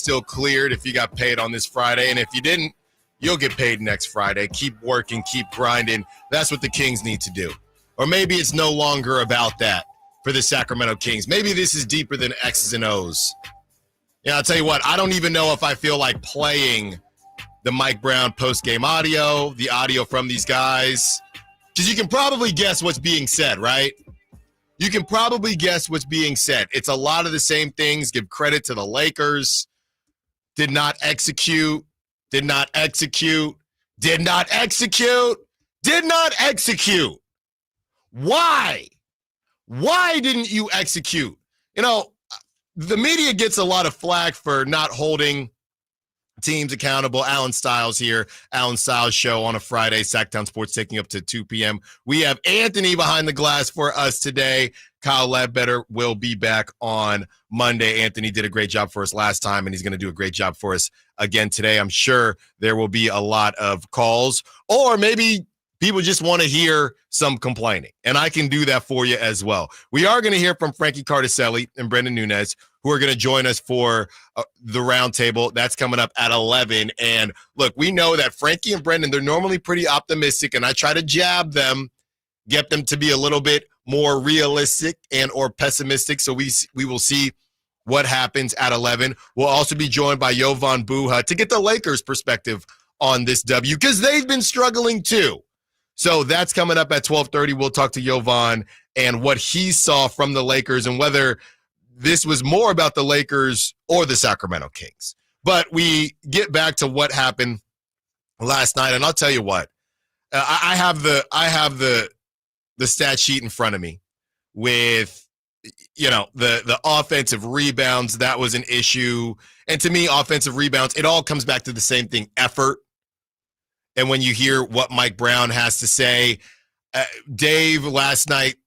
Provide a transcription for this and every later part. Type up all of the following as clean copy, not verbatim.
still cleared if you got paid on this Friday. And if you didn't, you'll get paid next Friday. Keep working, keep grinding. That's what the Kings need to do. Or maybe it's no longer about that for the Sacramento Kings. Maybe this is deeper than X's and O's. Yeah, I'll tell you what, I don't even know if I feel like playing the Mike Brown post-game audio, the audio from these guys. Because you can probably guess what's being said, right? You can probably guess what's being said. It's a lot of the same things. Give credit to the Lakers. Did not execute. Did not execute. Did not execute. Did not execute. Why? Why didn't you execute? You know, the media gets a lot of flack for not holding teams accountable. Allen Stiles here, Allen Stiles Show on a Friday, Sacktown Sports taking up to 2 p.m. We have Anthony behind the glass for us today. Kyle Ledbetter will be back on Monday. Anthony did a great job for us last time, and he's going to do a great job for us again today. I'm sure there will be a lot of calls, or maybe people just want to hear some complaining, and I can do that for you as well. We are going to hear from Frankie Cardicelli and Brendan Nunez, who are going to join us for the roundtable. That's coming up at 11. And look, we know that Frankie and Brendan, they're normally pretty optimistic, and I try to jab them, get them to be a little bit more realistic and or pessimistic. So we will see what happens at 11. We'll also be joined by Jovan Buha to get the Lakers' perspective on this W, because they've been struggling too. So that's coming up at 12:30. We'll talk to Jovan and what he saw from the Lakers and whether this was more about the Lakers or the Sacramento Kings. But we get back to what happened last night, and I'll tell you what. I have the stat sheet in front of me with, you know, the offensive rebounds. That was an issue. And to me, offensive rebounds, it all comes back to the same thing, effort. And when you hear what Mike Brown has to say, Dave last night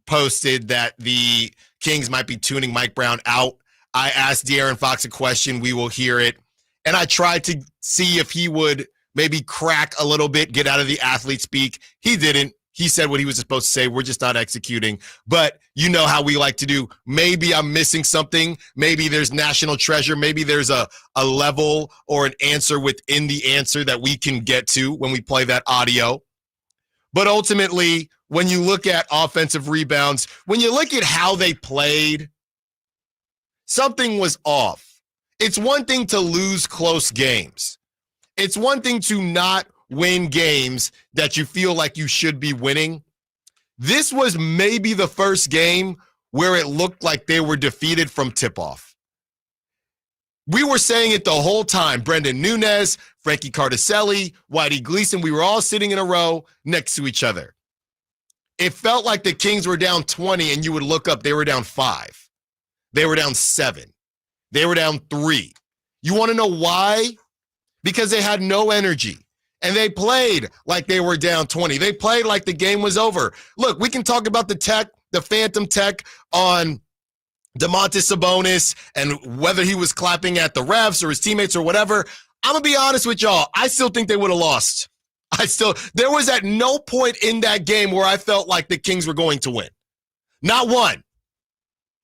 posted that the Kings might be tuning Mike Brown out. I asked De'Aaron Fox a question. We will hear it. And I tried to see if he would maybe crack a little bit, get out of the athlete speak. He didn't. He said what he was supposed to say. We're just not executing. But you know how we like to do. Maybe I'm missing something. Maybe there's national treasure. Maybe there's a level or an answer within the answer that we can get to when we play that audio. But ultimately, when you look at offensive rebounds, when you look at how they played, something was off. It's one thing to lose close games. It's one thing to not win games that you feel like you should be winning. This was maybe the first game where it looked like they were defeated from tip-off. We were saying it the whole time. Brendan Nunez, Frankie Cardicelli, Whitey Gleason, we were all sitting in a row next to each other. It felt like the Kings were down 20, and you would look up, they were down 5. They were down 7. They were down 3. You want to know why? Because they had no energy. And they played like they were down 20. They played like the game was over. Look, we can talk about the tech, the phantom tech on Domantas Sabonis and whether he was clapping at the refs or his teammates or whatever. I'm going to be honest with y'all. I still think they would have lost. There was at no point in that game where I felt like the Kings were going to win. Not one.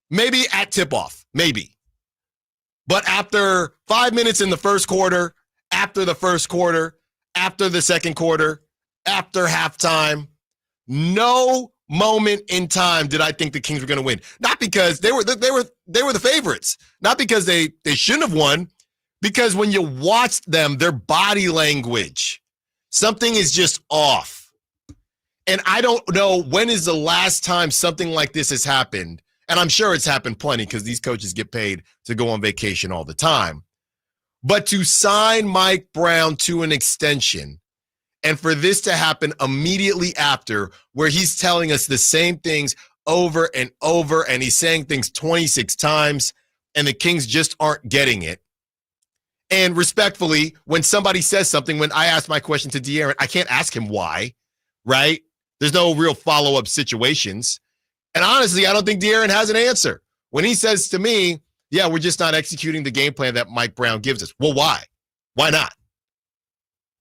Maybe at tip-off. Maybe. But after 5 minutes in the first quarter, after the first quarter, after the second quarter, after halftime, no moment in time did I think the Kings were going to win. Not because they were the favorites. Not because they shouldn't have won. Because when you watched them, their body language, something is just off. And I don't know when is the last time something like this has happened. And I'm sure it's happened plenty because these coaches get paid to go on vacation all the time. But to sign Mike Brown to an extension and for this to happen immediately after, where he's telling us the same things over and over and he's saying things 26 times and the Kings just aren't getting it. And respectfully, when somebody says something, when I ask my question to De'Aaron, I can't ask him why, right? There's no real follow-up situations. And honestly, I don't think De'Aaron has an answer. When he says to me, yeah, we're just not executing the game plan that Mike Brown gives us. Well, why? Why not?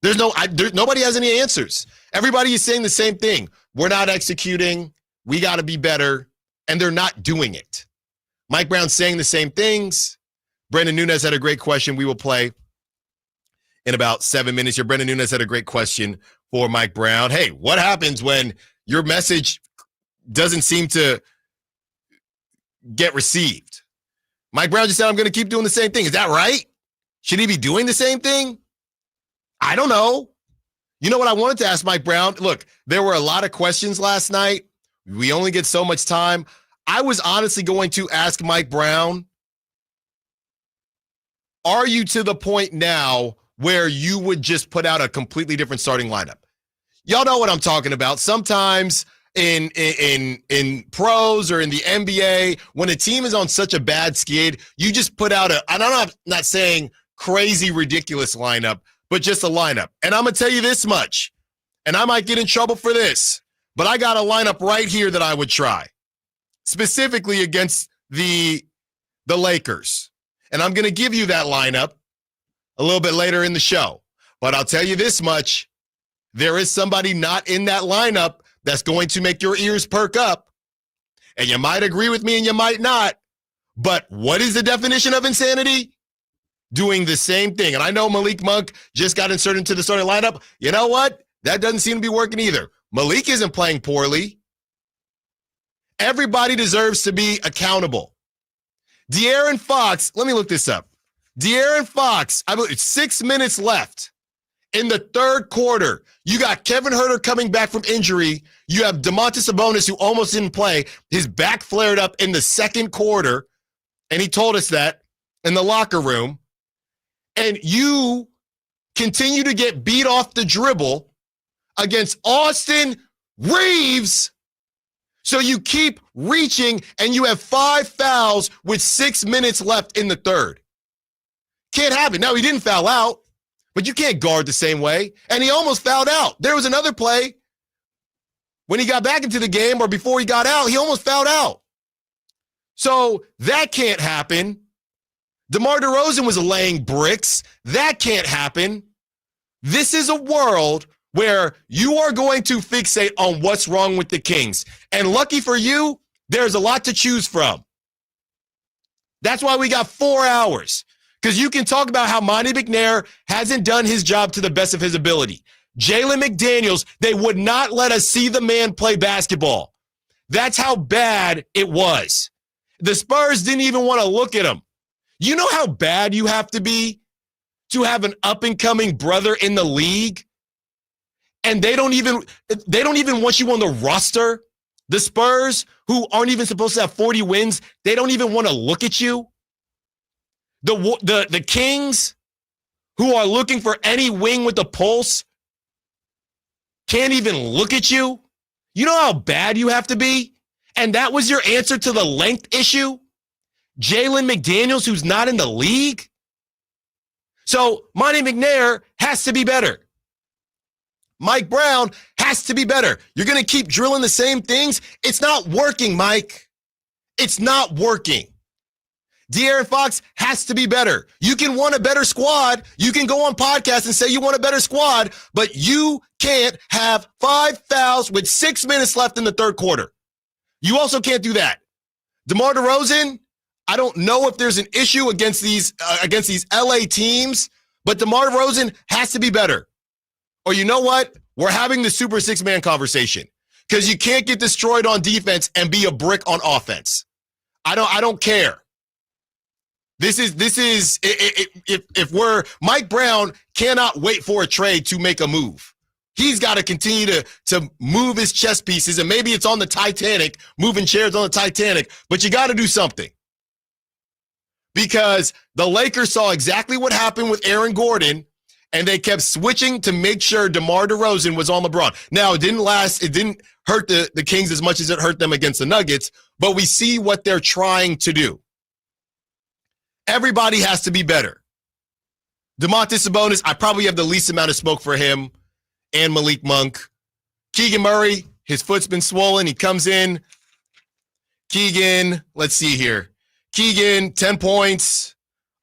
Nobody has any answers. Everybody is saying the same thing. We're not executing. We got to be better. And they're not doing it. Mike Brown's saying the same things, Brendan Nunez had a great question. We will play in about 7 minutes here. Brendan Nunez had a great question for Mike Brown. Hey, what happens when your message doesn't seem to get received? Mike Brown just said, I'm going to keep doing the same thing. Is that right? Should he be doing the same thing? I don't know. You know what I wanted to ask Mike Brown? Look, there were a lot of questions last night. We only get so much time. I was honestly going to ask Mike Brown, are you to the point now where you would just put out a completely different starting lineup? Y'all know what I'm talking about. Sometimes in pros or in the NBA, when a team is on such a bad skid, you just put out and I'm not saying crazy, ridiculous lineup, but just a lineup. And I'm going to tell you this much, and I might get in trouble for this, but I got a lineup right here that I would try, specifically against the Lakers. And I'm going to give you that lineup a little bit later in the show. But I'll tell you this much, there is somebody not in that lineup that's going to make your ears perk up. And you might agree with me and you might not. But what is the definition of insanity? Doing the same thing. And I know Malik Monk just got inserted into the starting lineup. You know what? That doesn't seem to be working either. Malik isn't playing poorly. Everybody deserves to be accountable. De'Aaron Fox, let me look this up. De'Aaron Fox, I believe 6 minutes left in the third quarter. You got Kevin Huerter coming back from injury. You have Domantas Sabonis, who almost didn't play. His back flared up in the second quarter, and he told us that in the locker room. And you continue to get beat off the dribble against Austin Reeves. So you keep reaching, and you have 5 fouls with 6 minutes left in the third. Can't happen. Now, he didn't foul out, but you can't guard the same way. And he almost fouled out. There was another play when he got back into the game, or before he got out, he almost fouled out. So that can't happen. DeMar DeRozan was laying bricks. That can't happen. This is a world where you are going to fixate on what's wrong with the Kings. And lucky for you, there's a lot to choose from. That's why we got 4 hours. Because you can talk about how Monty McNair hasn't done his job to the best of his ability. Jalen McDaniels, they would not let us see the man play basketball. That's how bad it was. The Spurs didn't even want to look at him. You know how bad you have to be to have an up-and-coming brother in the league? And they don't even want you on the roster. The Spurs, who aren't even supposed to have 40 wins, they don't even want to look at you. The Kings, who are looking for any wing with a pulse, can't even look at you. You know how bad you have to be? And that was your answer to the length issue? Jalen McDaniels, who's not in the league? So Monty McNair has to be better. Mike Brown has to be better. You're going to keep drilling the same things? It's not working, Mike. It's not working. De'Aaron Fox has to be better. You can want a better squad. You can go on podcasts and say you want a better squad, but you can't have 5 fouls with 6 minutes left in the third quarter. You also can't do that. DeMar DeRozan, I don't know if there's an issue against these LA teams, but DeMar DeRozan has to be better. Or you know what? We're having the super 6-man conversation because you can't get destroyed on defense and be a brick on offense. I don't care. This is if we're Mike Brown cannot wait for a trade to make a move. He's got to continue to move his chess pieces, and maybe it's on the Titanic, moving chairs on the Titanic, but you got to do something. Because the Lakers saw exactly what happened with Aaron Gordon, and they kept switching to make sure DeMar DeRozan was on LeBron. Now, it didn't hurt the Kings as much as it hurt them against the Nuggets, but we see what they're trying to do. Everybody has to be better. Domantas Sabonis, I probably have the least amount of smoke for him, and Malik Monk. Keegan Murray, his foot's been swollen. He comes in. Keegan, let's see here. Keegan, 10 points,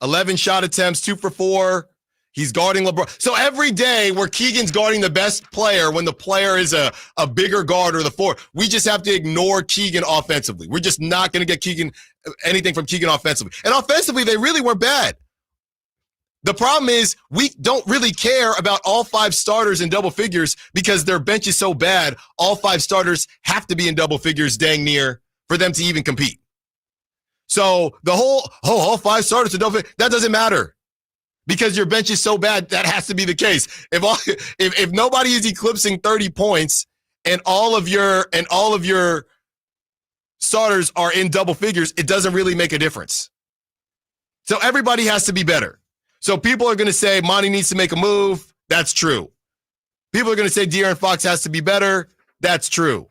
11 shot attempts, 2 for 4. He's guarding LeBron. So every day where Keegan's guarding the best player when the player is a bigger guard or the four, we just have to ignore Keegan offensively. We're just not going to get anything from Keegan offensively. And offensively, they really weren't bad. The problem is we don't really care about all 5 starters in double figures because their bench is so bad. All 5 starters have to be in double figures dang near for them to even compete. So the whole, all 5 starters in double figures, that doesn't matter. Because your bench is so bad, that has to be the case. If nobody is eclipsing 30 points and all of your starters are in double figures, it doesn't really make a difference. So everybody has to be better. So people are going to say Monty needs to make a move. That's true. People are going to say De'Aaron Fox has to be better. That's true.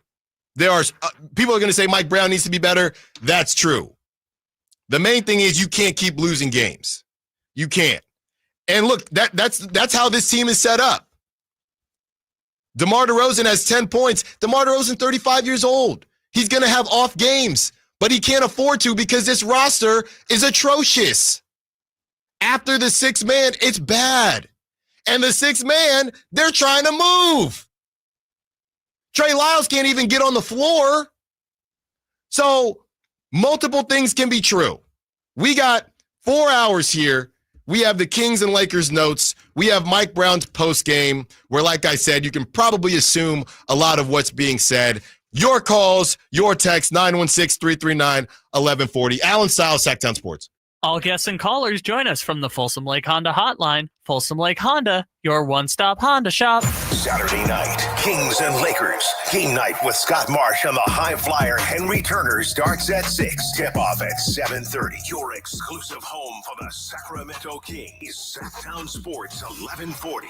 People are going to say Mike Brown needs to be better. That's true. The main thing is you can't keep losing games. You can't. And look, that's how this team is set up. DeMar DeRozan has 10 points. DeMar DeRozan, 35 years old. He's going to have off games, but he can't afford to because this roster is atrocious. After the 6th man, it's bad. And the 6th man, they're trying to move. Trey Lyles can't even get on the floor. So multiple things can be true. We got 4 hours here. We have the Kings and Lakers notes. We have Mike Brown's post game where, like I said, you can probably assume a lot of what's being said. Your calls, your text, 916-339-1140. Allen Stiles, Sacktown Sports. All guests and callers join us from the Folsom Lake Honda hotline. Folsom Lake Honda, your one-stop Honda shop. Saturday night, Kings and Lakers. Game night with Scott Marsh and the high flyer Henry Turner starts at 6. Tip-off at 7:30. Your exclusive home for the Sacramento Kings. Sacktown Sports, 1140.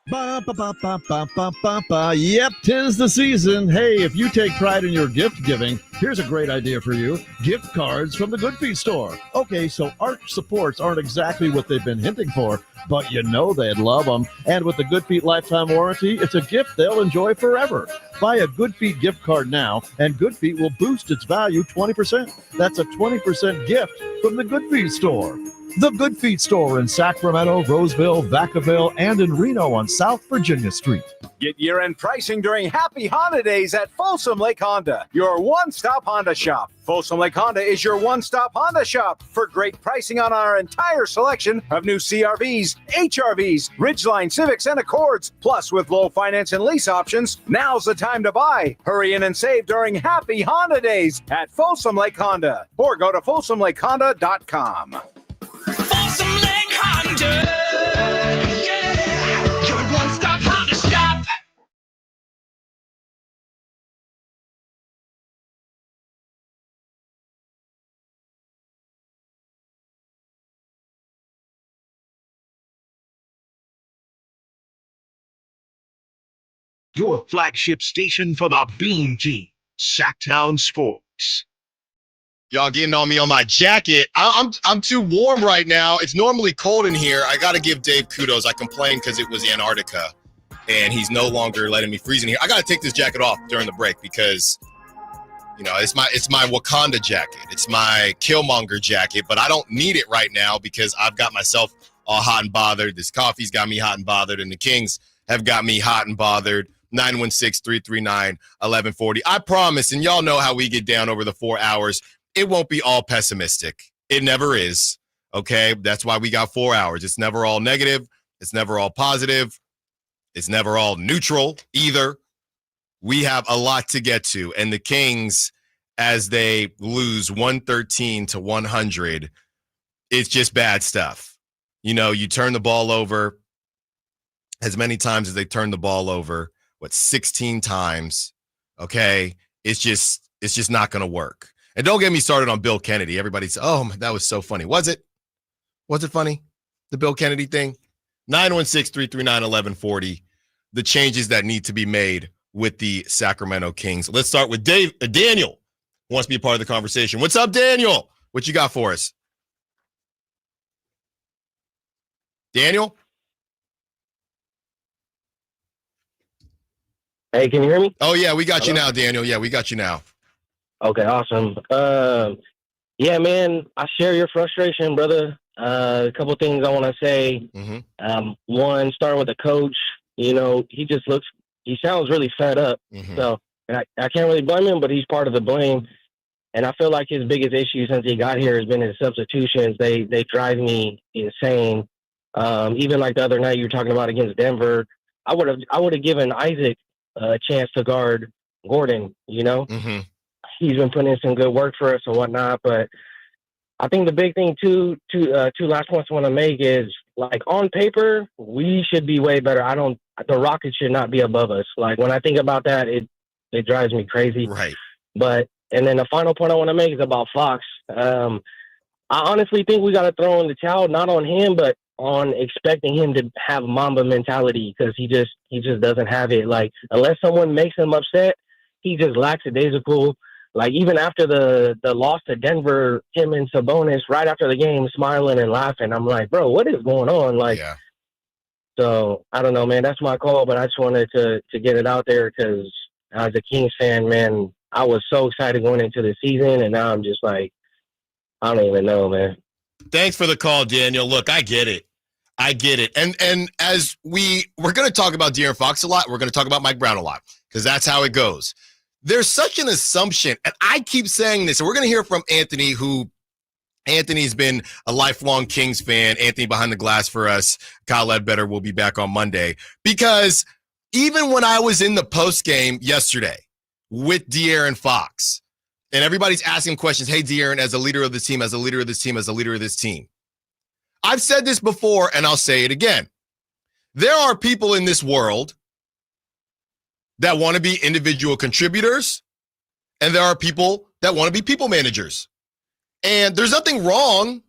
Ba, ba, ba, ba, ba, ba, ba, ba. Yep, 'tis the season. Hey, if you take pride in your gift giving, here's a great idea for you. Gift cards from the Good Feet store. Okay, so arch supports aren't exactly what they've been hinting for, but you know they'd love them. And with the Good Feet lifetime warranty, it's a gift they'll enjoy forever. Buy a Good Feet gift card now, and Good Feet will boost its value 20%. That's a 20% gift from the Good Feet store. The Good Feet store in Sacramento, Roseville, Vacaville, and in Reno on South Virginia Street. Get year-end pricing during Happy Honda Days at Folsom Lake Honda, your one-stop Honda shop. Folsom Lake Honda is your one-stop Honda shop for great pricing on our entire selection of new CRVs, HRVs, Ridgeline Civics, and Accords. Plus, with low finance and lease options, now's the time to buy. Hurry in and save during Happy Honda Days at Folsom Lake Honda, or go to folsomlakehonda.com. Folsom Lake Honda, yeah, your one-stop Honda shop. Your flagship station for the Beam Team, Sacktown Sports. Y'all getting on me on my jacket. I'm too warm right now. It's normally cold in here. I got to give Dave kudos. I complained because it was Antarctica, and he's no longer letting me freeze in here. I got to take this jacket off during the break because, you know, it's my Wakanda jacket. It's my Killmonger jacket, but I don't need it right now because I've got myself all hot and bothered. This coffee's got me hot and bothered, and the Kings have got me hot and bothered. 916-339-1140. I promise, and y'all know how we get down over the 4 hours. It won't be all pessimistic. It never is, okay? That's why we got 4 hours. It's never all negative. It's never all positive. It's never all neutral either. We have a lot to get to. And the Kings, as they lose 113-100, it's just bad stuff. You know, you turn the ball over as many times as they turn the ball over, 16 times, okay? It's just not going to work. And don't get me started on Bill Kennedy. Everybody says, oh, that was so funny. Was it? Was it funny? The Bill Kennedy thing? 916-339-1140. The changes that need to be made with the Sacramento Kings. Let's start with Daniel, who wants to be a part of the conversation. What's up, Daniel? What you got for us? Daniel? Hey, can you hear me? Oh, yeah, we got you now, Daniel. Yeah, we got you now. Okay, awesome. Yeah, man, I share your frustration, brother. A couple things I want to say. One, starting with the coach, he sounds really fed up. So, and I can't really blame him, but he's part of the blame. And I feel like his biggest issue since he got here has been his substitutions. They drive me insane. Even like the other night you were talking about against Denver, I would have given Isaac a chance to guard Gordon. He's been putting in some good work for us and whatnot. But I think the big thing two last points I want to make is, like, on paper we should be way better. The Rockets should not be above us. Like, when I think about that, it drives me crazy. Right. And then the final point I want to make is about Fox. I honestly think we got to throw in the towel, not on him, but on expecting him to have Mamba mentality, because he just doesn't have it. Like, unless someone makes him upset, he just lackadaisical. Like, even after the loss to Denver, him and Sabonis, right after the game, smiling and laughing. I'm like, bro, what is going on? Like, yeah. So I don't know, man. That's my call, but I just wanted to get it out there because as a Kings fan, man, I was so excited going into the season, and now I'm just like, I don't even know, man. Thanks for the call, Daniel. Look, I get it. And as we're going to talk about De'Aaron Fox a lot, we're going to talk about Mike Brown a lot, because that's how it goes. There's such an assumption, and I keep saying this, and we're going to hear from Anthony, Anthony's been a lifelong Kings fan. Anthony behind the glass for us. Kyle Ledbetter will be back on Monday, because even when I was in the post game yesterday with De'Aaron Fox, and everybody's asking questions, hey, De'Aaron, as a leader of this team, as a leader of this team, as a leader of this team. I've said this before, and I'll say it again. There are people in this world that want to be individual contributors, and there are people that want to be people managers. And there's nothing wrong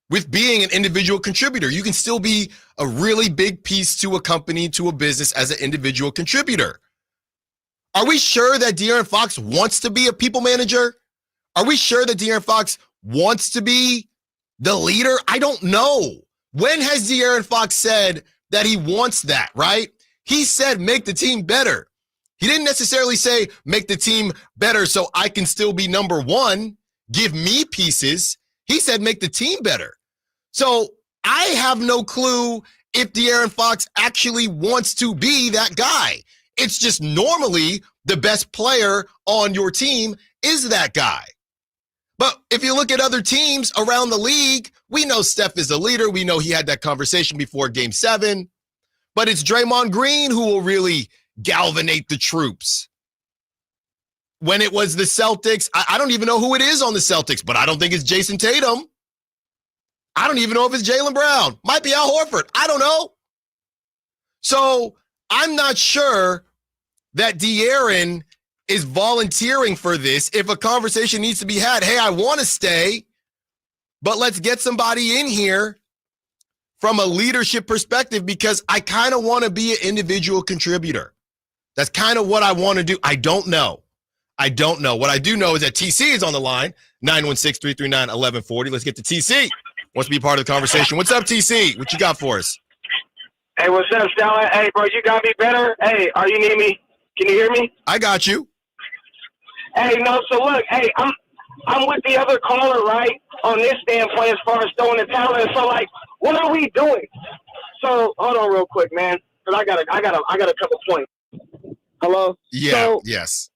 with being an individual contributor. You can still be a really big piece to a company, to a business as an individual contributor. Are we sure that De'Aaron Fox wants to be a people manager? Are we sure that De'Aaron Fox wants to be the leader? I don't know. When has De'Aaron Fox said that he wants that, right? He said make the team better. He didn't necessarily say make the team better so I can still be number one. Give me pieces. He said make the team better. So I have no clue if De'Aaron Fox actually wants to be that guy. It's just normally the best player on your team is that guy. But if you look at other teams around the league, we know Steph is the leader. We know he had that conversation before Game 7. But it's Draymond Green who will really galvanate the troops. When it was the Celtics, I don't even know who it is on the Celtics, but I don't think it's Jason Tatum. I don't even know if it's Jaylen Brown. Might be Al Horford. I don't know. So I'm not sure that De'Aaron is volunteering for this. If a conversation needs to be had, hey, I want to stay, but let's get somebody in here from a leadership perspective, because I kind of want to be an individual contributor. That's kind of what I want to do. I don't know. What I do know is that TC is on the line, 916-339-1140. Let's get to TC. Wants to be part of the conversation. What's up, TC? What you got for us? Hey, what's up, Stella? Hey, bro, you got me better? Hey, are you near me? Can you hear me? I got you. Hey, no, so look, hey, I'm with the other caller, right, on this standpoint as far as throwing the talent. So, like, what are we doing? So, hold on real quick, man, because I got a couple points. Hello? Yeah, yes.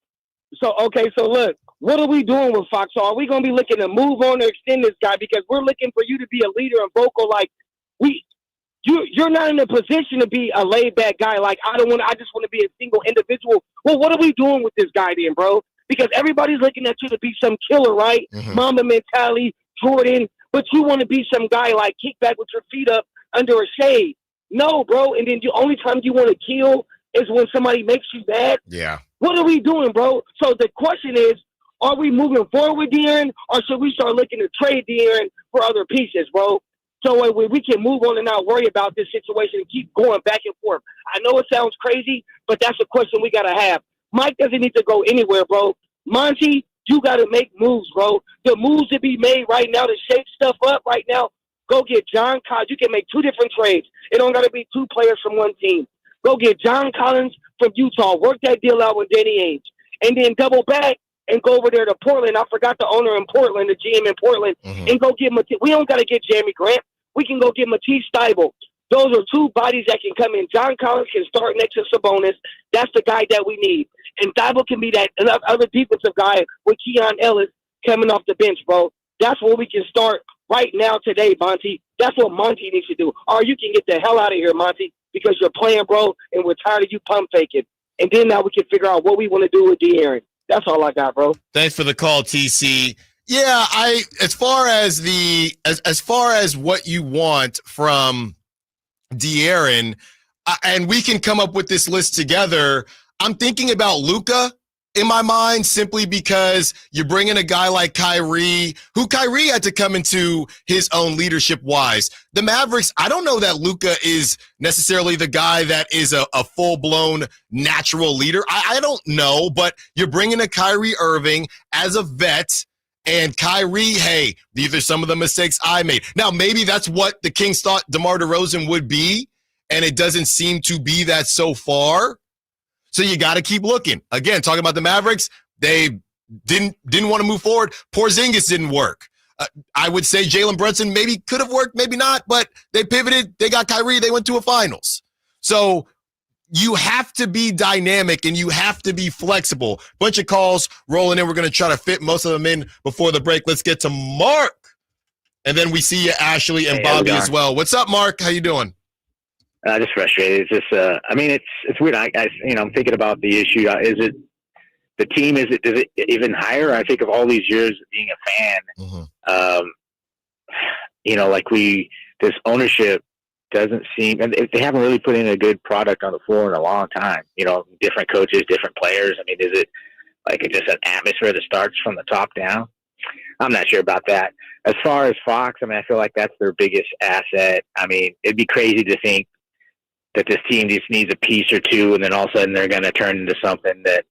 So, okay, so look, what are we doing with Fox? So are we going to be looking to move on or extend this guy? Because we're looking for you to be a leader and vocal. Like, you're not in a position to be a laid-back guy. Like, I just want to be a single individual. Well, what are we doing with this guy then, bro? Because everybody's looking at you to be some killer, right? Mm-hmm. Mamba mentality, Jordan. But you want to be some guy, like, kick back with your feet up under a shade. No, bro. And then the only time you want to kill is when somebody makes you mad. Yeah. What are we doing, bro? So the question is, are we moving forward with De'Aaron, or should we start looking to trade De'Aaron for other pieces, bro? So we can move on and not worry about this situation and keep going back and forth. I know it sounds crazy, but that's a question we got to have. Mike doesn't need to go anywhere, bro. Monty, you got to make moves, bro. The moves to be made right now to shake stuff up right now, go get John Collins. You can make two different trades. It don't got to be two players from one team. Go get John Collins from Utah. Work that deal out with Danny Ainge. And then double back and go over there to Portland. I forgot the owner in Portland, the GM in Portland, Mm-hmm. and go get – we don't got to get Jeremy Grant. We can go get Matisse Thybulle. Those are two bodies that can come in. John Collins can start next to Sabonis. That's the guy that we need. And Thybulle can be that other defensive guy with Keon Ellis coming off the bench, bro. That's where we can start right now today, Monty. That's what Monty needs to do. Or you can get the hell out of here, Monty, because you're playing, bro, and we're tired of you pump faking. And then now we can figure out what we want to do with De'Aaron. That's all I got, bro. Thanks for the call, TC. Yeah, as far as what you want from De'Aaron, and we can come up with this list together. I'm thinking about Luka in my mind simply because you bring in a guy like Kyrie had to come into his own leadership-wise. The Mavericks, I don't know that Luka is necessarily the guy that is a full-blown natural leader. I don't know, but you're bringing a Kyrie Irving as a vet, and Kyrie, hey, these are some of the mistakes I made. Now, maybe that's what the Kings thought DeMar DeRozan would be, and it doesn't seem to be that so far. So you got to keep looking. Again, talking about the Mavericks, they didn't want to move forward. Porzingis didn't work. I would say Jalen Brunson maybe could have worked, maybe not, but they pivoted. They got Kyrie. They went to a finals. So you have to be dynamic and you have to be flexible. Bunch of calls rolling in. We're going to try to fit most of them in before the break. Let's get to Mark. And then we see you, Ashley and Bobby as well. What's up, Mark? How you doing? Just frustrated. It's just, it's weird. I'm thinking about the issue. Is it the team? Is it even higher? I think of all these years of being a fan, this ownership doesn't seem, and they haven't really put in a good product on the floor in a long time. Different coaches, different players. I mean, is it like just an atmosphere that starts from the top down? I'm not sure about that. As far as Fox, I feel like that's their biggest asset. It'd be crazy to think that this team just needs a piece or two, and then all of a sudden they're going to turn into something that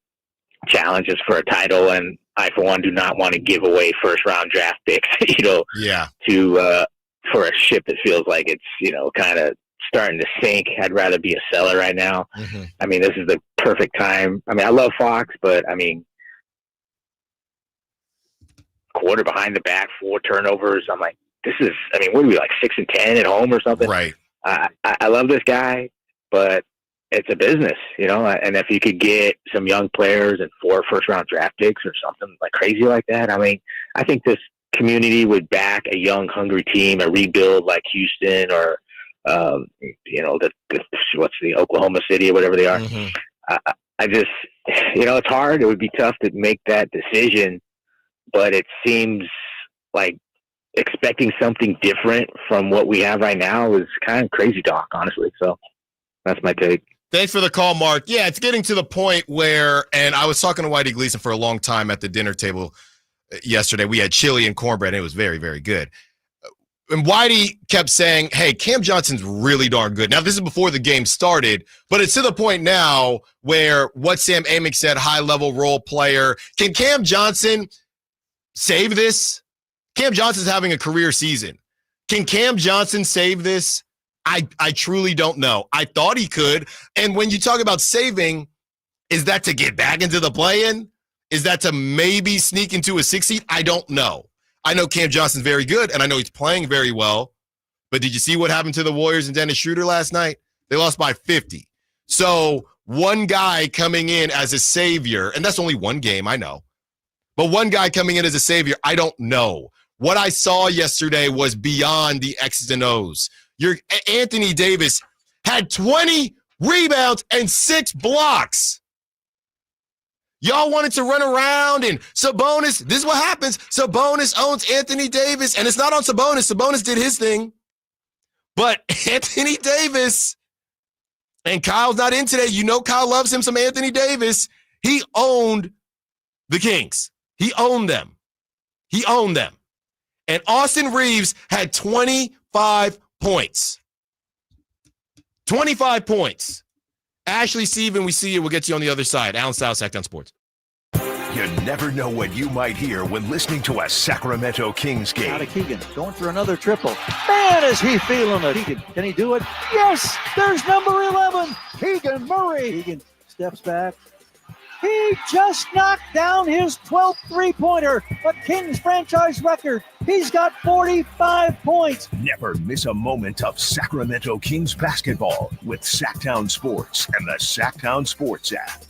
challenges for a title. And I, for one, do not want to give away first-round draft picks, for a ship that feels like it's, kind of starting to sink. I'd rather be a seller right now. Mm-hmm. This is the perfect time. I love Fox, but quarter behind the back, 4 turnovers. I'm like, this is, what are we, like 6-10 at home or something? Right. I love this guy, but it's a business, and if you could get some young players and 4 first-round draft picks or something like crazy like that, I think this community would back a young, hungry team, a rebuild like Houston or, what's the Oklahoma City or whatever they are. Mm-hmm. I just, it's hard. It would be tough to make that decision, but it seems like expecting something different from what we have right now is kind of crazy talk, honestly. So that's my take. Thanks for the call, Mark. Yeah, it's getting to the point where, and I was talking to Whitey Gleason for a long time at the dinner table yesterday. We had chili and cornbread, and it was very, very good. And Whitey kept saying, hey, Cam Johnson's really darn good. Now, this is before the game started, but it's to the point now where what Sam Amick said, high-level role player. Can Cam Johnson save this? Cam Johnson's having a career season. Can Cam Johnson save this? I truly don't know. I thought he could. And when you talk about saving, is that to get back into the play-in? Is that to maybe sneak into a 6 seed? I don't know. I know Cam Johnson's very good, and I know he's playing very well. But did you see what happened to the Warriors and Dennis Schroeder last night? They lost by 50. So one guy coming in as a savior, and that's only one game, I know. But one guy coming in as a savior, I don't know. What I saw yesterday was beyond the X's and O's. Your Anthony Davis had 20 rebounds and 6 blocks. Y'all wanted to run around and Sabonis, this is what happens. Sabonis owns Anthony Davis, and it's not on Sabonis. Sabonis did his thing. But Anthony Davis, and Kyle's not in today. You know Kyle loves him some Anthony Davis. He owned the Kings. He owned them. He owned them. And Austin Reeves had 25 points. 25 points. Ashley, Steven, we see you. We'll get you on the other side. Allen Stiles, Sacktown Sports. You never know what you might hear when listening to a Sacramento Kings game. Out of Keegan, going for another triple. Man, is he feeling it. Keegan, can he do it? Yes, there's number 11, Keegan Murray. Keegan steps back, He just knocked down his 12th three-pointer, a Kings franchise record. He's got 45 points. Never miss a moment of Sacramento Kings basketball with Sacktown Sports and the Sacktown Sports app.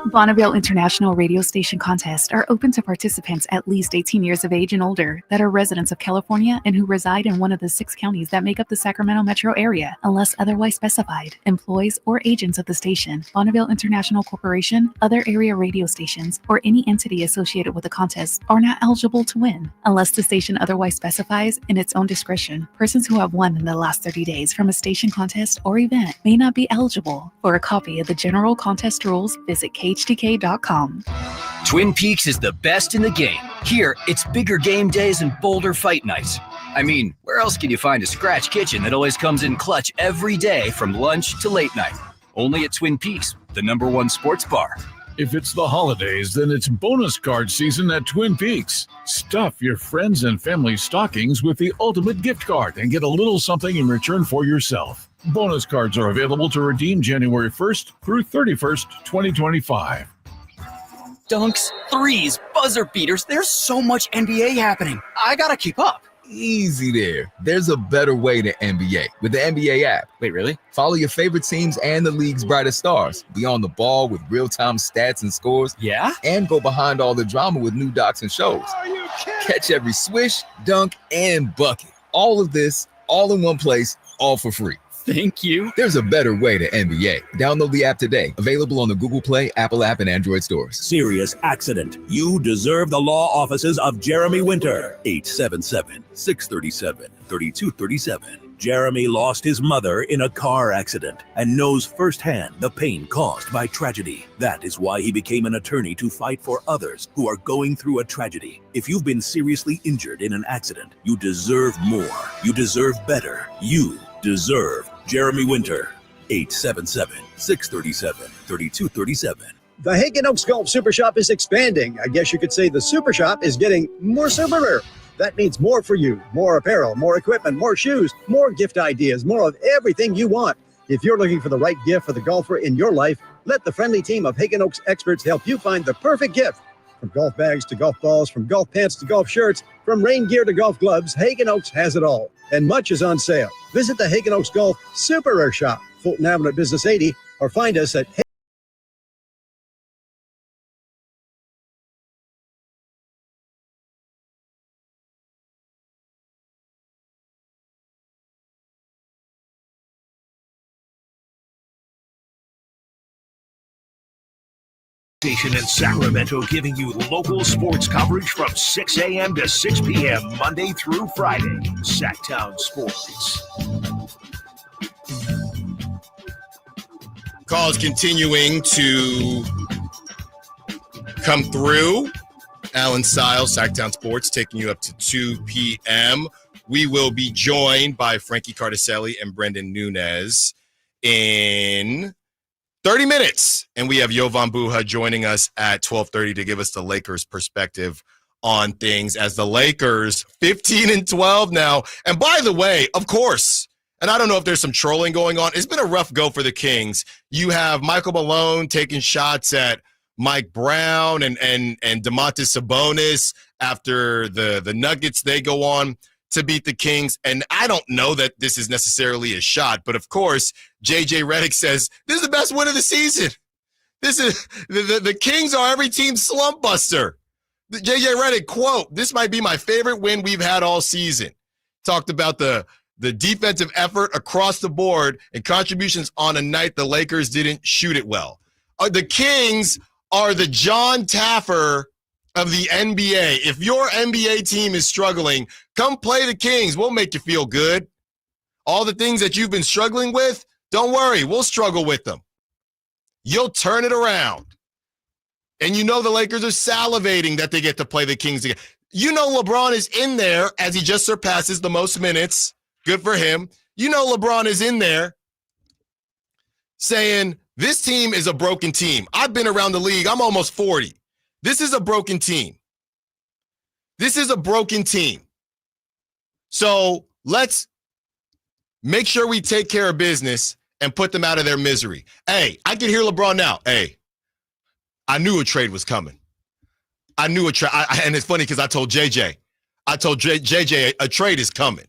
Bonneville International Radio Station contests are open to participants at least 18 years of age and older that are residents of California and who reside in one of the 6 counties that make up the Sacramento metro area, unless otherwise specified. Employees or agents of the station, Bonneville International Corporation, other area radio stations, or any entity associated with the contest are not eligible to win, unless the station otherwise specifies in its own discretion. Persons who have won in the last 30 days from a station contest or event may not be eligible. For a copy of the general contest rules, visit khdk.com. Twin Peaks is the best in the game. Here, it's bigger game days and bolder fight nights. I mean, where else can you find a scratch kitchen that always comes in clutch every day from lunch to late night? Only at Twin Peaks, the #1 sports bar. If it's the holidays, then it's bonus card season at Twin Peaks. Stuff your friends and family stockings with the ultimate gift card and get a little something in return for yourself. Bonus cards are available to redeem January 1st through 31st, 2025. Dunks, threes, buzzer beaters. There's so much NBA happening. I gotta keep up. Easy there. There's a better way to NBA with the NBA app. Wait, really? Follow your favorite teams and the league's brightest stars. Be on the ball with real-time stats and scores. Yeah? And go behind all the drama with new docs and shows. Are you kidding? Catch every swish, dunk, and bucket. All of this, all in one place, all for free. Thank you. There's a better way to NBA. Download the app today. Available on the Google Play, Apple app, and Android stores. Serious accident. You deserve the law offices of Jeremy Winter. 877-637-3237. Jeremy lost his mother in a car accident and knows firsthand the pain caused by tragedy. That is why he became an attorney to fight for others who are going through a tragedy. If you've been seriously injured in an accident, you deserve more. You deserve better. You deserve Jeremy Winter. 877-637-3237. The Hagen Oaks Golf Super Shop is expanding. I guess you could say the Super Shop is getting more super. That means more for you, more apparel, more equipment, more shoes, more gift ideas, more of everything you want. If you're looking for the right gift for the golfer in your life, let the friendly team of Hagen Oaks experts help you find the perfect gift. From golf bags to golf balls, from golf pants to golf shirts, from rain gear to golf gloves, Hagen Oaks has it all. And much is on sale. Visit the Hagen Oaks Golf Super Rare Shop, Fulton Avenue at Business 80, or find us at Station in Sacramento, giving you local sports coverage from 6 a.m. to 6 p.m. Monday through Friday. Sacktown Sports. Calls continuing to come through. Allen Stiles, Sacktown Sports, taking you up to 2 p.m. We will be joined by Frankie Cardicelli and Brendan Nunez in 30 minutes. And we have Jovan Buha joining us at 12:30 to give us the Lakers perspective on things as the Lakers 15-12 now. And by the way, of course, and I don't know if there's some trolling going on, it's been a rough go for the Kings. You have Michael Malone taking shots at Mike Brown and Domantas Sabonis after the Nuggets, they go on to beat the Kings. And I don't know that this is necessarily a shot, but of course, JJ Redick says, this is the best win of the season. This is the Kings are every team's slump buster. The JJ Redick quote, this might be my favorite win we've had all season. Talked about the defensive effort across the board and contributions on a night the Lakers didn't shoot it well. The Kings are the John Taffer of the NBA. If your NBA team is struggling, come play the Kings. We'll make you feel good. All the things that you've been struggling with, don't worry. We'll struggle with them. You'll turn it around. And you know the Lakers are salivating that they get to play the Kings again. You know LeBron is in there as he just surpasses the most minutes. Good for him. You know LeBron is in there saying, this team is a broken team. I've been around the league. I'm almost 40. This is a broken team. This is a broken team. So let's make sure we take care of business and put them out of their misery. Hey, I can hear LeBron now. Hey, I knew a trade was coming. I knew a trade. And it's funny because I told JJ, a trade is coming.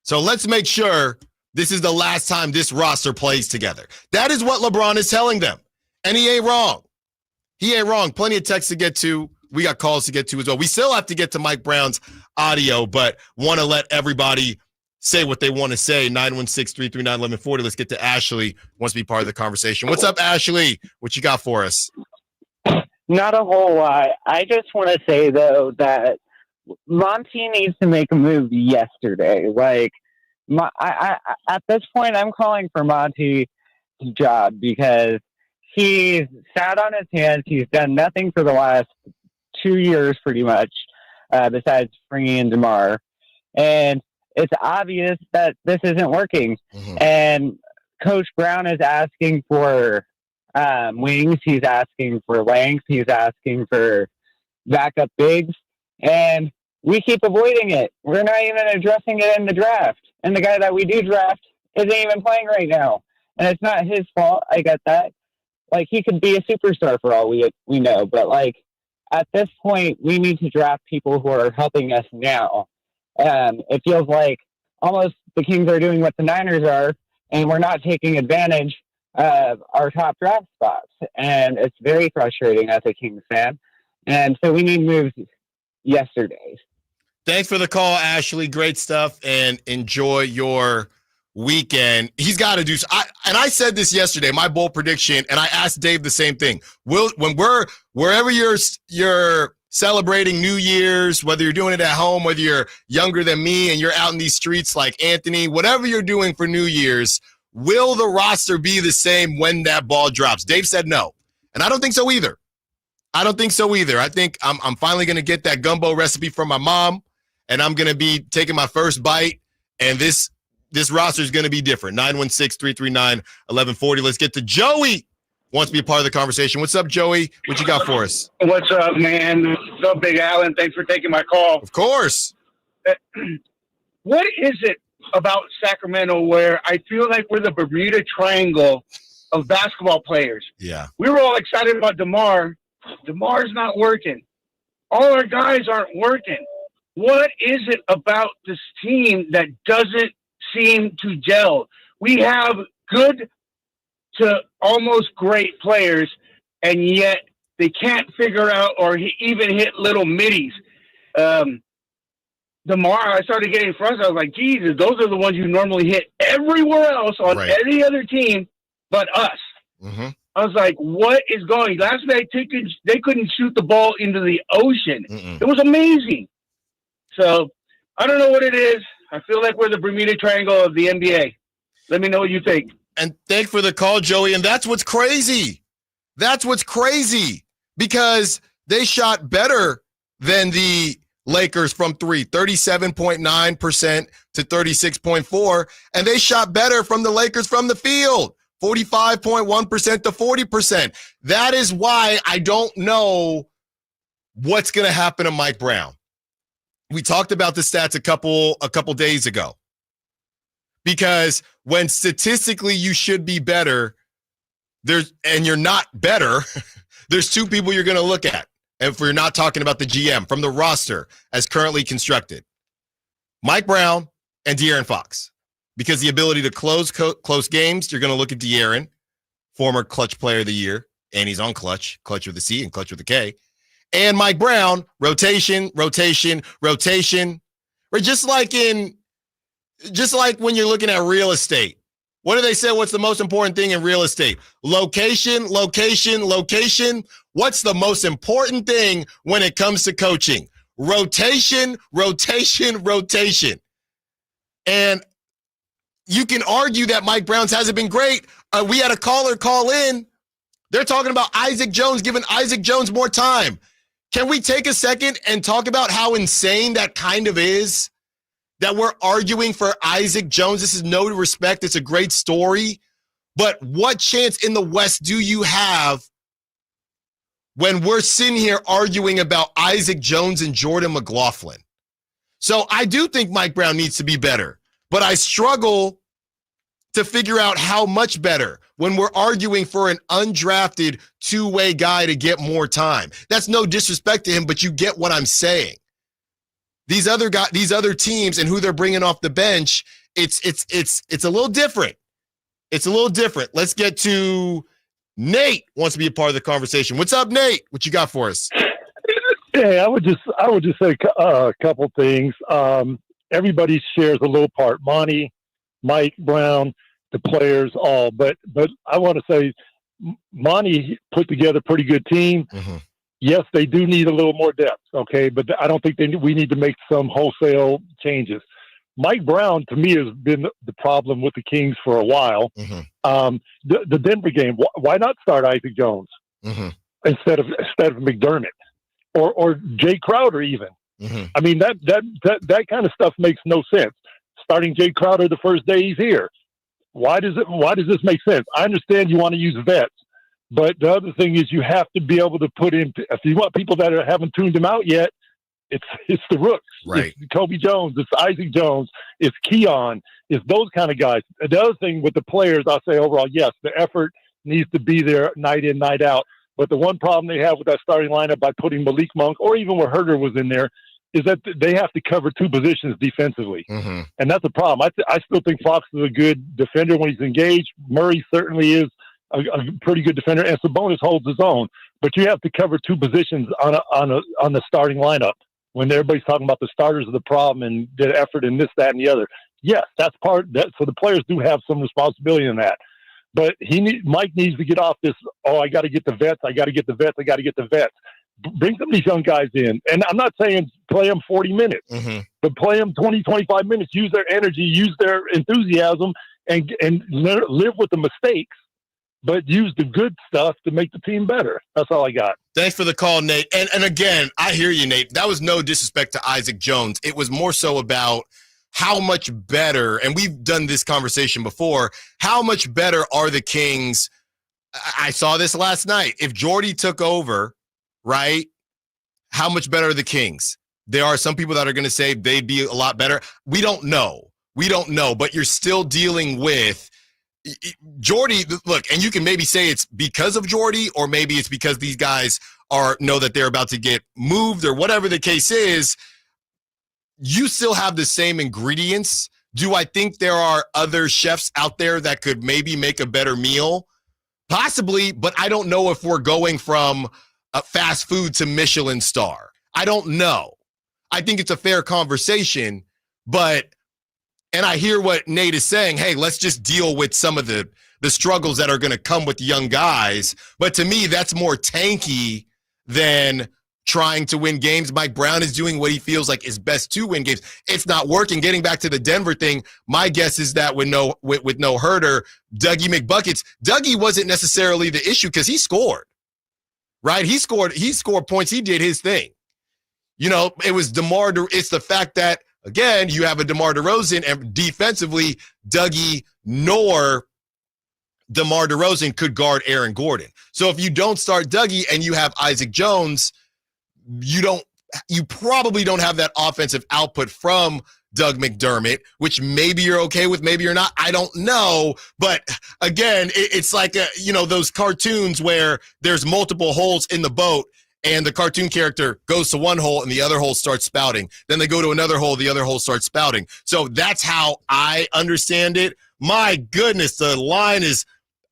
So let's make sure this is the last time this roster plays together. That is what LeBron is telling them. And he ain't wrong. He ain't wrong. Plenty of texts to get to. We got calls to get to as well. We still have to get to Mike Brown's audio, but want to let everybody say what they want to say. 916-339-1140. Let's get to Ashley. Wants to be part of the conversation. What's up, Ashley? What you got for us? Not a whole lot. I just want to say, though, that Monty needs to make a move yesterday. Like, at this point, I'm calling for Monty's job because he's sat on his hands. He's done nothing for the last 2 years, pretty much, besides bringing in DeMar. And it's obvious that this isn't working. Mm-hmm. And Coach Brown is asking for wings. He's asking for length. He's asking for backup bigs. And we keep avoiding it. We're not even addressing it in the draft. And the guy that we do draft isn't even playing right now. And it's not his fault. I get that. Like, he could be a superstar for all we know. But, like, at this point, we need to draft people who are helping us now. It feels like almost the Kings are doing what the Niners are, and we're not taking advantage of our top draft spots. And it's very frustrating as a Kings fan. And so we need moves yesterday. Thanks for the call, Ashley. Great stuff, and enjoy your weekend. He's got to do. And I said this yesterday, my bold prediction, and I asked Dave the same thing. Wherever you're celebrating New Year's, whether you're doing it at home, whether you're younger than me and you're out in these streets like Anthony, whatever you're doing for New Year's, will the roster be the same when that ball drops? Dave said no, and I don't think so either. I think I'm finally going to get that gumbo recipe from my mom, and I'm going to be taking my first bite, and this roster is going to be different. 916-339-1140. Let's get to Joey. Wants to be a part of the conversation. What's up, Joey? What you got for us? What's up, man? What's up, Big Allen? Thanks for taking my call. Of course. What is it about Sacramento where I feel like we're the Bermuda Triangle of basketball players? Yeah. We were all excited about DeMar. DeMar's not working. All our guys aren't working. What is it about this team that doesn't seem to gel? We have good to almost great players, and yet they can't figure out or even hit little middies. DeMar, I started getting frustrated. I was like, Jesus, those are the ones you normally hit everywhere else on any other team but us. Mm-hmm. I was like, what is going? Last night, they couldn't shoot the ball into the ocean. Mm-mm. It was amazing. So I don't know what it is. I feel like we're the Bermuda Triangle of the NBA. Let me know what you think. And thank for the call, Joey. And that's what's crazy. Because they shot better than the Lakers from three, 37.9% to 36.4%. And they shot better from the Lakers from the field, 45.1% to 40%. That is why I don't know what's going to happen to Mike Brown. We talked about the stats a couple days ago. Because when statistically you should be better, and you're not better, there's two people you're going to look at. And if we're not talking about the GM from the roster as currently constructed, Mike Brown and De'Aaron Fox. Because the ability to close games, you're going to look at De'Aaron, former Clutch Player of the Year, and he's on Clutch with a C and Clutch with a K. And Mike Brown, rotation. Right, just like when you're looking at real estate. What do they say? What's the most important thing in real estate? Location. What's the most important thing when it comes to coaching? Rotation. And you can argue that Mike Brown's hasn't been great. We had a caller call in. They're talking about Isaac Jones, giving Isaac Jones more time. Can we take a second and talk about how insane that kind of is? That we're arguing for Isaac Jones. This is no respect. It's a great story. But what chance in the West do you have when we're sitting here arguing about Isaac Jones and Jordan McLaughlin? So I do think Mike Brown needs to be better, but I struggle to figure out how much better. when we're arguing for an undrafted two-way guy to get more time. That's no disrespect to him, but you get what I'm saying. These other teams and who they're bringing off the bench, it's a little different. It's a little different. Let's get to Nate. Wants to be a part of the conversation. What's up, Nate? What you got for us? Yeah, I would just say a couple things. Everybody shares a little part. Monty, Mike Brown, the players, all. But I want to say Monty put together a pretty good team. Mm-hmm. Yes, they do need a little more depth, okay? But I don't think we need to make some wholesale changes. Mike Brown, to me, has been the problem with the Kings for a while. Mm-hmm. The Denver game, why not start Isaac Jones instead of McDermott or Jay Crowder even? Mm-hmm. I mean, that kind of stuff makes no sense. Starting Jay Crowder the first day he's here. Why does this make sense? I understand you want to use vets. But the other thing is you have to be able to put in, if you want people that haven't tuned him out yet, it's the rooks. Right. It's Kobe Jones. It's Isaac Jones. It's Keon. It's those kind of guys. The other thing with the players, I'll say overall, yes, the effort needs to be there night in, night out. But the one problem they have with that starting lineup by putting Malik Monk or even where Herter was in there is that they have to cover two positions defensively. Mm-hmm. And that's a problem. I still think Fox is a good defender when he's engaged. Murray certainly is a pretty good defender, and Sabonis holds his own. But you have to cover two positions on the starting lineup when everybody's talking about the starters of the problem and the effort and this, that, and the other. Yes, that's part that. So the players do have some responsibility in that. But Mike needs to get off this. Oh, I got to get the vets. I got to get the vets. Bring some of these young guys in. And I'm not saying play them 40 minutes, but play them 20, 25 minutes. Use their energy, use their enthusiasm, and live with the mistakes. But use the good stuff to make the team better. That's all I got. Thanks for the call, Nate. And again, I hear you, Nate. That was no disrespect to Isaac Jones. It was more so about how much better, and we've done this conversation before, how much better are the Kings? I saw this last night. If Jordy took over, right, how much better are the Kings? There are some people that are going to say they'd be a lot better. We don't know. But you're still dealing with Jordy, look, and you can maybe say it's because of Jordy, or maybe it's because these guys know that they're about to get moved, or whatever the case is. You still have the same ingredients. Do I think there are other chefs out there that could maybe make a better meal? Possibly, but I don't know if we're going from a fast food to Michelin star. I don't know. I think it's a fair conversation, and I hear what Nate is saying. Hey, let's just deal with some of the struggles that are going to come with young guys. But to me, that's more tanky than trying to win games. Mike Brown is doing what he feels like is best to win games. It's not working. Getting back to the Denver thing, my guess is that with no Herter, Dougie McBuckets, Dougie wasn't necessarily the issue because he scored, right? He scored points. He did his thing. It was it's the fact that, again, you have a DeMar DeRozan, and defensively, Dougie nor DeMar DeRozan could guard Aaron Gordon. So if you don't start Dougie and you have Isaac Jones, you probably don't have that offensive output from Doug McDermott, which maybe you're okay with, maybe you're not. I don't know. But again, it's like those cartoons where there's multiple holes in the boat, and the cartoon character goes to one hole and the other hole starts spouting. Then they go to another hole, the other hole starts spouting. So that's how I understand it. My goodness, the line is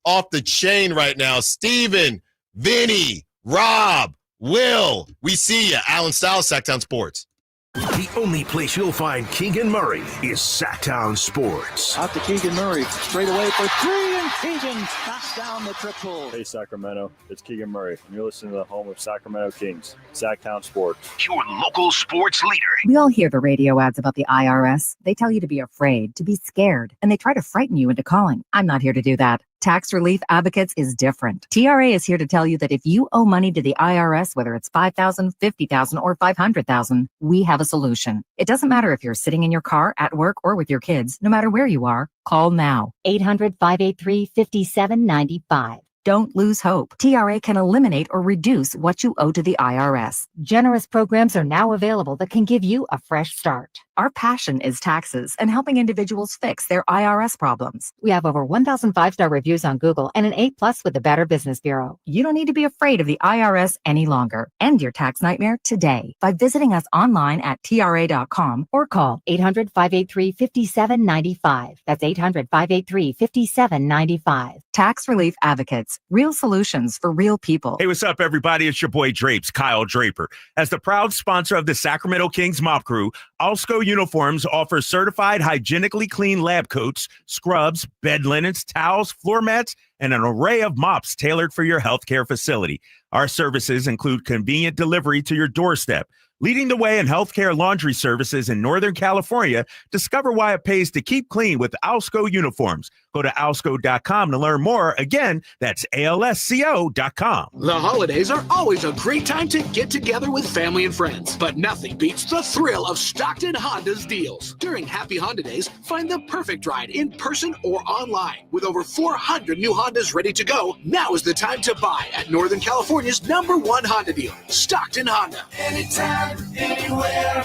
off the chain right now. Steven, Vinny, Rob, Will, we see you. Allen Stiles, Sacktown Sports. The only place you'll find Keegan Murray is Sacktown Sports. Out to Keegan Murray, straight away for three, and Keegan knocks down the triple. Hey Sacramento, it's Keegan Murray, and you're listening to the home of Sacramento Kings, Sacktown Sports. Your local sports leader. We all hear the radio ads about the IRS. They tell you to be afraid, to be scared, and they try to frighten you into calling. I'm not here to do that. Tax Relief Advocates is different. TRA is here to tell you that if you owe money to the IRS, whether it's $5,000, $50,000, or $500,000, we have a solution. It doesn't matter if you're sitting in your car, at work, or with your kids. No matter where you are, call now. 800-583-5795. Don't lose hope. TRA can eliminate or reduce what you owe to the IRS. Generous programs are now available that can give you a fresh start. Our passion is taxes and helping individuals fix their IRS problems. We have over 1,000 5-star reviews on Google and an A+ with the Better Business Bureau. You don't need to be afraid of the IRS any longer. End your tax nightmare today by visiting us online at TRA.com or call 800-583-5795. That's 800-583-5795. Tax Relief Advocates. Real solutions for real people. Hey, what's up, everybody? It's your boy Drapes, Kyle Draper. As the proud sponsor of the Sacramento Kings Mop Crew, Alsco Uniforms offers certified hygienically clean lab coats, scrubs, bed linens, towels, floor mats, and an array of mops tailored for your healthcare facility. Our services include convenient delivery to your doorstep. Leading the way in healthcare laundry services in Northern California, discover why it pays to keep clean with Alsco Uniforms. Go to alsco.com to learn more. Again, that's ALSCO.com. The holidays are always a great time to get together with family and friends, but nothing beats the thrill of Stockton Honda's deals. During Happy Honda Days, find the perfect ride in person or online. With over 400 new Hondas ready to go, now is the time to buy at Northern California's #1 Honda dealer, Stockton Honda. Anytime, anywhere,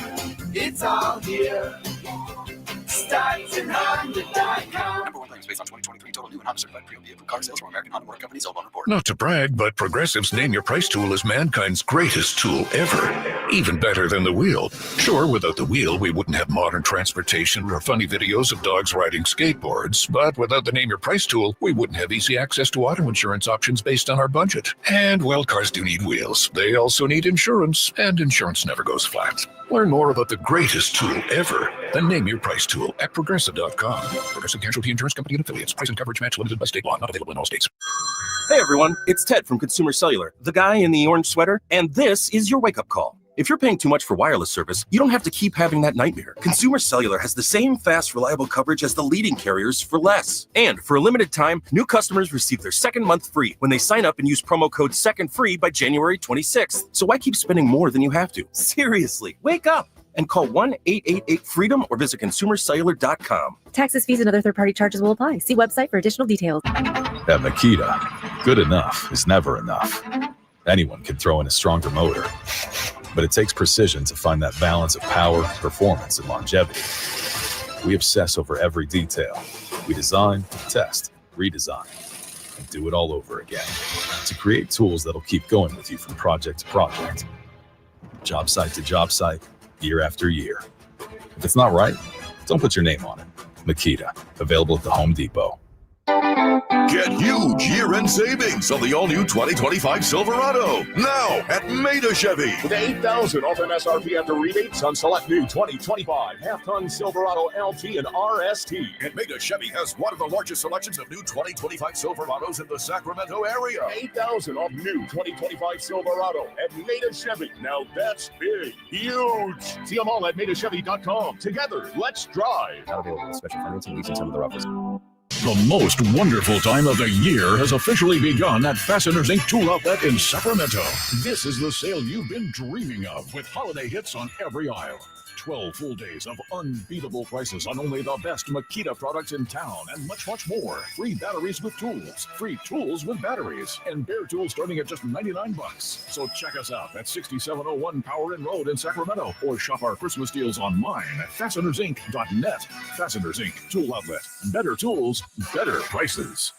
it's all here. StocktonHonda.com. Number one claims based on 2023 total new and Honda certified pre-owned vehicle car sales from American Honda Motor Company. Sell on report. Not to brag, but Progressive's Name Your Price tool is mankind's greatest tool ever. Even better than the wheel. Sure, without the wheel, we wouldn't have modern transportation or funny videos of dogs riding skateboards. But without the Name Your Price tool, we wouldn't have easy access to auto insurance options based on our budget. And, well, cars do need wheels. They also need insurance, and insurance never goes flat. Learn more about the greatest tool ever, the Name Your Price tool at Progressive.com. Progressive Casualty Insurance Company and Affiliates. Price and coverage match limited by state law. Not available in all states. Hey everyone, it's Ted from Consumer Cellular, the guy in the orange sweater, and this is your wake-up call. If you're paying too much for wireless service, you don't have to keep having that nightmare. Consumer Cellular has the same fast, reliable coverage as the leading carriers for less. And for a limited time, new customers receive their second month free when they sign up and use promo code SECONDFREE by January 26th. So why keep spending more than you have to? Seriously, wake up and call 1-888-FREEDOM or visit consumercellular.com. Taxes, fees, and other third-party charges will apply. See website for additional details. At Makita, good enough is never enough. Anyone can throw in a stronger motor, but it takes precision to find that balance of power, performance, and longevity. We obsess over every detail. We design, test, redesign, and do it all over again to create tools that'll keep going with you from project to project, job site to job site, year after year. If it's not right, don't put your name on it. Makita, available at the Home Depot. Get huge year-end savings on the all-new 2025 Silverado now at Maida Chevy. With $8,000 off MSRP after rebates on select new 2025 half-ton Silverado LT and RST. And Maida Chevy has one of the largest selections of new 2025 Silverados in the Sacramento area. $8,000 off new 2025 Silverado at Maida Chevy. Now that's big, huge. See them all at MaidaChevy.com. Together, let's drive. Not available with special financing using some of the offers. The most wonderful time of the year has officially begun at Fasteners Inc. Tool Outlet in Sacramento. This is the sale you've been dreaming of, with holiday hits on every aisle. 12 full days of unbeatable prices on only the best Makita products in town, and much, much more. Free batteries with tools, free tools with batteries, and bare tools starting at just $99. So check us out at 6701 Power Inn Road in Sacramento, or shop our Christmas deals online at fastenersinc.net. Fasteners Inc. Tool Outlet. Better tools, better prices.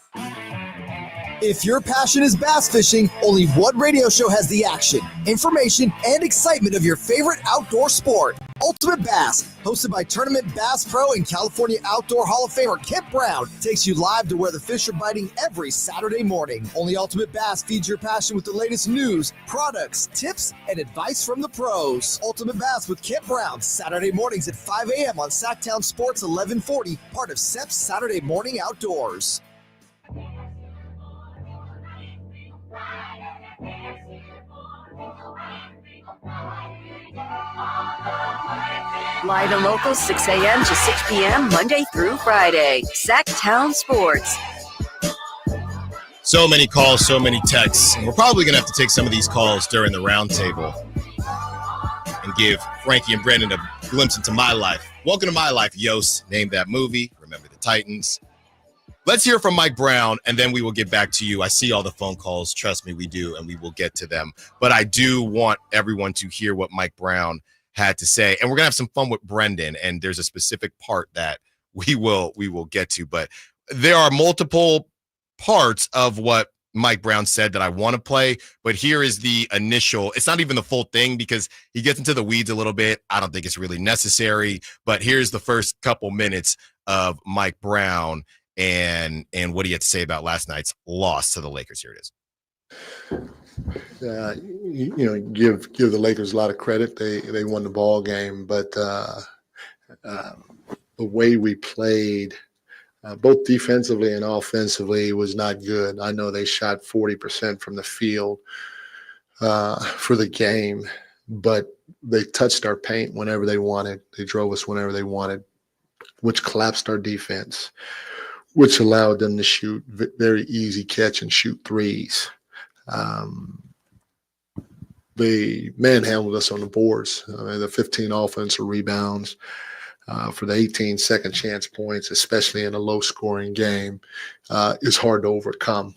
If your passion is bass fishing, only one radio show has the action, information, and excitement of your favorite outdoor sport. Ultimate Bass, hosted by Tournament Bass Pro and California Outdoor Hall of Famer Kip Brown, takes you live to where the fish are biting every Saturday morning. Only Ultimate Bass feeds your passion with the latest news, products, tips, and advice from the pros. Ultimate Bass with Kip Brown, Saturday mornings at 5 a.m. on Sacktown Sports 1140, part of SEP's Saturday Morning Outdoors. Live and local, 6 a.m. to 6 p.m., Monday through Friday. Sacktown Sports. So many calls, so many texts. And we're probably going to have to take some of these calls during the roundtable and give Frankie and Brendan a glimpse into my life. Welcome to my life, Yost. Name that movie. Remember the Titans. Let's hear from Mike Brown, and then we will get back to you. I see all the phone calls. Trust me, we do, and we will get to them. But I do want everyone to hear what Mike Brown had to say. And we're going to have some fun with Brendan, and there's a specific part that we will get to. But there are multiple parts of what Mike Brown said that I want to play. But here is the initial. It's not even the full thing because he gets into the weeds a little bit. I don't think it's really necessary. But here's the first couple minutes of Mike Brown and what he had to say about last night's loss to the Lakers. Here it is. Give the Lakers a lot of credit. They won the ball game, but the way we played, both defensively and offensively, was not good. I know they shot 40% from the field for the game, but they touched our paint whenever they wanted. They drove us whenever they wanted, which collapsed our defense, which allowed them to shoot very easy catch and shoot threes. They manhandled us on the boards. The 15 offensive rebounds for the 18 second chance points, especially in a low-scoring game, is hard to overcome.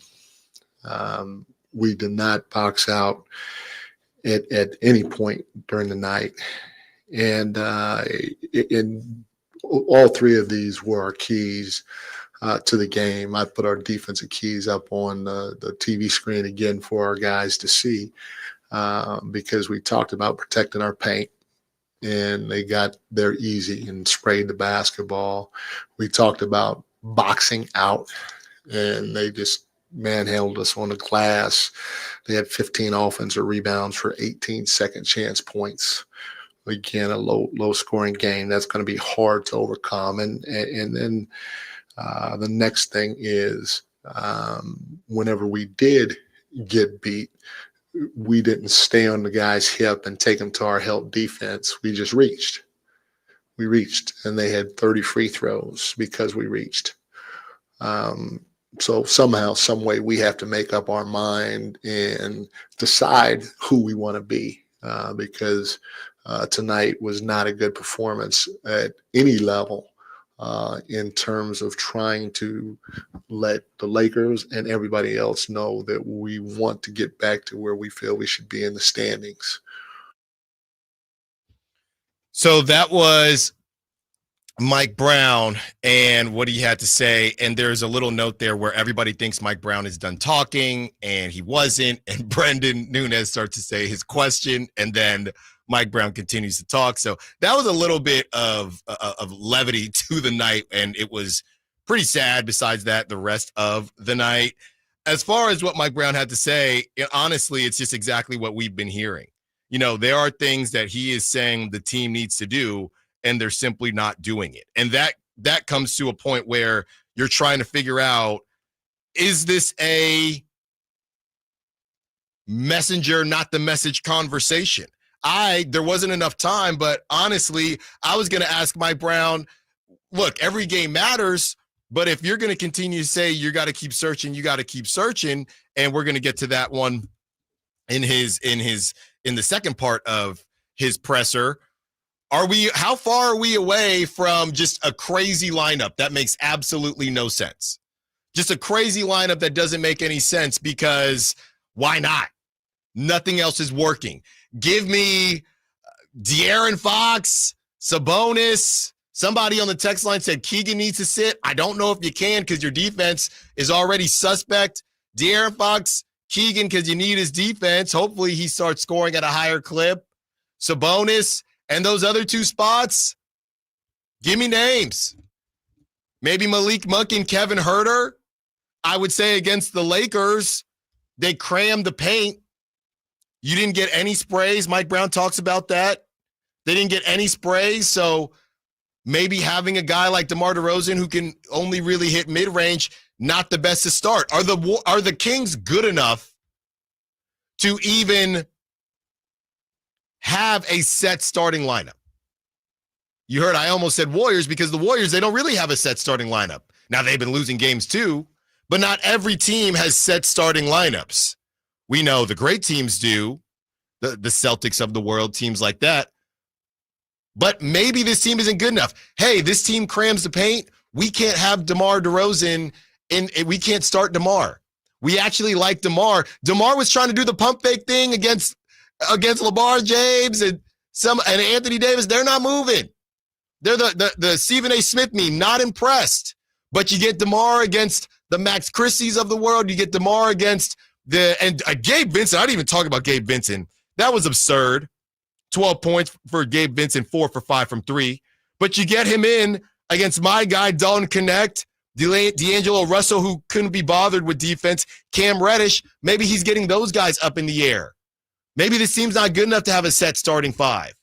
We did not box out at any point during the night. And all three of these were our keys to the game. I put our defensive keys up on the TV screen again for our guys to see because we talked about protecting our paint, and they got there easy and sprayed the basketball. We talked about boxing out, and they just manhandled us on the glass. They had 15 offensive rebounds for 18 second chance points. Again, a low scoring game that's going to be hard to overcome. And then the next thing is whenever we did get beat, we didn't stay on the guy's hip and take him to our help defense. We just reached. We reached, and they had 30 free throws because we reached. So somehow, some way, we have to make up our mind and decide who we want to be because tonight was not a good performance at any level in terms of trying to let the Lakers and everybody else know that we want to get back to where we feel we should be in the standings. So that was Mike Brown and what he had to say. And there's a little note there where everybody thinks Mike Brown is done talking, and he wasn't. And Brendan Nunes starts to say his question, and then Mike Brown continues to talk. So that was a little bit of levity to the night, and it was pretty sad. Besides that, the rest of the night, as far as what Mike Brown had to say, honestly, it's just exactly what we've been hearing. You know, there are things that he is saying the team needs to do, and they're simply not doing it. And that comes to a point where you're trying to figure out, is this a messenger, not the message conversation? There wasn't enough time, but honestly, I was going to ask Mike Brown, look, every game matters, but if you're going to continue to say you got to keep searching, you got to keep searching, and we're going to get to that one in the second part of his presser. How far are we away from just a crazy lineup that makes absolutely no sense? Just a crazy lineup that doesn't make any sense because why not? Nothing else is working. Give me De'Aaron Fox, Sabonis. Somebody on the text line said Keegan needs to sit. I don't know if you can because your defense is already suspect. De'Aaron Fox, Keegan, because you need his defense. Hopefully he starts scoring at a higher clip. Sabonis and those other two spots, give me names. Maybe Malik Monk and Kevin Huerter. I would say against the Lakers, they crammed the paint. You didn't get any sprays. Mike Brown talks about that. They didn't get any sprays, so maybe having a guy like DeMar DeRozan who can only really hit mid-range, not the best to start. Are the Kings good enough to even have a set starting lineup? You heard I almost said Warriors because the Warriors, they don't really have a set starting lineup. Now, they've been losing games too, but not every team has set starting lineups. We know the great teams do, the Celtics of the world, teams like that. But maybe this team isn't good enough. Hey, this team crams the paint. We can't have DeMar DeRozan and we can't start DeMar. We actually like DeMar. DeMar was trying to do the pump fake thing against Lamar James and Anthony Davis. They're not moving. They're the Stephen A. Smith meme, not impressed. But you get DeMar against the Max Christie's of the world. You get DeMar against Gabe Vincent. I didn't even talk about Gabe Vincent. That was absurd. 12 points for Gabe Vincent, 4 for 5 from 3. But you get him in against my guy, Dalton Connect, D'Angelo Russell, who couldn't be bothered with defense, Cam Reddish. Maybe he's getting those guys up in the air. Maybe this team's not good enough to have a set starting 5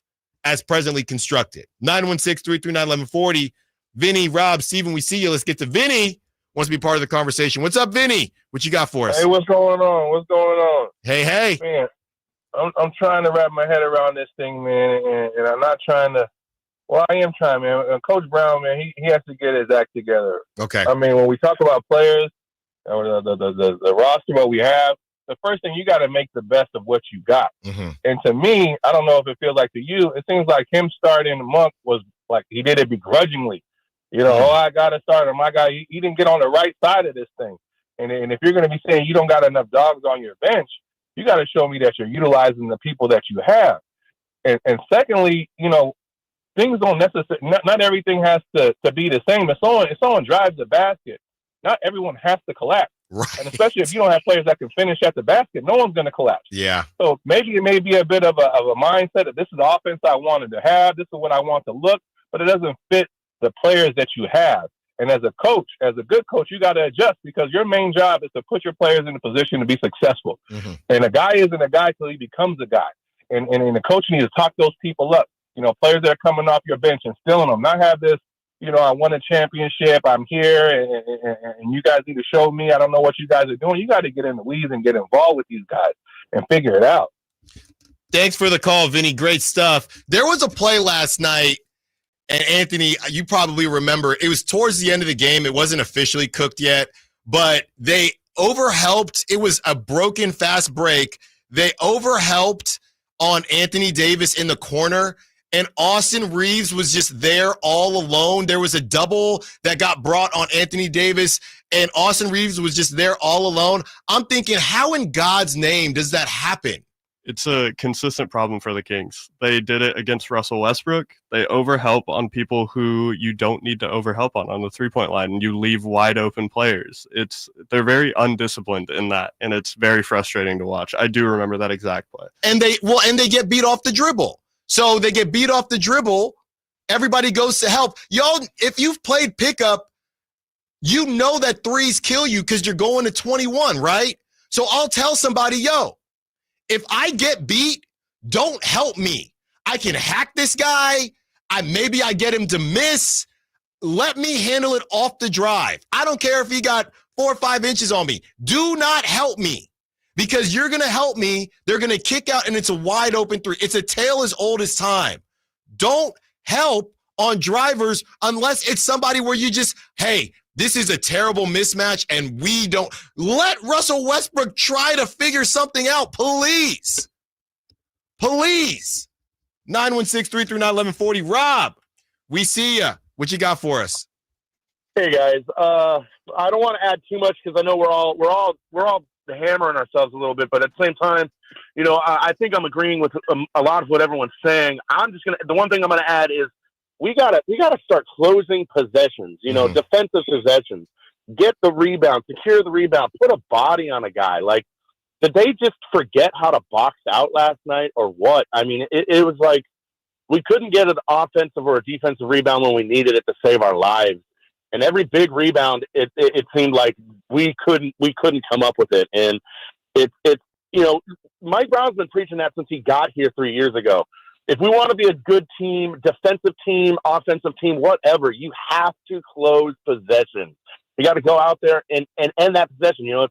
as presently constructed. 916-339-1140. Vinny, Rob, Steven, we see you. Let's get to Vinny. Wants to be part of the conversation. What's up, Vinny? What you got for us? Hey, what's going on? What's going on? Hey. Man, I'm trying to wrap my head around this thing, man, and I'm not trying to. Well, I am trying, man. Coach Brown, man, he has to get his act together. Okay. I mean, when we talk about players, the roster, what we have, the first thing, you got to make the best of what you got. Mm-hmm. And to me, I don't know if it feels like to you, it seems like him starting the month was like he did it begrudgingly. You know, I got to start him. My guy, he didn't get on the right side of this thing. And if you're going to be saying you don't got enough dogs on your bench, you got to show me that you're utilizing the people that you have. And secondly, you know, things don't necessarily, not everything has to be the same. If someone drives the basket, not everyone has to collapse. Right. And especially if you don't have players that can finish at the basket, no one's going to collapse. Yeah. So maybe it may be a bit of a mindset that this is the offense I wanted to have. This is what I want to look, but it doesn't fit the players that you have. And as a coach, as a good coach, you got to adjust because your main job is to put your players in a position to be successful. Mm-hmm. And a guy isn't a guy till he becomes a guy. And the coach needs to talk those people up. You know, players that are coming off your bench and stealing them. Not have this, you know, I won a championship. I'm here, and you guys need to show me. I don't know what you guys are doing. You got to get in the weeds and get involved with these guys and figure it out. Thanks for the call, Vinny. Great stuff. There was a play last night, and Anthony, you probably remember, it was towards the end of the game. It wasn't officially cooked yet, but they overhelped. It was a broken fast break. They overhelped on Anthony Davis in the corner, and Austin Reeves was just there all alone. There was a double that got brought on Anthony Davis, and Austin Reeves was just there all alone. I'm thinking, how in God's name does that happen? It's a consistent problem for the Kings. They did it against Russell Westbrook. They overhelp on people who you don't need to overhelp on the three-point line, and you leave wide open players. They're very undisciplined in that, and it's very frustrating to watch. I do remember that exact play. And they get beat off the dribble. So they get beat off the dribble. Everybody goes to help. Y'all, if you've played pickup, you know that threes kill you because you're going to 21, right? So I'll tell somebody, yo, if I get beat, don't help me. I can hack this guy. Maybe I get him to miss. Let me handle it off the drive. I don't care if he got 4 or 5 inches on me. Do not help me because you're going to help me. They're going to kick out, and it's a wide open three. It's a tale as old as time. Don't help on drivers unless it's somebody where you just, hey, this is a terrible mismatch, and we don't. Let Russell Westbrook try to figure something out, please. Please. 916-339-1140. Rob, we see ya. What you got for us? Hey, guys. I don't want to add too much because I know we're all hammering ourselves a little bit, but at the same time, you know, I think I'm agreeing with a lot of what everyone's saying. The one thing I'm gonna add is we gotta start closing possessions. You know, defensive possessions. Get the rebound, secure the rebound, put a body on a guy. Like, did they just forget how to box out last night, or what? I mean, it was like we couldn't get an offensive or a defensive rebound when we needed it to save our lives. And every big rebound, it seemed like we couldn't come up with it. And it's you know, Mike Brown's been preaching that since he got here 3 years ago. If we want to be a good team, defensive team, offensive team, whatever, you have to close possession. You got to go out there and end that possession. You know,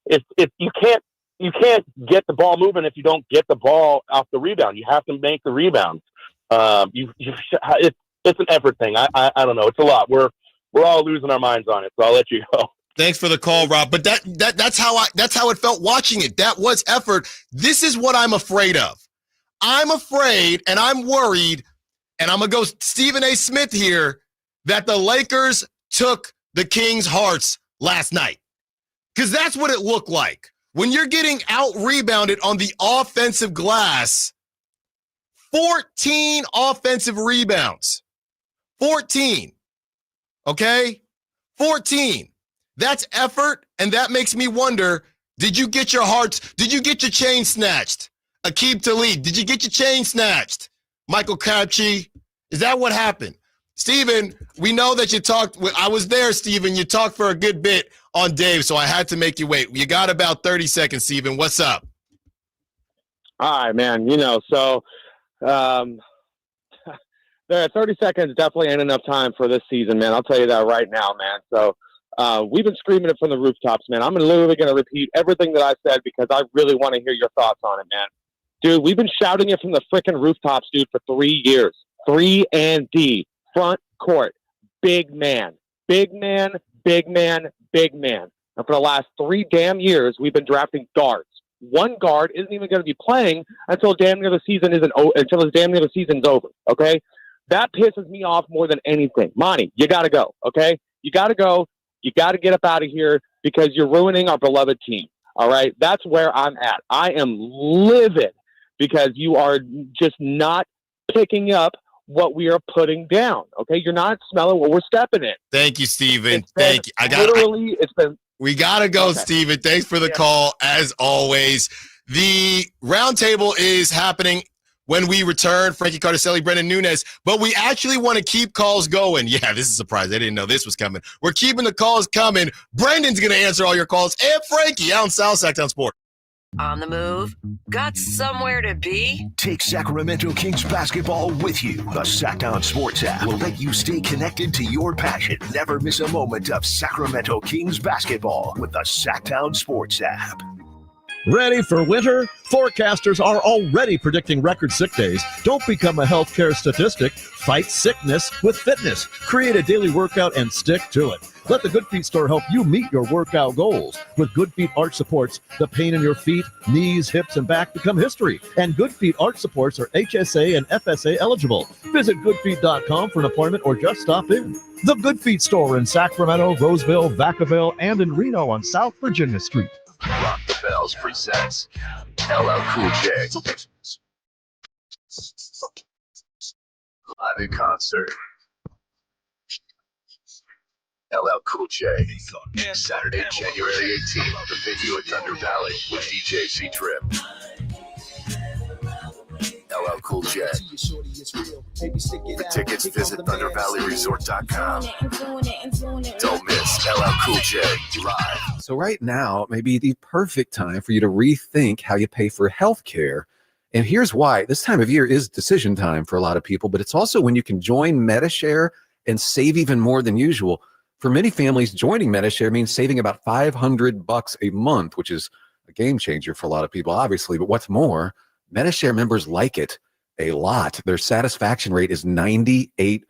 if you can't get the ball moving if you don't get the ball off the rebound. You have to make the rebound. It's an effort thing. I don't know. It's a lot. We're all losing our minds on it. So I'll let you go. Thanks for the call, Rob. But that's how it felt watching it. That was effort. This is what I'm afraid of. I'm afraid and I'm worried, and I'm going to go Stephen A. Smith here, that the Lakers took the Kings' hearts last night. Because that's what it looked like. When you're getting out-rebounded on the offensive glass, 14 offensive rebounds. 14. Okay? 14. That's effort, and that makes me wonder, did you get your chain snatched? Aqib Talib, did you get your chain snatched? Michael Crabtree, is that what happened? Steven, we know that you talked. I was there, Steven. You talked for a good bit on Dave, so I had to make you wait. You got about 30 seconds, Steven. What's up? All right, man. There 30 seconds definitely ain't enough time for this season, man. I'll tell you that right now, man. So we've been screaming it from the rooftops, man. I'm literally going to repeat everything that I said because I really want to hear your thoughts on it, man. Dude, we've been shouting it from the freaking rooftops, dude, for 3 years. 3 and D, front court, big man, big man, big man, big man. And for the last 3 damn years, we've been drafting guards. One guard isn't even going to be playing until damn near the season's over. Okay, that pisses me off more than anything. Monty, you got to go. Okay, you got to go. You got to get up out of here because you're ruining our beloved team. All right, that's where I'm at. I am livid because you are just not picking up what we are putting down. Okay, you're not smelling what we're stepping in. Thank you, Steven. Thank you. We gotta go, okay. Steven. Thanks for the call, as always. The roundtable is happening when we return. Frankie Cardicelli, Brendan Nunez, but we actually want to keep calls going. Yeah, this is a surprise. I didn't know this was coming. We're keeping the calls coming. Brendan's gonna answer all your calls, and Frankie out in South Sacktown Sport. On the move? Got somewhere to be? Take Sacramento Kings basketball with you. The Sacktown Sports app will let you stay connected to your passion. Never miss a moment of Sacramento Kings basketball with the Sacktown Sports app. Ready for winter? Forecasters are already predicting record sick days. Don't become a healthcare statistic. Fight sickness with fitness. Create a daily workout and stick to it. Let the Good Feet store help you meet your workout goals. With Good Feet Arch Supports, the pain in your feet, knees, hips, and back become history. And Good Feet Arch Supports are HSA and FSA eligible. Visit goodfeet.com for an appointment or just stop in. The Good Feet store in Sacramento, Roseville, Vacaville, and in Reno on South Virginia Street. Rock the Bells presents LL Cool J. Live in concert. LL Cool J. Saturday, January 18th. The venue at Thunder Valley with DJ C-Trip. LL Cool J. For tickets, visit ThunderValleyResort.com. Don't miss LL Cool J live. So right now may be the perfect time for you to rethink how you pay for health care. And here's why. This time of year is decision time for a lot of people, but it's also when you can join MediShare and save even more than usual. For many families, joining MediShare means saving about $500 a month, which is a game changer for a lot of people, obviously. But what's more, MediShare members like it a lot. Their satisfaction rate is 98%.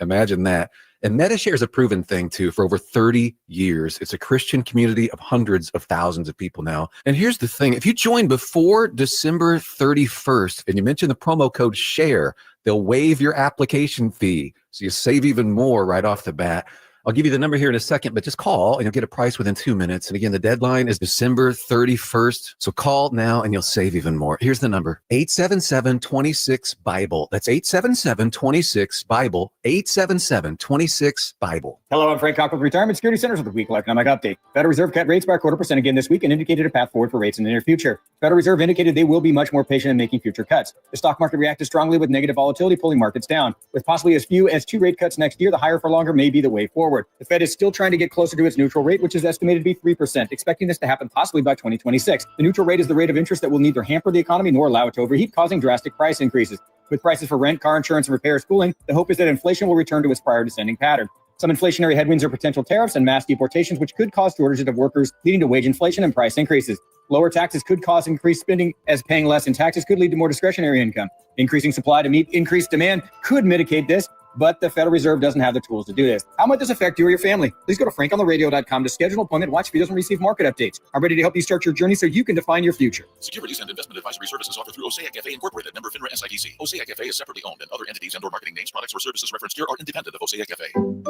Imagine that. And MediShare is a proven thing, too, for over 30 years. It's a Christian community of hundreds of thousands of people now. And here's the thing. If you join before December 31st and you mention the promo code SHARE, they'll waive your application fee. So you save even more right off the bat. I'll give you the number here in a second, but just call and you'll get a price within 2 minutes. And again, the deadline is December 31st. So call now and you'll save even more. Here's the number, 877-26-BIBLE. That's 877-26-BIBLE, 877-26-BIBLE. Hello, I'm Frank Cock with Retirement Security Centers with a weekly economic update. Federal Reserve cut rates by 0.25% again this week and indicated a path forward for rates in the near future. Federal Reserve indicated they will be much more patient in making future cuts. The stock market reacted strongly with negative volatility, pulling markets down. With possibly as few as 2 rate cuts next year, the higher for longer may be the way forward. The Fed is still trying to get closer to its neutral rate, which is estimated to be 3%, expecting this to happen possibly by 2026. The neutral rate is the rate of interest that will neither hamper the economy nor allow it to overheat, causing drastic price increases. With prices for rent, car insurance, and repairs cooling, the hope is that inflation will return to its prior descending pattern. Some inflationary headwinds are potential tariffs and mass deportations, which could cause shortages of workers, leading to wage inflation and price increases. Lower taxes could cause increased spending, as paying less in taxes could lead to more discretionary income. Increasing supply to meet increased demand could mitigate this, but the Federal Reserve doesn't have the tools to do this. How might this affect you or your family? Please go to frankontheradio.com to schedule an appointment, watch videos, and receive market updates. I'm ready to help you start your journey so you can define your future. Securities and investment advisory services offered through Osaic FA Incorporated, member FINRA SIPC. Osaic FA is separately owned, and other entities and/or marketing names, products, or services referenced here are independent of Osaic FA.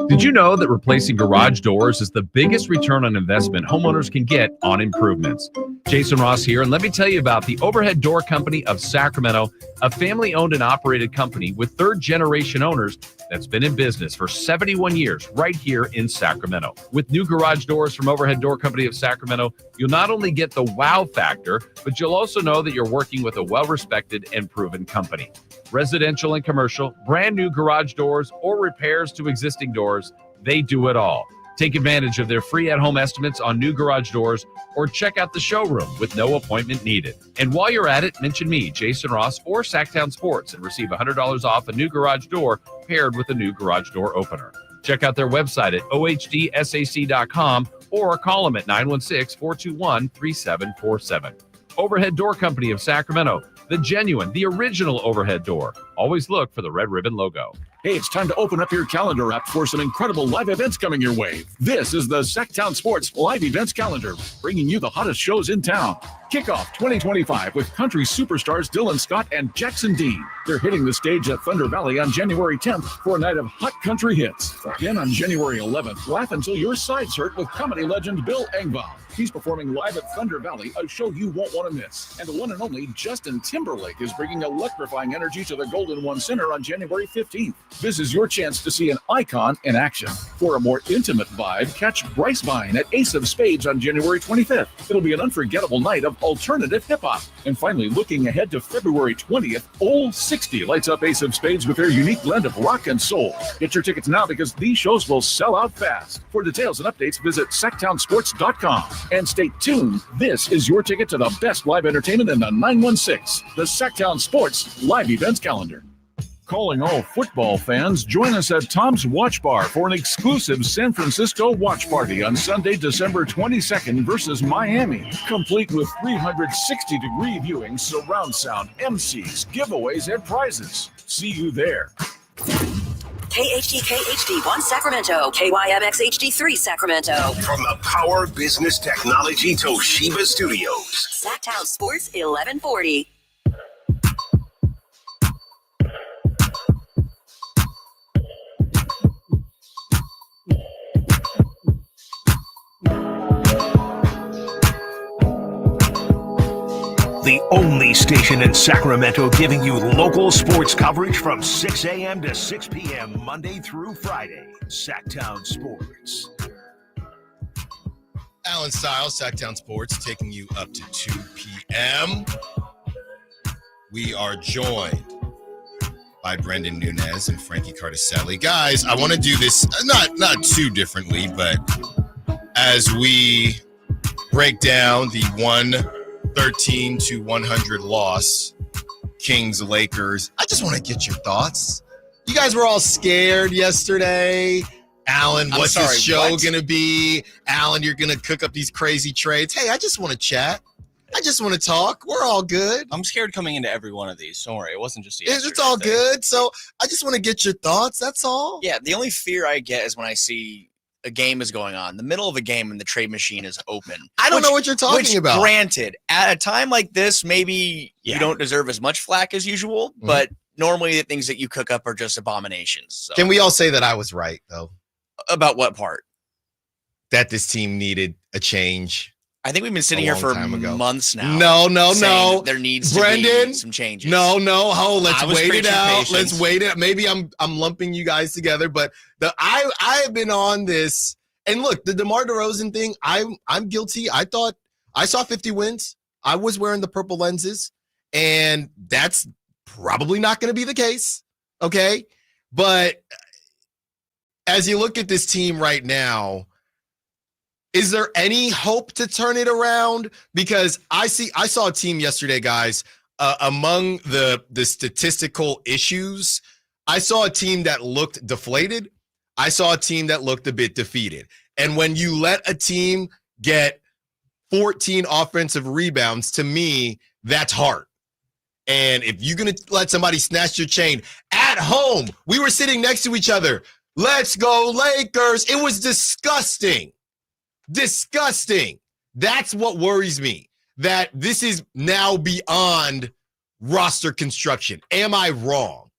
Did you know that replacing garage doors is the biggest return on investment homeowners can get on improvements? Jason Ross here, and let me tell you about the Overhead Door Company of Sacramento, a family-owned and operated company with third-generation owners that's been in business for 71 years right here in Sacramento. With new garage doors from Overhead Door Company of Sacramento, you'll not only get the wow factor, but you'll also know that you're working with a well-respected and proven company. Residential and commercial, brand new garage doors, or repairs to existing doors, they do it all. Take advantage of their free at-home estimates on new garage doors or check out the showroom with no appointment needed. And while you're at it, mention me, Jason Ross, or Sacktown Sports and receive $100 off a new garage door paired with a new garage door opener. Check out their website at ohdsac.com or call them at 916-421-3747. Overhead Door Company of Sacramento, the genuine, the original overhead door. Always look for the red ribbon logo. Hey, it's time to open up your calendar app for some incredible live events coming your way. This is the Sacktown Sports Live Events Calendar, bringing you the hottest shows in town. Kick off 2025 with country superstars Dylan Scott and Jackson Dean. They're hitting the stage at Thunder Valley on January 10th for a night of hot country hits. Then on January 11th, laugh until your sides hurt with comedy legend Bill Engvall. He's performing live at Thunder Valley, a show you won't want to miss. And the one and only Justin Timberlake is bringing electrifying energy to the Golden One Center on January 15th. This is your chance to see an icon in action. For a more intimate vibe, catch Bryce Vine at Ace of Spades on January 25th. It'll be an unforgettable night of alternative hip-hop. And finally, looking ahead to February 20th, Old 60 lights up Ace of Spades with their unique blend of rock and soul. Get your tickets now because these shows will sell out fast. For details and updates, visit sacktownsports.com. And stay tuned. This is your ticket to the best live entertainment in the 916, the Sacktown Sports Live Events Calendar. Calling all football fans, join us at Tom's Watch Bar for an exclusive San Francisco watch party on Sunday, December 22nd versus Miami, complete with 360-degree viewing, surround sound, MCs, giveaways, and prizes. See you there. KHD1 Sacramento, KYMX HD3 Sacramento. From the Power Business Technology Toshiba Studios. Sacktown Sports 1140. The only station in Sacramento giving you local sports coverage from 6 a.m. to 6 p.m. Monday through Friday. Sacktown Sports. Allen Stiles, Sacramento Sports, taking you up to 2 p.m. We are joined by Brendan Nunez and Frankie Cardicelli. Guys, I want to do this not too differently, but as we break down the 113-100 loss, Kings Lakers, I just want to get your thoughts. You guys were all scared yesterday. Alan, what's this show going to be? Alan, you're going to cook up these crazy trades. Hey, I just want to chat. I just want to talk. We're all good. I'm scared coming into every one of these. Don't worry. It wasn't just yesterday. It's all good. So I just want to get your thoughts. That's all. Yeah, the only fear I get is when I see a game is going on, the middle of a game, and the trade machine is open. I don't know what you're talking about. Granted, at a time like this, maybe you don't deserve as much flack as usual, but normally the things that you cook up are just abominations. So. Can we all say that I was right, though? About what part? That this team needed a change. I think we've been sitting here for months now. No. There needs to be some changes. No. Let's wait it out. Let's wait it. Maybe I'm lumping you guys together, but I have been on this. And look, the DeMar DeRozan thing, I'm guilty. I thought I saw 50 wins. I was wearing the purple lenses, and that's probably not going to be the case. Okay, but as you look at this team right now, is there any hope to turn it around? Because I saw a team yesterday, guys, among the statistical issues, I saw a team that looked deflated. I saw a team that looked a bit defeated. And when you let a team get 14 offensive rebounds, to me, that's hard. And if you're going to let somebody snatch your chain at home, we were sitting next to each other. Let's go Lakers. It was disgusting. Disgusting. That's what worries me, that this is now beyond roster construction. Am I wrong?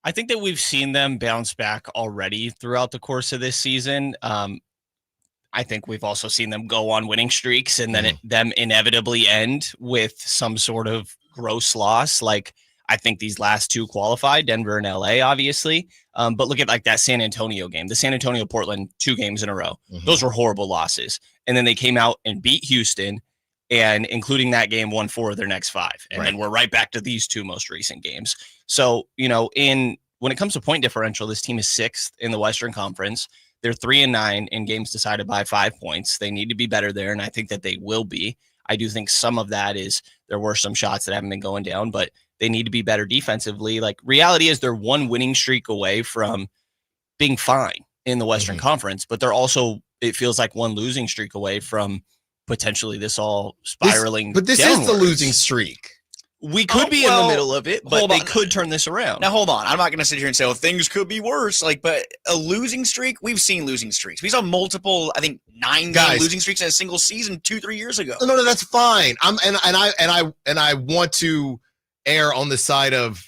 I think that we've seen them bounce back already throughout the course of this season. I think we've also seen them go on winning streaks and then them inevitably end with some sort of gross loss. Like, I think these last two qualify, Denver and LA, obviously. But look at like that San Antonio game, the San Antonio Portland 2 games in a row. Those were horrible losses. And then they came out and beat Houston, and including that game, won 4 of their next 5. And then we're right back to these 2 most recent games. So, when it comes to point differential, this team is 6th in the Western Conference. They're 3-9 in games decided by 5 points. They need to be better there, and I think that they will be. I do think some of that is there were some shots that haven't been going down, but they need to be better defensively. Like, reality is they're 1 winning streak away from being fine in the Western Conference, but they're also, it feels like 1 losing streak away from potentially this all spiraling. But this downwards. is the losing streak. We could be in the middle of it, but they could turn this around. Now, hold on. I'm not going to sit here and say, oh, things could be worse. But a losing streak, we've seen losing streaks. We saw multiple, I think, 9-game losing streaks in a single season 2-3 years ago. No, that's fine. I want to err on the side of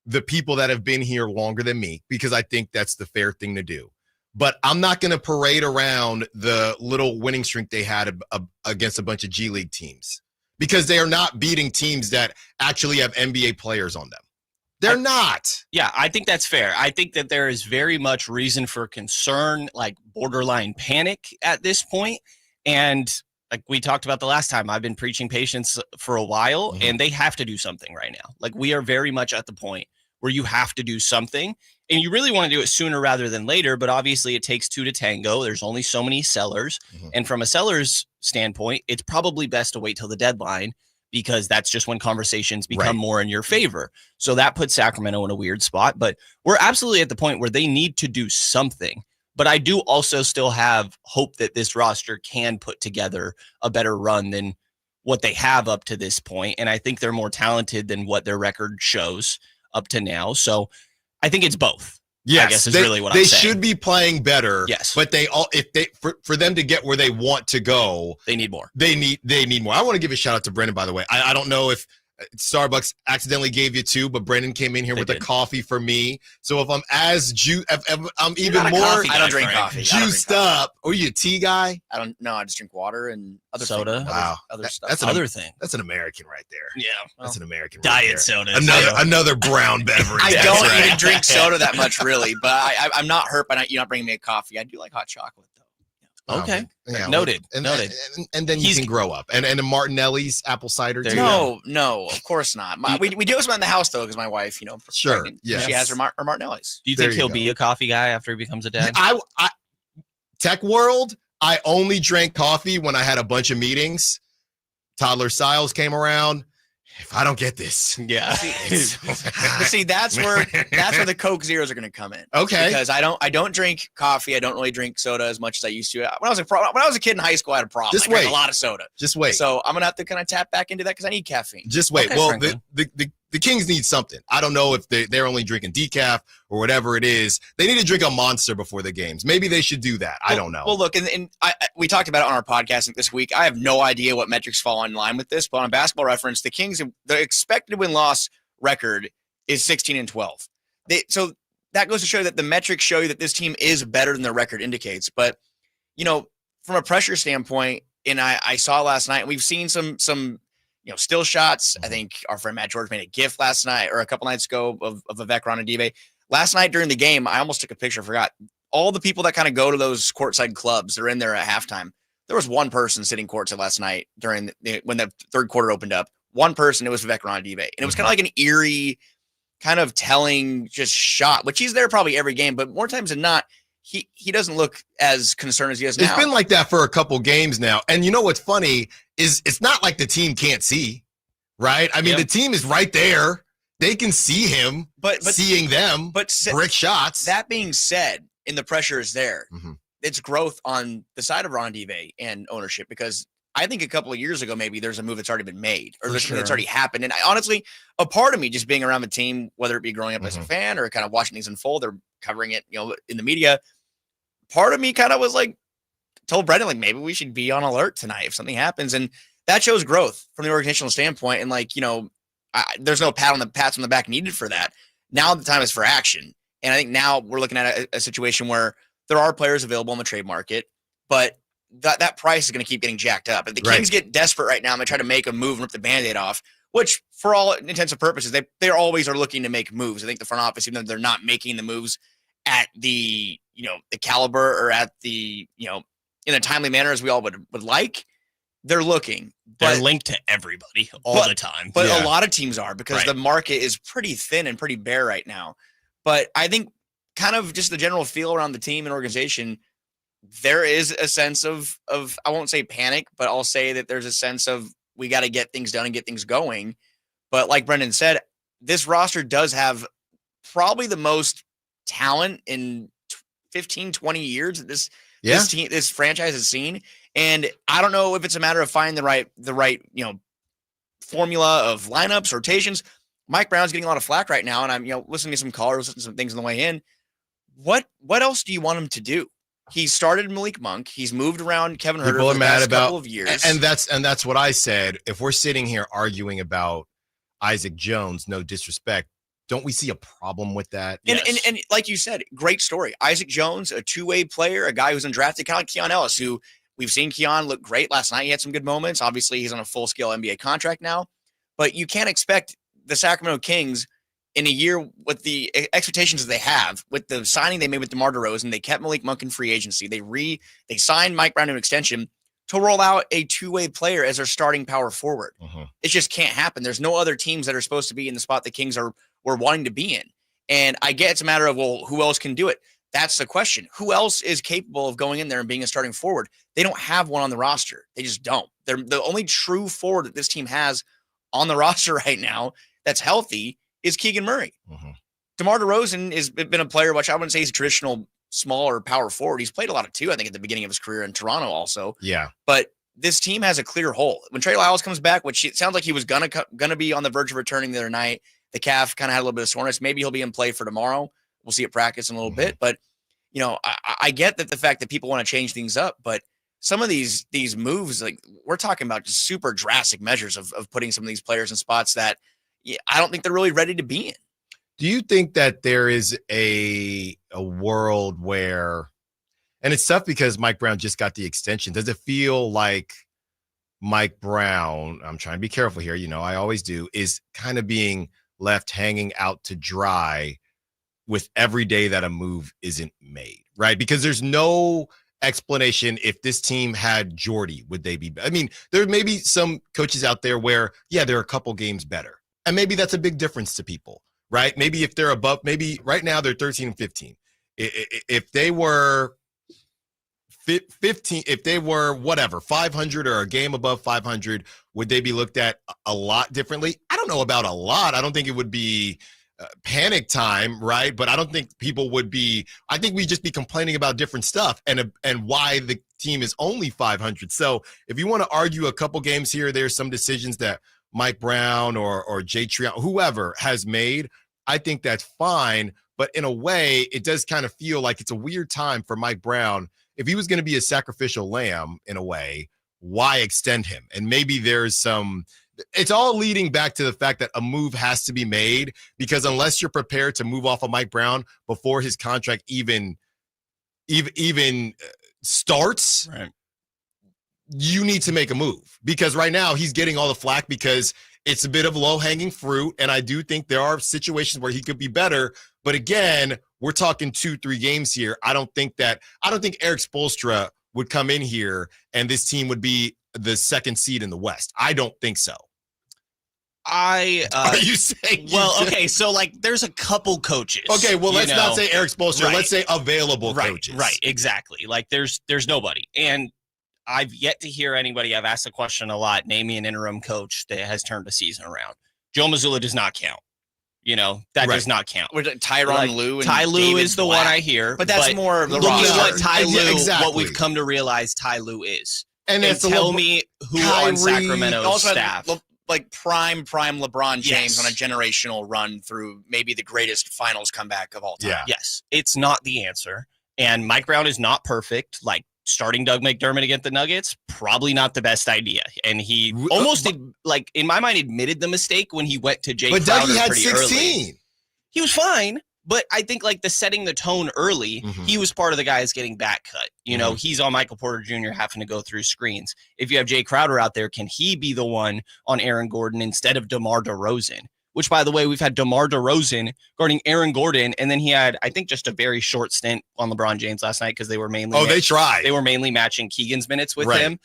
the people that have been here longer than me, because I think that's the fair thing to do. But I'm not going to parade around the little winning streak they had against a bunch of G League teams, because they are not beating teams that actually have NBA players on them. They're not. Yeah, I think that's fair. I think that there is very much reason for concern, like borderline panic at this point. And like we talked about the last time, I've been preaching patience for a while, and they have to do something right now. Like, we are very much at the point where you have to do something, and you really want to do it sooner rather than later. But obviously it takes 2 to tango. There's only so many sellers. And from a seller's standpoint, it's probably best to wait till the deadline, because that's just when conversations become more in your favor. So that puts Sacramento in a weird spot, but we're absolutely at the point where they need to do something. But I do also still have hope that this roster can put together a better run than what they have up to this point. And I think they're more talented than what their record shows up to now. So I think it's both. Yes, I guess is really what I'm saying. They should be playing better. Yes, but for them to get where they want to go, they need more. They need more. I want to give a shout out to Brendan, by the way. I don't know if Starbucks accidentally gave you 2, but Brendan came in here with a coffee for me. So if I'm if I'm even more, I don't drink coffee. Juiced up. Or you a tea guy? I don't know. I just drink water and other soda. Things, wow, other stuff. That's other thing. That's an American right there. Yeah, that's an American. Diet right soda. Another brown beverage. I don't even drink soda that much, really. But I'm not hurt by you not bringing me a coffee. I do like hot chocolate. Okay. Yeah, noted. Noted. And then you can grow up. And a Martinelli's apple cider too. No, of course not. We do have some in the house though, because my wife, sure, pregnant, she has her Martinelli's. Do you think he'll be a coffee guy after he becomes a dad? I Tech World, I only drank coffee when I had a bunch of meetings. Toddler Styles came around. If I don't get this, See, that's where the Coke Zeros are going to come in. Okay, because I don't drink coffee. I don't really drink soda as much as I used to. When I was a kid in high school, I had a problem. I drank a lot of soda. Just wait. So I'm gonna have to kind of tap back into that because I need caffeine. Just wait. Okay, well, Franklin. the Kings need something. I don't know if they're only drinking decaf or whatever it is. They need to drink a Monster before the games. Maybe they should do that. I don't know. Well, look, and we talked about it on our podcast this week. I have no idea what metrics fall in line with this, but on Basketball Reference, the Kings, the expected win-loss record is 16-12. So that goes to show that the metrics show you that this team is better than their record indicates. But, from a pressure standpoint, and I saw last night, we've seen some still shots. I think our friend Matt George made a GIF last night or a couple nights ago of Vivek Ranadive. Last night during the game, I almost took a picture. I forgot. All the people that kind of go to those courtside clubs, they're in there at halftime. There was one person sitting courtside last night when the third quarter opened up. One person, it was Vivek Ranadive. And it was kind of like an eerie, kind of telling just shot, which he's there probably every game, but more times than not, he doesn't look as concerned as he is now. It's been like that for a couple games now. And you know what's funny is it's not like the team can't see, right? I mean, the team is right there. They can see him, but seeing them, brick shots. That being said, and the pressure is there, it's growth on the side of Ranadive and ownership, because I think a couple of years ago, maybe there's a move that's already been made or For there's something that's sure. already happened. And honestly, a part of me just being around the team, whether it be growing up as a fan or kind of watching things unfold or covering it, in the media, part of me kind of was like, told Brendan, like, maybe we should be on alert tonight if something happens. And that shows growth from the organizational standpoint. And like, there's no pats on the back needed for that. Now the time is for action. And I think now we're looking at a situation where there are players available in the trade market, but that price is going to keep getting jacked up. If the Kings get desperate right now and they try to make a move and rip the Band-Aid off, which for all intents and purposes, they always are looking to make moves. I think the front office, even though they're not making the moves at the, the caliber or at the, in a timely manner as we all would like, they're looking. They're linked to everybody all the time. But a lot of teams are because the market is pretty thin and pretty bare right now. But I think kind of just the general feel around the team and organization, there is a sense of I won't say panic, but I'll say that there's a sense of we got to get things done and get things going. But like Brendan said, this roster does have probably the most talent in 15, 20 years that this franchise has seen. And I don't know if it's a matter of finding the right, formula of lineups, rotations. Mike Brown's getting a lot of flack right now, and I'm, listening to some callers, listening to some things on the way in. What else do you want him to do? He started Malik Monk. He's moved around Kevin Huerter for the past couple of years. And that's what I said. If we're sitting here arguing about Isaac Jones, no disrespect, don't we see a problem with that? And like you said, great story. Isaac Jones, a two-way player, a guy who's undrafted, kind of like Keon Ellis, who we've seen Keon look great last night. He had some good moments. Obviously, he's on a full-scale NBA contract now. But you can't expect the Sacramento Kings in a year with the expectations that they have, with the signing they made with DeMar DeRozan, they kept Malik Monk in free agency. They signed Mike Brown to an extension to roll out a two-way player as their starting power forward. It just can't happen. There's no other teams that are supposed to be in the spot the Kings were wanting to be in. And I get it's a matter of, well, who else can do it? That's the question. Who else is capable of going in there and being a starting forward? They don't have one on the roster. They just don't. They're the only true forward that this team has on the roster right now that's healthy is Keegan Murray. DeMar DeRozan has been a player, which I wouldn't say he's a traditional smaller power forward. He's played a lot of two, I think, at the beginning of his career in Toronto also. Yeah. But this team has a clear hole. When Trey Lyles comes back, which it sounds like he was gonna be on the verge of returning the other night, the calf kind of had a little bit of soreness. Maybe he'll be in play for tomorrow. We'll see at practice in a little bit. But, I get that the fact that people want to change things up, but some of these moves, like we're talking about just super drastic measures of putting some of these players in spots that I don't think they're really ready to be in. Do you think that there is a world where, and it's tough because Mike Brown just got the extension. Does it feel like Mike Brown, I'm trying to be careful here, I always do, is kind of being left hanging out to dry with every day that a move isn't made, right? Because there's no explanation. If this team had Jordy, would they be? I mean, there may be some coaches out there where, they're a couple games better. And maybe that's a big difference to people, right? Maybe if they're above, maybe right now they're 13 and 15. If they were 15, if they were whatever, 500 or a game above 500, would they be looked at a lot differently? I don't know about a lot. I don't think it would be panic time, right? But I don't think people would be. I think we'd just be complaining about different stuff and why the team is only 500. So if you want to argue a couple games here, there's some decisions that Mike Brown or Jay Triano, whoever has made, I think that's fine. But in a way, it does kind of feel like it's a weird time for Mike Brown. If he was going to be a sacrificial lamb in a way, why extend him? And maybe there's it's all leading back to the fact that a move has to be made, because unless you're prepared to move off of Mike Brown before his contract even starts, right, you need to make a move, because right now he's getting all the flack because it's a bit of low-hanging fruit. And I do think there are situations where he could be better. But again, we're talking 2-3 games here. I don't think Eric Spoelstra would come in here and this team would be the second seed in the West. I don't think so. Are you saying? Okay, so there's a couple coaches. Okay, well, let's not say Eric Spoelstra. Right. Let's say available coaches. Right, exactly. There's nobody. And I've yet to hear anybody, I've asked the question a lot, name me an interim coach that has turned the season around. Joe Mazzulla does not count. That does not count. Tyronn Lue. Ty Lue David is the Black. one I hear. But that's more of the look roster. at what Ty Lue, Exactly. what we've come to realize Ty Lue is. And tell me who Kyrie, on Sacramento's also staff. Like prime LeBron James Yes. on a generational run through maybe the greatest finals comeback of all time. Yeah. Yes, it's not the answer. And Mike Brown is not perfect. Like starting Doug McDermott against the Nuggets, probably not the best idea. And he almost in my mind, admitted the mistake when he went to Jay But Crowder Dougie had pretty 16. early. He was fine. But I think like the setting the tone early, he was part of the guys getting back cut. You know, he's on Michael Porter Jr. having to go through screens. If you have Jay Crowder out there, can he be the one on Aaron Gordon instead of DeMar DeRozan? Which, by the way, we've had DeMar DeRozan guarding Aaron Gordon, and then he had, I think, just a very short stint on LeBron James last night because they were mainly they tried. They were mainly matching Keegan's minutes with Right. him.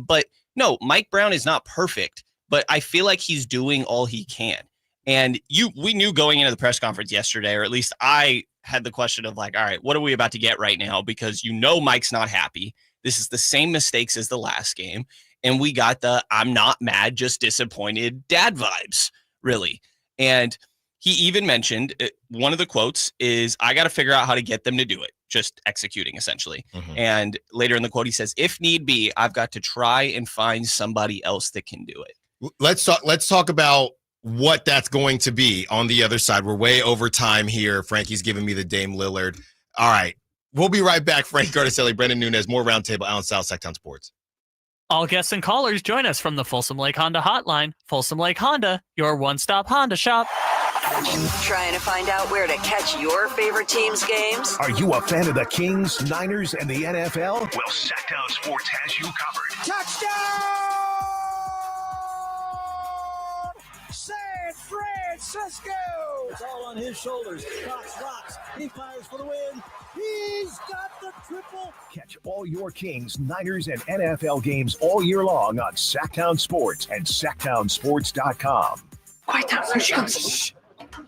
But no, Mike Brown is not perfect, but I feel like he's doing all he can. And we knew going into the press conference yesterday, or at least I had the question of like, all right, what are we about to get right now? Because Mike's not happy. This is the same mistakes as the last game. And we got the I'm not mad, just disappointed dad vibes, really. And he even mentioned one of the quotes is, I got to figure out how to get them to do it. Just executing, essentially. And later in the quote, he says, if need be, I've got to try and find somebody else that can do it. Let's talk about what that's going to be on the other side. We're way over time here. Frankie's giving me the Dame Lillard. All right. We'll be right back. Frank Cardicelli, Brendan Nunez, more Roundtable, Allen Stiles, Sacktown Sports. All guests and callers join us from the Folsom Lake Honda Hotline. Folsom Lake Honda, your one-stop Honda shop. Trying to find out where to catch your favorite team's games? Are you a fan of the Kings, Niners, and the NFL? Well, Sacktown Sports has you covered. Touchdown! San Francisco! It's all on his shoulders. Cox rocks. He fires for the win. He's got the triple. Catch all your Kings, Niners, and NFL games all year long on Sacktown Sports and SacktownSports.com. Quiet down. Here she comes.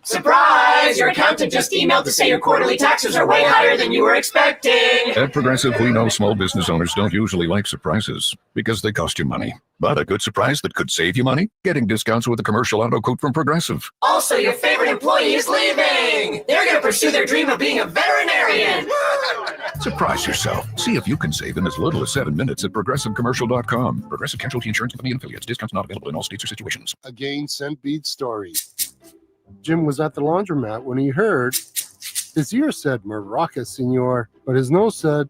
Surprise! Your accountant just emailed to say your quarterly taxes are way higher than you were expecting. At Progressive, we know small business owners don't usually like surprises because they cost you money. But a good surprise that could save you money? Getting discounts with a commercial auto quote from Progressive. Also, your favorite employee is leaving. They're going to pursue their dream of being a veterinarian. Surprise yourself. See if you can save in as little as 7 minutes at ProgressiveCommercial.com. Progressive Casualty Insurance Company and Affiliates. Discounts not available in all states or situations. A Gain Scent Bead story. Jim was at the laundromat when he heard his ear said, "Maraca, senor," but his nose said,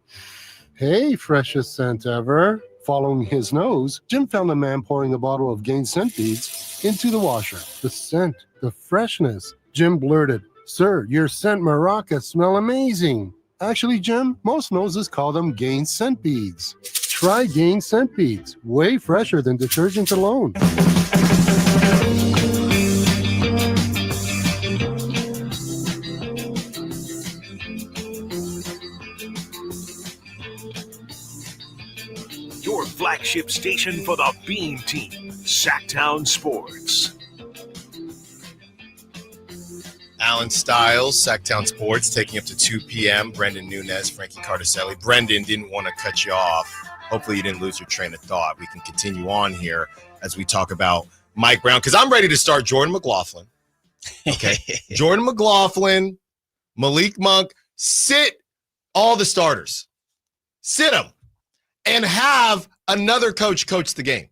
"Hey, freshest scent ever." Following his nose, Jim found a man pouring a bottle of Gain Scent Beads into the washer. The scent, the freshness. Jim blurted, "Sir, your scent Maraca smell amazing." Actually, Jim, most noses call them Gain Scent Beads. Try Gain Scent Beads, way fresher than detergent alone. Your flagship station for the Beam Team, Sacktown Sports. Allen Stiles, Sacktown Sports, taking up to 2 p.m. Brendan Nunez, Frankie Cardicelli. Brendan, didn't want to cut you off. Hopefully you didn't lose your train of thought. We can continue on here as we talk about Mike Brown, because I'm ready to start Jordan McLaughlin. Okay. Jordan McLaughlin, Malik Monk, sit all the starters. Sit them. And have another coach the game.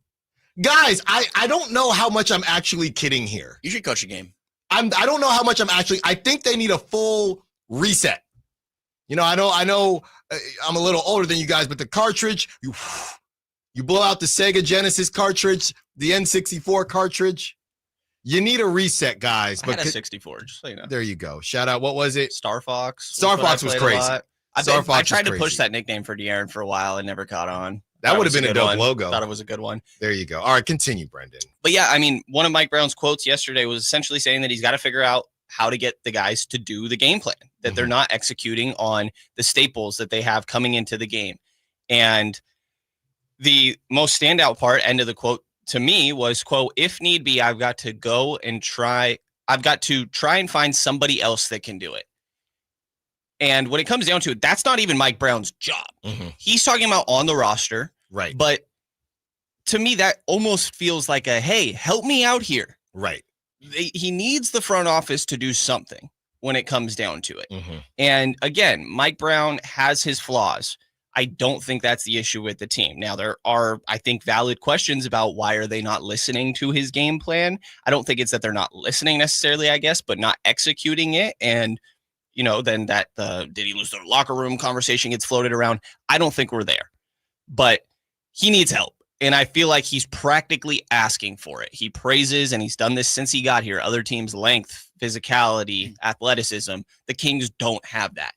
Guys, I don't know how much I'm actually kidding here. You should coach a game. I don't know how much I think they need a full reset. You know, I know I'm a little older than you guys, but the cartridge, you blow out the Sega Genesis cartridge, the N64 cartridge. You need a reset, guys. I had a 64, just so you know. There you go. Shout out. What was it? Star Fox. Star Fox was crazy. I tried to push that nickname for De'Aaron for a while and never caught on. That would have been a dope logo. Thought it was a good one. There you go. All right, continue, Brendan. But yeah, I mean, one of Mike Brown's quotes yesterday was essentially saying that he's got to figure out how to get the guys to do the game plan, that they're not executing on the staples that they have coming into the game. And the most standout part, end of the quote to me, was, quote, "If need be, I've got to try and find somebody else that can do it." And when it comes down to it, that's not even Mike Brown's job. He's talking about on the roster. Right. But to me, that almost feels like a, hey, help me out here. Right. He needs the front office to do something when it comes down to it. And again, Mike Brown has his flaws. I don't think that's the issue with the team. Now, there are, I think, valid questions about why are they not listening to his game plan. I don't think it's that they're not listening necessarily, I guess, but not executing it. And, then that did he lose the locker room conversation gets floated around. I don't think we're there, but he needs help. And I feel like he's practically asking for it. He praises, and he's done this since he got here, other teams' length, physicality, athleticism. The Kings don't have that.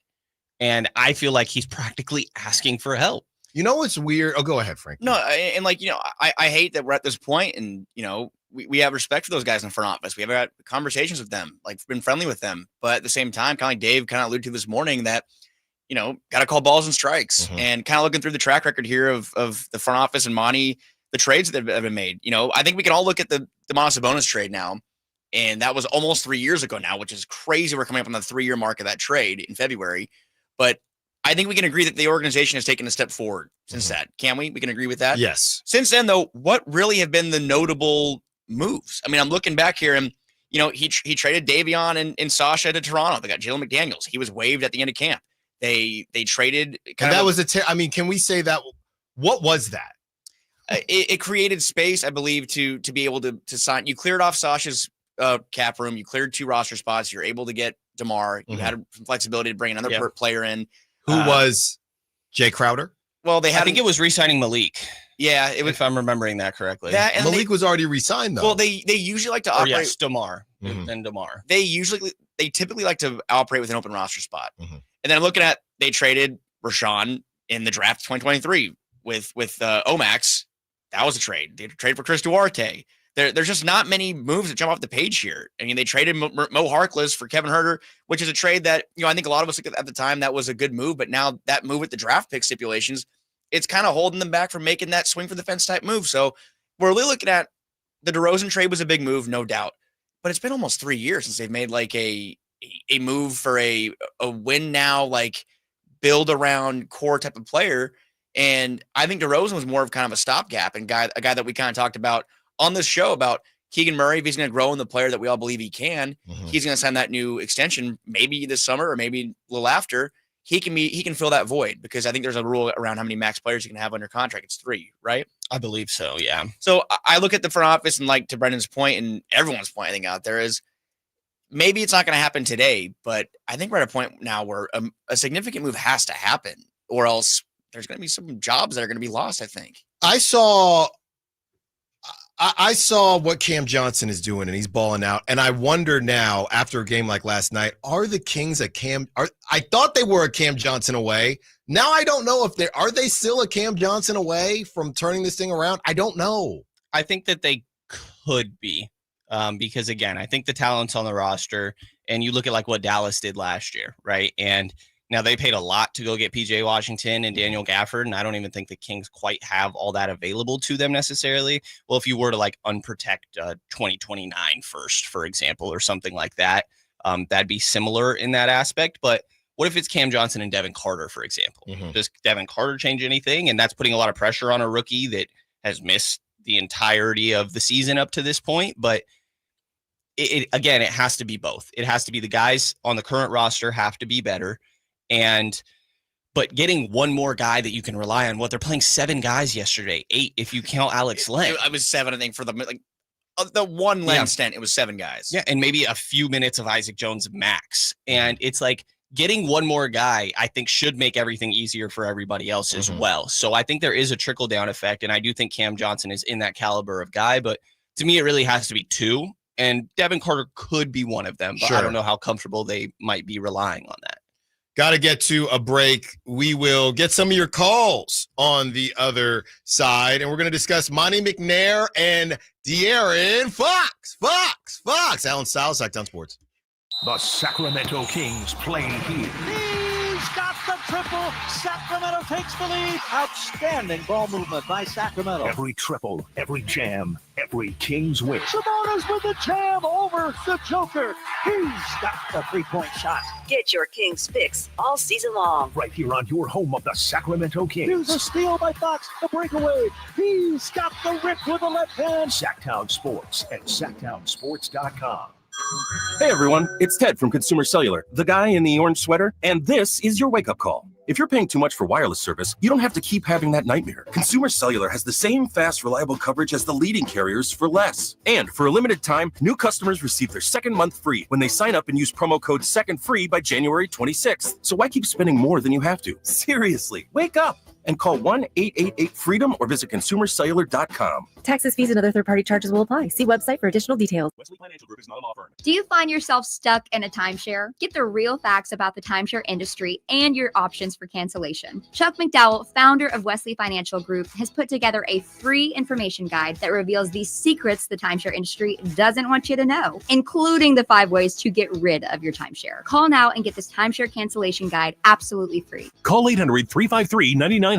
And I feel like he's practically asking for help. You know what's weird? Oh, go ahead, Frank. No, and I hate that we're at this point, and we have respect for those guys in the front office. We have had conversations with them, been friendly with them. But at the same time, kind of like Dave kind of alluded to this morning, that got to call balls and strikes, and kind of looking through the track record here of the front office and Monty, the trades that have been made. I think we can all look at the Domantas Sabonis trade now, and that was almost 3 years ago now, which is crazy. We're coming up on the 3-year mark of that trade in February. But I think we can agree that the organization has taken a step forward since that. Can we? We can agree with that? Yes. Since then, though, what really have been the notable moves? I mean, I'm looking back here, and, he traded Davion and Sasha to Toronto. They got Jalen McDaniels. He was waived at the end of camp. They traded. Can we say that? What was that? It created space, I believe, to be able to sign. You cleared off Sasha's cap room. You cleared 2 roster spots. You're able to get DeMar. You had some flexibility to bring another player in. Who was Jay Crowder? Well, I think it was re-signing Malik. Yeah, if I'm remembering that correctly. Malik was already re-signed, though. Well, they usually like to operate. Yes, DeMar. And DeMar. They typically like to operate with an open roster spot. And then I'm looking at, they traded Rashawn in the draft 2023 with Omax. That was a trade. They traded for Chris Duarte. There's just not many moves that jump off the page here. I mean, they traded Mo Harkless for Kevin Huerter, which is a trade that, I think a lot of us at the time, that was a good move. But now that move with the draft pick stipulations, it's kind of holding them back from making that swing for the fence type move. So we're really looking at the DeRozan trade was a big move, no doubt. But it's been almost 3 years since they've made a move for a win now, build around core type of player. And I think DeRozan was more of kind of a stopgap and a guy that we kind of talked about on this show about Keegan Murray. If he's going to grow in the player that we all believe he can, he's going to sign that new extension, maybe this summer or maybe a little after. He can fill that void, because I think there's a rule around how many max players you can have under contract. It's 3, right? I believe so. Yeah. So I look at the front office, and to Brendan's point and everyone's point, I think out there is maybe it's not going to happen today, but I think we're at a point now where a significant move has to happen, or else there's going to be some jobs that are going to be lost. I think I saw what Cam Johnson is doing, and he's balling out. And I wonder now, after a game like last night, are the Kings I thought they were a Cam Johnson away. Now I don't know if are they still a Cam Johnson away from turning this thing around? I don't know. I think that they could be, because again, I think the talent's on the roster, and you look at what Dallas did last year, right? And now they paid a lot to go get PJ Washington and Daniel Gafford, and I don't even think the Kings quite have all that available to them necessarily. Well, if you were to unprotect 2029 first, for example, or something like that, that'd be similar in that aspect. But what if it's Cam Johnson and Devin Carter, for example? Does Devin Carter change anything? And that's putting a lot of pressure on a rookie that has missed the entirety of the season up to this point. But it has to be both. It has to be the guys on the current roster have to be better. But getting one more guy that you can rely on. They're playing 7 guys yesterday, 8 if you count Alex Len. I was 7, I think, for the one Len stint. It was 7 guys. Yeah, and maybe a few minutes of Isaac Jones max. And it's getting one more guy, I think, should make everything easier for everybody else as well. So I think there is a trickle down effect, and I do think Cam Johnson is in that caliber of guy. But to me, it really has to be 2, and Devin Carter could be one of them. But I don't know how comfortable they might be relying on that. Got to get to a break. We will get some of your calls on the other side, and we're going to discuss Monty McNair and De'Aaron Fox. Allen Stiles, Sacramento Sports. The Sacramento Kings play here. He's got the triple. Sacramento takes the lead. Outstanding ball movement by Sacramento. Every triple, every jam, every Kings win. Sabonis with the jam over the Joker. He's got the three-point shot. Get your Kings fix all season long. Right here on your home of the Sacramento Kings. Here's a steal by Fox. The breakaway. He's got the rip with the left hand. Sacktown Sports at sacktownsports.com. Hey everyone, it's Ted from Consumer Cellular, the guy in the orange sweater, and this is your wake-up call. If you're paying too much for wireless service, you don't have to keep having that nightmare. Consumer Cellular has the same fast, reliable coverage as the leading carriers for less. And for a limited time, new customers receive their second month free when they sign up and use promo code SECONDFREE by January 26th. So why keep spending more than you have to? Seriously, wake up and call 1-888-FREEDOM or visit consumercellular.com. Taxes, fees, and other third-party charges will apply. See website for additional details. Wesley Financial Group is not a law firm. Do you find yourself stuck in a timeshare? Get the real facts about the timeshare industry and your options for cancellation. Chuck McDowell, founder of Wesley Financial Group, has put together a free information guide that reveals the secrets the timeshare industry doesn't want you to know, including the 5 ways to get rid of your timeshare. Call now and get this timeshare cancellation guide absolutely free. Call 800-353-9900.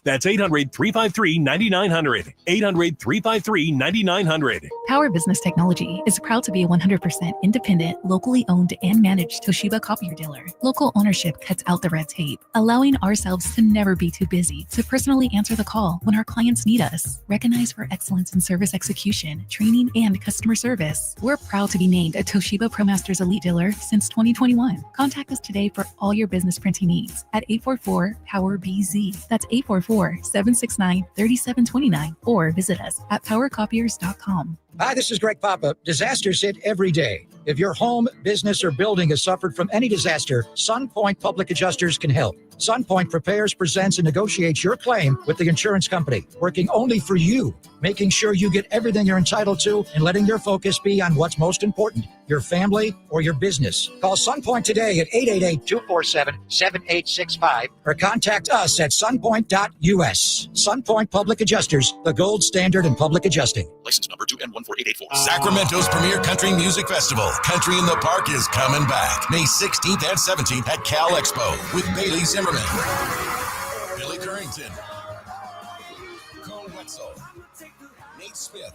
That's 800-353-9900. 800-353-9900. Power Business Technology is proud to be a 100% independent, locally owned and managed Toshiba copier dealer. Local ownership cuts out the red tape, allowing ourselves to never be too busy to personally answer the call when our clients need us. Recognized for excellence in service execution, training, and customer service, we're proud to be named a Toshiba ProMasters Elite Dealer since 2021. Contact us today for all your business printing needs at 844-POWER-BZ. That's 844-769-3729, or visit us at powercopiers.com. Hi, this is Greg Papa. Disasters hit every day. If your home, business, or building has suffered from any disaster, SunPoint Public Adjusters can help. SunPoint prepares, presents, and negotiates your claim with the insurance company, working only for you, making sure you get everything you're entitled to and letting your focus be on what's most important, your family or your business. Call SunPoint today at 888-247-7865 or contact us at sunpoint.us. SunPoint Public Adjusters, the gold standard in public adjusting. License number 2N14884. Sacramento's premier country music festival, Country in the Park, is coming back May 16th and 17th at Cal Expo with Bailey Zimmerman, Billy Currington, Cole Wetzel, Nate Smith,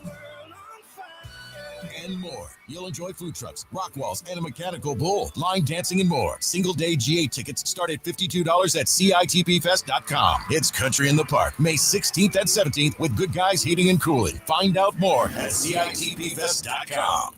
and more. You'll enjoy food trucks, rock walls, and a mechanical bull, line dancing, and more. Single-day GA tickets start at $52 at CITPFest.com. It's Country in the Park, May 16th and 17th with Good Guys Heating and Cooling. Find out more at CITPFest.com.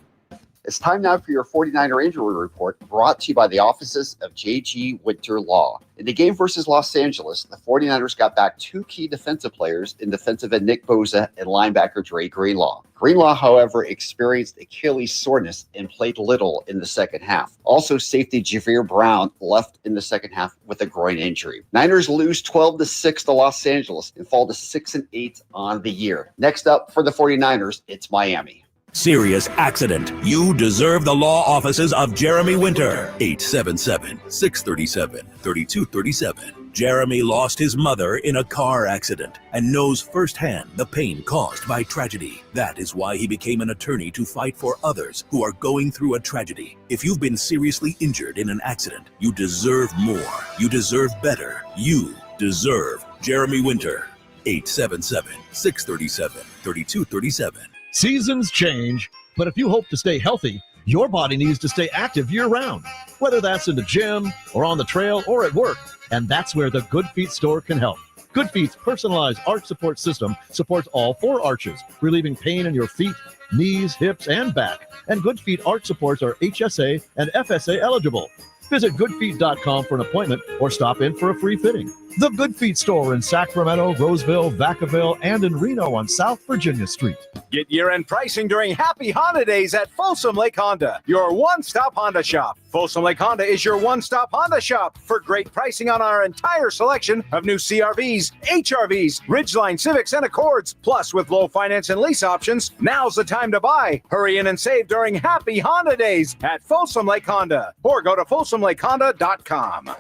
It's time now for your 49er injury report, brought to you by the offices of J.G. Winter Law. In the game versus Los Angeles, the 49ers got back 2 key defensive players in defensive end Nick Bosa and linebacker Dre Greenlaw. Greenlaw, however, experienced Achilles soreness and played little in the second half. Also, safety Javier Brown left in the second half with a groin injury. Niners lose 12-6 to Los Angeles and fall to 6-8 on the year. Next up for the 49ers, it's Miami. Serious accident. You deserve the law offices of Jeremy Winter. 877-637-3237. Jeremy lost his mother in a car accident and knows firsthand the pain caused by tragedy. That is why he became an attorney to fight for others who are going through a tragedy. If you've been seriously injured in an accident, you deserve more. You deserve better. You deserve Jeremy Winter. 877-637-3237. Seasons change, but if you hope to stay healthy, your body needs to stay active year-round, whether that's in the gym or on the trail or at work, and that's where the Good Feet store can help. Good Feet's personalized arch support system supports all 4 arches, relieving pain in your feet, knees, hips, and back. And Good Feet arch supports are HSA and FSA eligible. Visit goodfeet.com for an appointment or stop in for a free fitting. The Good Feet store in Sacramento, Roseville, Vacaville, and in Reno on South Virginia Street. Get year-end pricing during Happy Honda Days at Folsom Lake Honda, your one-stop Honda shop. Folsom Lake Honda is your one-stop Honda shop for great pricing on our entire selection of new CRVs, HRVs, Ridgeline Civics, and Accords. Plus, with low finance and lease options, now's the time to buy. Hurry in and save during Happy Honda Days at Folsom Lake Honda, or go to folsomlakehonda.com.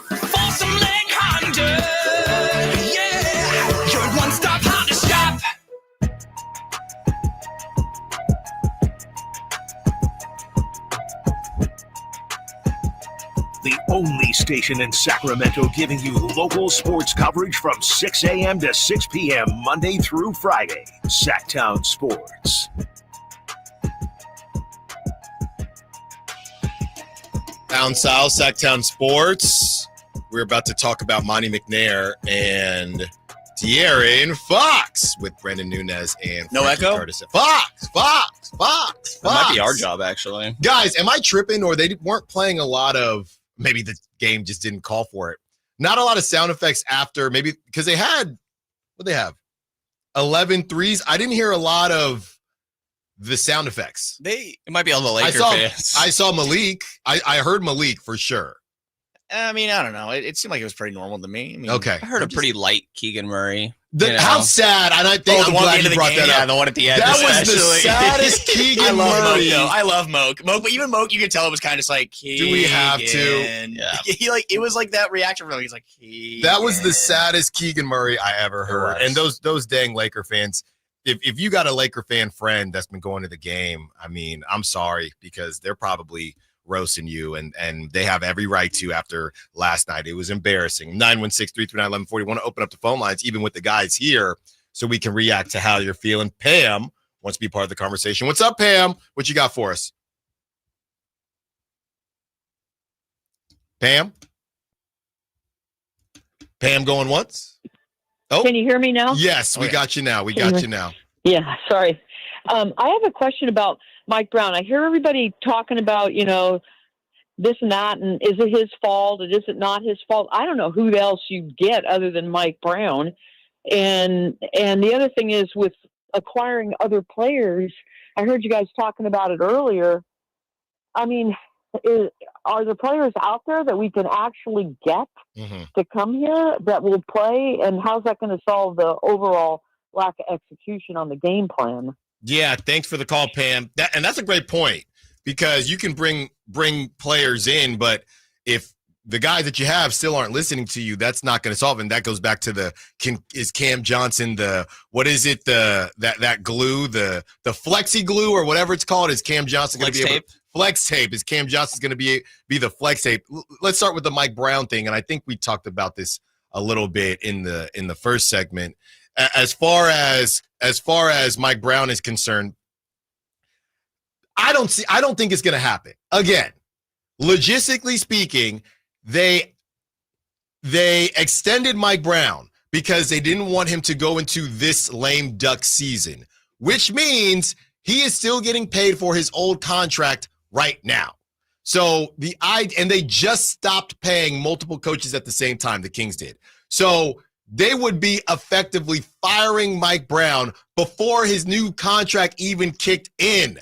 Folsom Lake Honda, yeah, your one-stop Honda shop. The only station in Sacramento giving you local sports coverage from 6 a.m. to 6 p.m. Monday through Friday. Sacktown Sports. Allen Stiles, Sacktown Sports. We're about to talk about Monty McNair and De'Aaron Fox with Brendan Nunez and No Frankie echo? Curtis. Fox. That might be our job, actually. Guys, am I tripping or they weren't playing a lot of, maybe the game just didn't call for it, Not a lot of sound effects after, maybe because they had, what they have, 11 threes. I didn't hear a lot of the sound effects. It might be all the Laker fans. I saw Malik. I heard Malik for sure. I mean, I don't know. It seemed like it was pretty normal to me. I mean, Okay. I heard a pretty light Keegan Murray. How sad, and I think I'm glad you brought that up. Yeah, the one at the end. That was the saddest Keegan I love Murray. Moke, though. I love Moke. But even Moke, you could tell it was kind of just like, Do we have to? Yeah. It was like that reaction from him. He's like, That was the saddest Keegan Murray I ever heard. And those dang Laker fans, if you got a Laker fan friend that's been going to the game, I mean, I'm sorry, because they're probably roasting you, and they have every right to after last night. It was embarrassing. 916-339-1140. Want to open up the phone lines, even with the guys here, so we can react to how you're feeling. Pam wants to be part of the conversation. What's up, Pam? What you got for us? Pam? Pam going once? Oh, can you hear me now? Yes, we got you now. We got you now. Yeah, sorry. I have a question about Mike Brown. I hear everybody talking about, this and that, and is it his fault or is it not his fault? I don't know who else you'd get other than Mike Brown. And the other thing is with acquiring other players, I heard you guys talking about it earlier. I mean, are there players out there that we can actually get to come here that will play? And how's that going to solve the overall lack of execution on the game plan? Yeah, thanks for the call, Pam. That's a great point, because you can bring players in, but if the guys that you have still aren't listening to you, that's not going to solve it. And that goes back to is Cam Johnson that glue, the flexi glue or whatever it's called? Is Cam Johnson going to be able to flex tape? Is Cam Johnson going to be the flex tape? Let's start with the Mike Brown thing, and I think we talked about this a little bit in the first segment. As far as Mike Brown is concerned, I don't think it's going to happen. Again, logistically speaking, they extended Mike Brown because they didn't want him to go into this lame duck season, which means he is still getting paid for his old contract right now. So and they just stopped paying multiple coaches at the same time, the Kings did. So they would be effectively firing Mike Brown before his new contract even kicked in.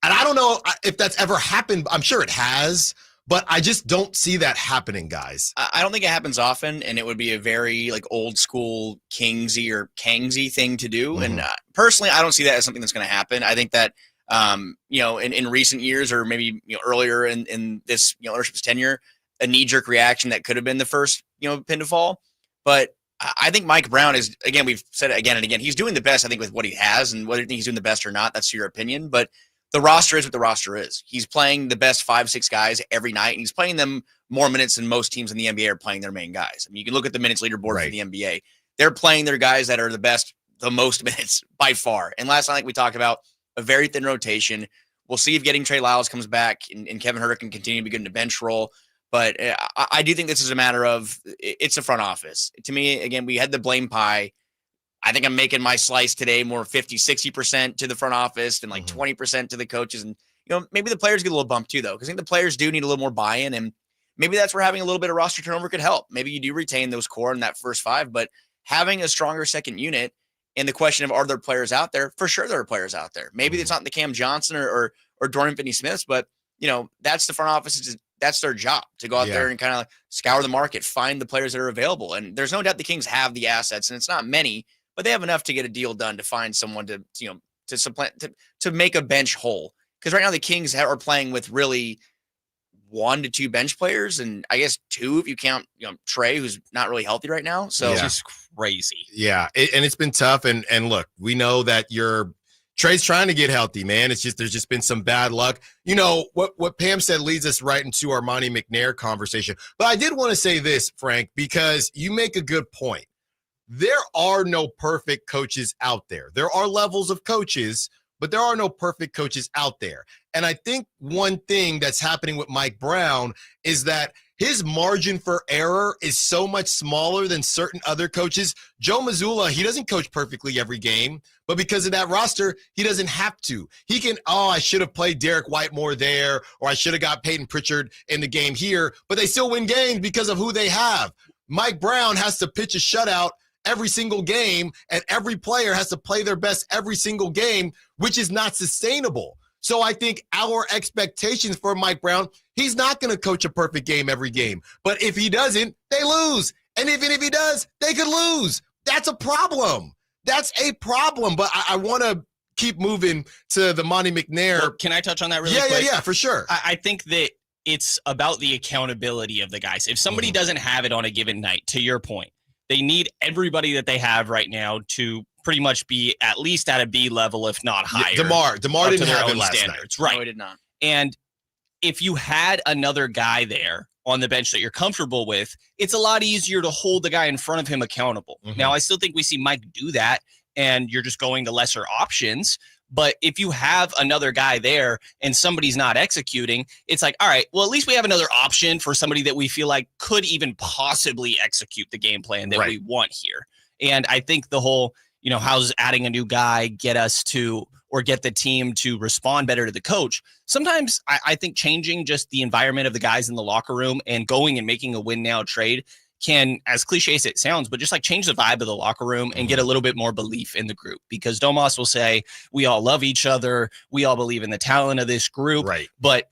And I don't know if that's ever happened. I'm sure it has, but I just don't see that happening, guys. I don't think it happens often, and it would be a very old school Kingsy or Kangsy thing to do. And personally, I don't see that as something that's going to happen. I think that in recent years, or maybe earlier in this ownership's tenure, a knee-jerk reaction that could have been the first pin to fall. But I think Mike Brown is, again, we've said it again and again, he's doing the best, I think, with what he has, and whether you think he's doing the best or not, that's your opinion. But the roster is what the roster is. He's playing the best 5-6 guys every night, and he's playing them more minutes than most teams in the NBA are playing their main guys. I mean, you can look at the minutes leaderboard for the NBA. They're playing their guys that are the most minutes by far. And last night, like we talked about, a very thin rotation. We'll see if getting Trey Lyles comes back and Kevin Huerter can continue to be good in the bench role. But I do think this is a matter of it's a front office. To me, again, we had the blame pie. I think I'm making my slice today more 50, 60% to the front office and 20% to the coaches. And, maybe the players get a little bump too, though, because I think the players do need a little more buy-in. And maybe that's where having a little bit of roster turnover could help. Maybe you do retain those core in that first five, but having a stronger second unit and the question of are there players out there? For sure there are players out there. Maybe it's not the Cam Johnson or Dorian Finney-Smiths, but, that's the front office. That's their job, to go out there and kind of scour the market, find the players that are available. And there's no doubt the Kings have the assets, and it's not many, but they have enough to get a deal done to find someone to supplant, to make a bench whole. Because right now the Kings are playing with really 1 to 2 bench players, and I guess 2 if you count Trey, who's not really healthy right now. So it's just crazy. Yeah, and it's been tough. And look, we know that Trey's trying to get healthy, man. It's just there's just been some bad luck. What Pam said leads us right into our Monty McNair conversation. But I did want to say this, Frank, because you make a good point. There are no perfect coaches out there. There are levels of coaches, but there are no perfect coaches out there. And I think one thing that's happening with Mike Brown is that his margin for error is so much smaller than certain other coaches. Joe Mazzulla, he doesn't coach perfectly every game, but because of that roster, he doesn't have to. He can, I should have played Derek White more there, or I should have got Peyton Pritchard in the game here, but they still win games because of who they have. Mike Brown has to pitch a shutout every single game, and every player has to play their best every single game, which is not sustainable. So I think our expectations for Mike Brown, he's not going to coach a perfect game every game. But if he doesn't, they lose. And even if he does, they could lose. That's a problem. That's a problem. But I want to keep moving to the Monty McNair. Well, can I touch on that really quick? Yeah, for sure. I think that it's about the accountability of the guys. If somebody doesn't have it on a given night, to your point, they need everybody that they have right now to pretty much be at least at a B level, if not higher. DeMar didn't have it last standards. night. Right. No, he did not. And if you had another guy there on the bench that you're comfortable with, it's a lot easier to hold the guy in front of him accountable. Now, I still think we see Mike do that, and you're just going to lesser options. But if you have another guy there and somebody's not executing, it's like, all right, well, at least we have another option for somebody that we feel like could even possibly execute the game plan that we want here. And I think the whole, how's adding a new guy get us to, or get the team to respond better to the coach? Sometimes I think changing just the environment of the guys in the locker room and going and making a win now trade can, as cliche as it sounds, but just like change the vibe of the locker room and get a little bit more belief in the group. Because Domas will say, we all love each other. We all believe in the talent of this group. Right. But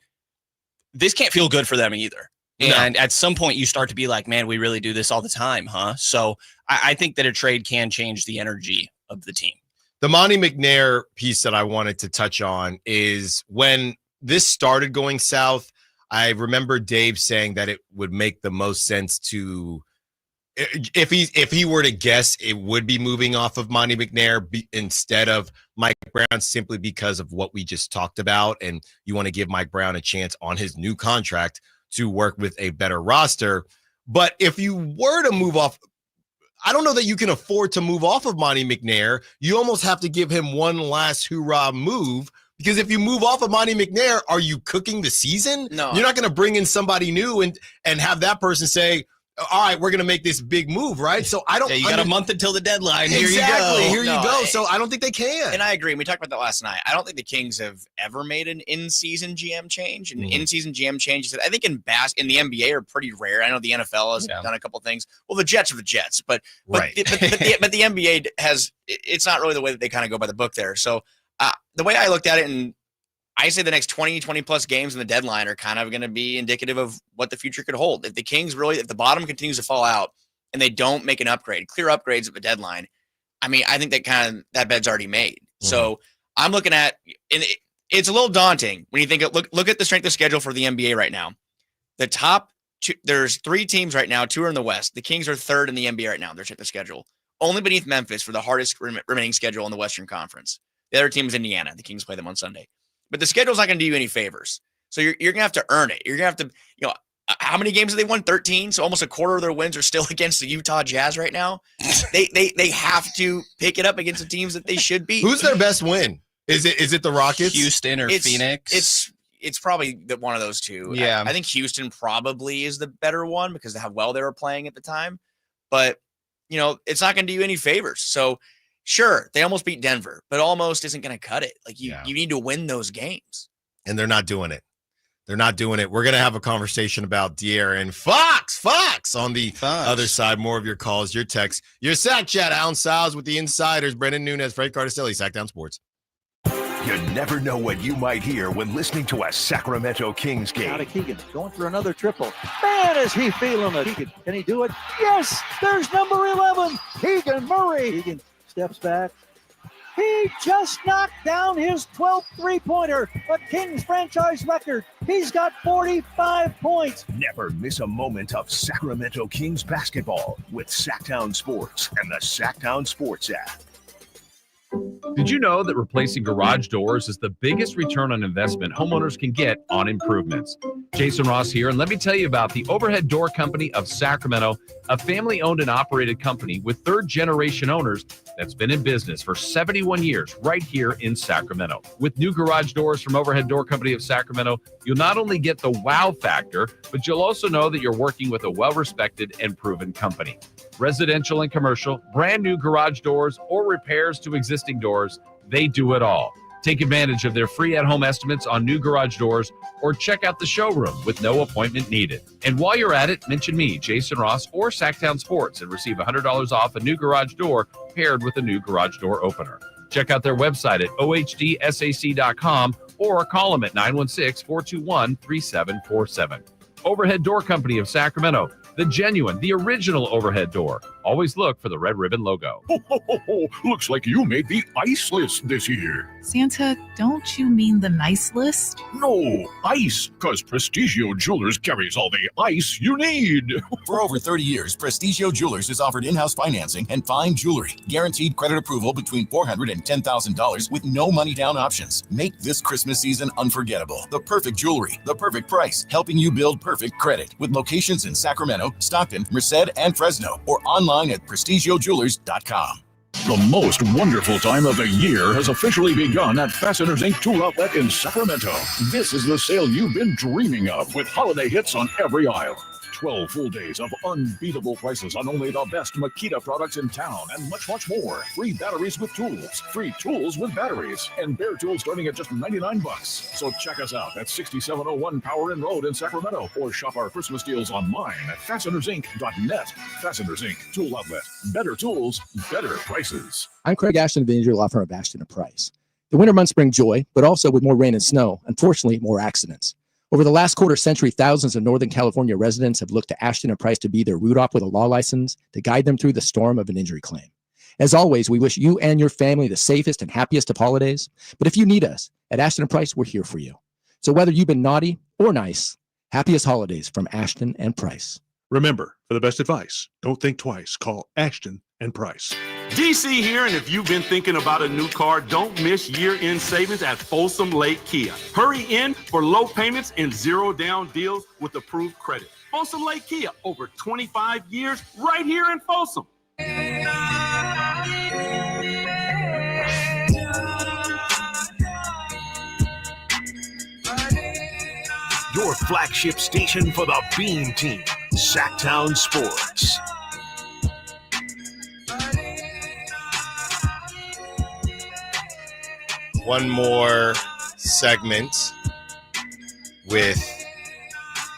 this can't feel good for them either. And at some point you start to be like, man, we really do this all the time, huh? So I think that a trade can change the energy of the team. The Monty McNair piece that I wanted to touch on is when this started going south, I remember Dave saying that it would make the most sense to, if he were to guess, it would be moving off of Monty McNair instead of Mike Brown, simply because of what we just talked about. And you want to give Mike Brown a chance on his new contract to work with a better roster. But if you were to move off, I don't know that you can afford to move off of Monty McNair. You almost have to give him one last hoorah move, because if you move off of Monty McNair, are you cooking the season? No. You're not going to bring in somebody new and have that person say, all right, we're going to make this big move, right? So I don't. Yeah, you got a month until the deadline. Exactly. Here you go. So I don't think they can. And I agree. And we talked about that last night. I don't think the Kings have ever made an in-season GM change. And in-season GM changes, I think in the NBA are pretty rare. I know the NFL has done a couple things. Well, the Jets are the Jets, but the NBA has. It's not really the way that they kind of go by the book there. So the way I looked at it, and I say the next 20 plus games in the deadline are kind of going to be indicative of what the future could hold. If the Kings if the bottom continues to fall out and they don't make an upgrade, clear upgrades at the deadline, I mean, I think that bed's already made. So I'm looking at, and it's a little daunting when you think, look at the strength of schedule for the NBA right now. The top two, there's 3 teams right now, 2 are in the West. The Kings are 3rd in the NBA right now, their strength of schedule. Only beneath Memphis for the hardest remaining schedule in the Western Conference. The other team is Indiana. The Kings play them on Sunday. But the schedule's not going to do you any favors. So you're going to have to earn it. You're going to have to, how many games have they won? 13. So almost a quarter of their wins are still against the Utah Jazz right now. They have to pick it up against the teams that they should beat. Who's their best win? Is it the Rockets? Houston or Phoenix? It's probably one of those two. Yeah. I think Houston probably is the better one because of how well they were playing at the time. But, it's not going to do you any favors. So, sure, they almost beat Denver, but almost isn't going to cut it. Like you need to win those games. And they're not doing it. They're not doing it. We're going to have a conversation about De'Aaron Fox on the other side. More of your calls, your texts, your Sack Chat. Allen Stiles with the Insiders, Brendan Nunez, Fred Cardicelli, Sacktown Sports. You never know what you might hear when listening to a Sacramento Kings game. Out of Keegan, going for another triple. Man, is he feeling it. Keegan, can he do it? Yes, there's number 11, Keegan Murray. Keegan steps back. He just knocked down his 12th three-pointer, a Kings franchise record. He's got 45 points. Never miss a moment of Sacramento Kings basketball with Sacktown Sports and the Sacktown Sports app. Did you know that replacing garage doors is the biggest return on investment homeowners can get on improvements? Jason Ross here, and let me tell you about the Overhead Door Company of Sacramento, a family-owned and operated company with third-generation owners that's been in business for 71 years right here in Sacramento. With new garage doors from Overhead Door Company of Sacramento, you'll not only get the wow factor, but you'll also know that you're working with a well-respected and proven company. Residential and commercial, brand new garage doors, or repairs to existing doors, they do it all. Take advantage of their free at-home estimates on new garage doors or check out the showroom with no appointment needed. And while you're at it, mention me, Jason Ross, or Sacktown Sports and receive $100 off a new garage door paired with a new garage door opener. Check out their website at ohdsac.com or call them at 916-421-3747. Overhead Door Company of Sacramento, the genuine, the original overhead door. Always look for the red ribbon logo. Ho, ho, ho, ho. Looks like you made the ice list this year. Santa, don't you mean the nice list? No, ice, because Prestigio Jewelers carries all the ice you need. For over 30 years, Prestigio Jewelers has offered in-house financing and fine jewelry. Guaranteed credit approval between $400 and $10,000 with no money down options. Make this Christmas season unforgettable. The perfect jewelry, the perfect price, helping you build perfect credit. With locations in Sacramento, Stockton, Merced, and Fresno, or online at prestigiojewelers.com. The most wonderful time of the year has officially begun at Fasteners Inc. Tool Outlet in Sacramento. This is the sale you've been dreaming of, with holiday hits on every aisle. 12 full days of unbeatable prices on only the best Makita products in town, and much, much more. Free batteries with tools, free tools with batteries, and bare tools starting at just $99. So check us out at 6701 Power Inn Road in Sacramento, or shop our Christmas deals online at fastenersinc.net. Fasteners Inc. Tool Outlet. Better tools, better prices. I'm Craig Ashton of the injury law firm of Ashton & Price. The winter months bring joy, but also with more rain and snow, unfortunately, more accidents. Over the last quarter century, thousands of Northern California residents have looked to Ashton & Price to be their root op with a law license to guide them through the storm of an injury claim. As always, we wish you and your family the safest and happiest of holidays. But if you need us, at Ashton & Price, we're here for you. So whether you've been naughty or nice, happiest holidays from Ashton & Price. Remember, for the best advice, don't think twice. Call Ashton & Price. DC here, and if you've been thinking about a new car, don't miss year-end savings at Folsom Lake Kia. Hurry in for low payments and zero down deals with approved credit. Folsom Lake Kia, over 25 years, right here in Folsom. Your flagship station for the Beam Team, Sacktown Sports. One more segment with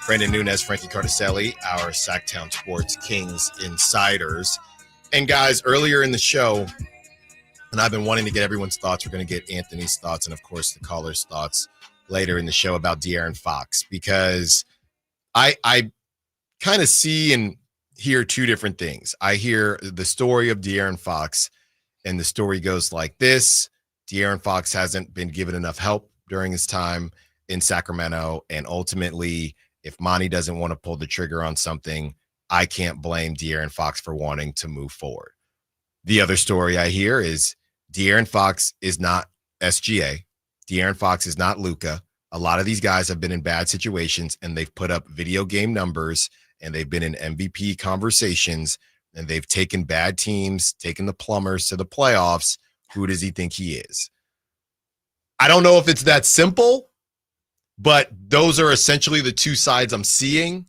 Brandon Nunes, Frankie Cardicelli, our Sacktown Sports Kings insiders. And guys, earlier in the show, and I've been wanting to get everyone's thoughts. We're going to get Anthony's thoughts and, of course, the callers' thoughts later in the show about De'Aaron Fox, because I kind of see and hear two different things. I hear the story of De'Aaron Fox, and the story goes like this. De'Aaron Fox hasn't been given enough help during his time in Sacramento, and ultimately, if Monty doesn't want to pull the trigger on something, I can't blame De'Aaron Fox for wanting to move forward. The other story I hear is De'Aaron Fox is not SGA. De'Aaron Fox is not Luka. A lot of these guys have been in bad situations, and they've put up video game numbers, and they've been in MVP conversations, and they've taken bad teams, taken the plumbers to the playoffs. Who does he think he is? I don't know if it's that simple, but those are essentially the two sides I'm seeing.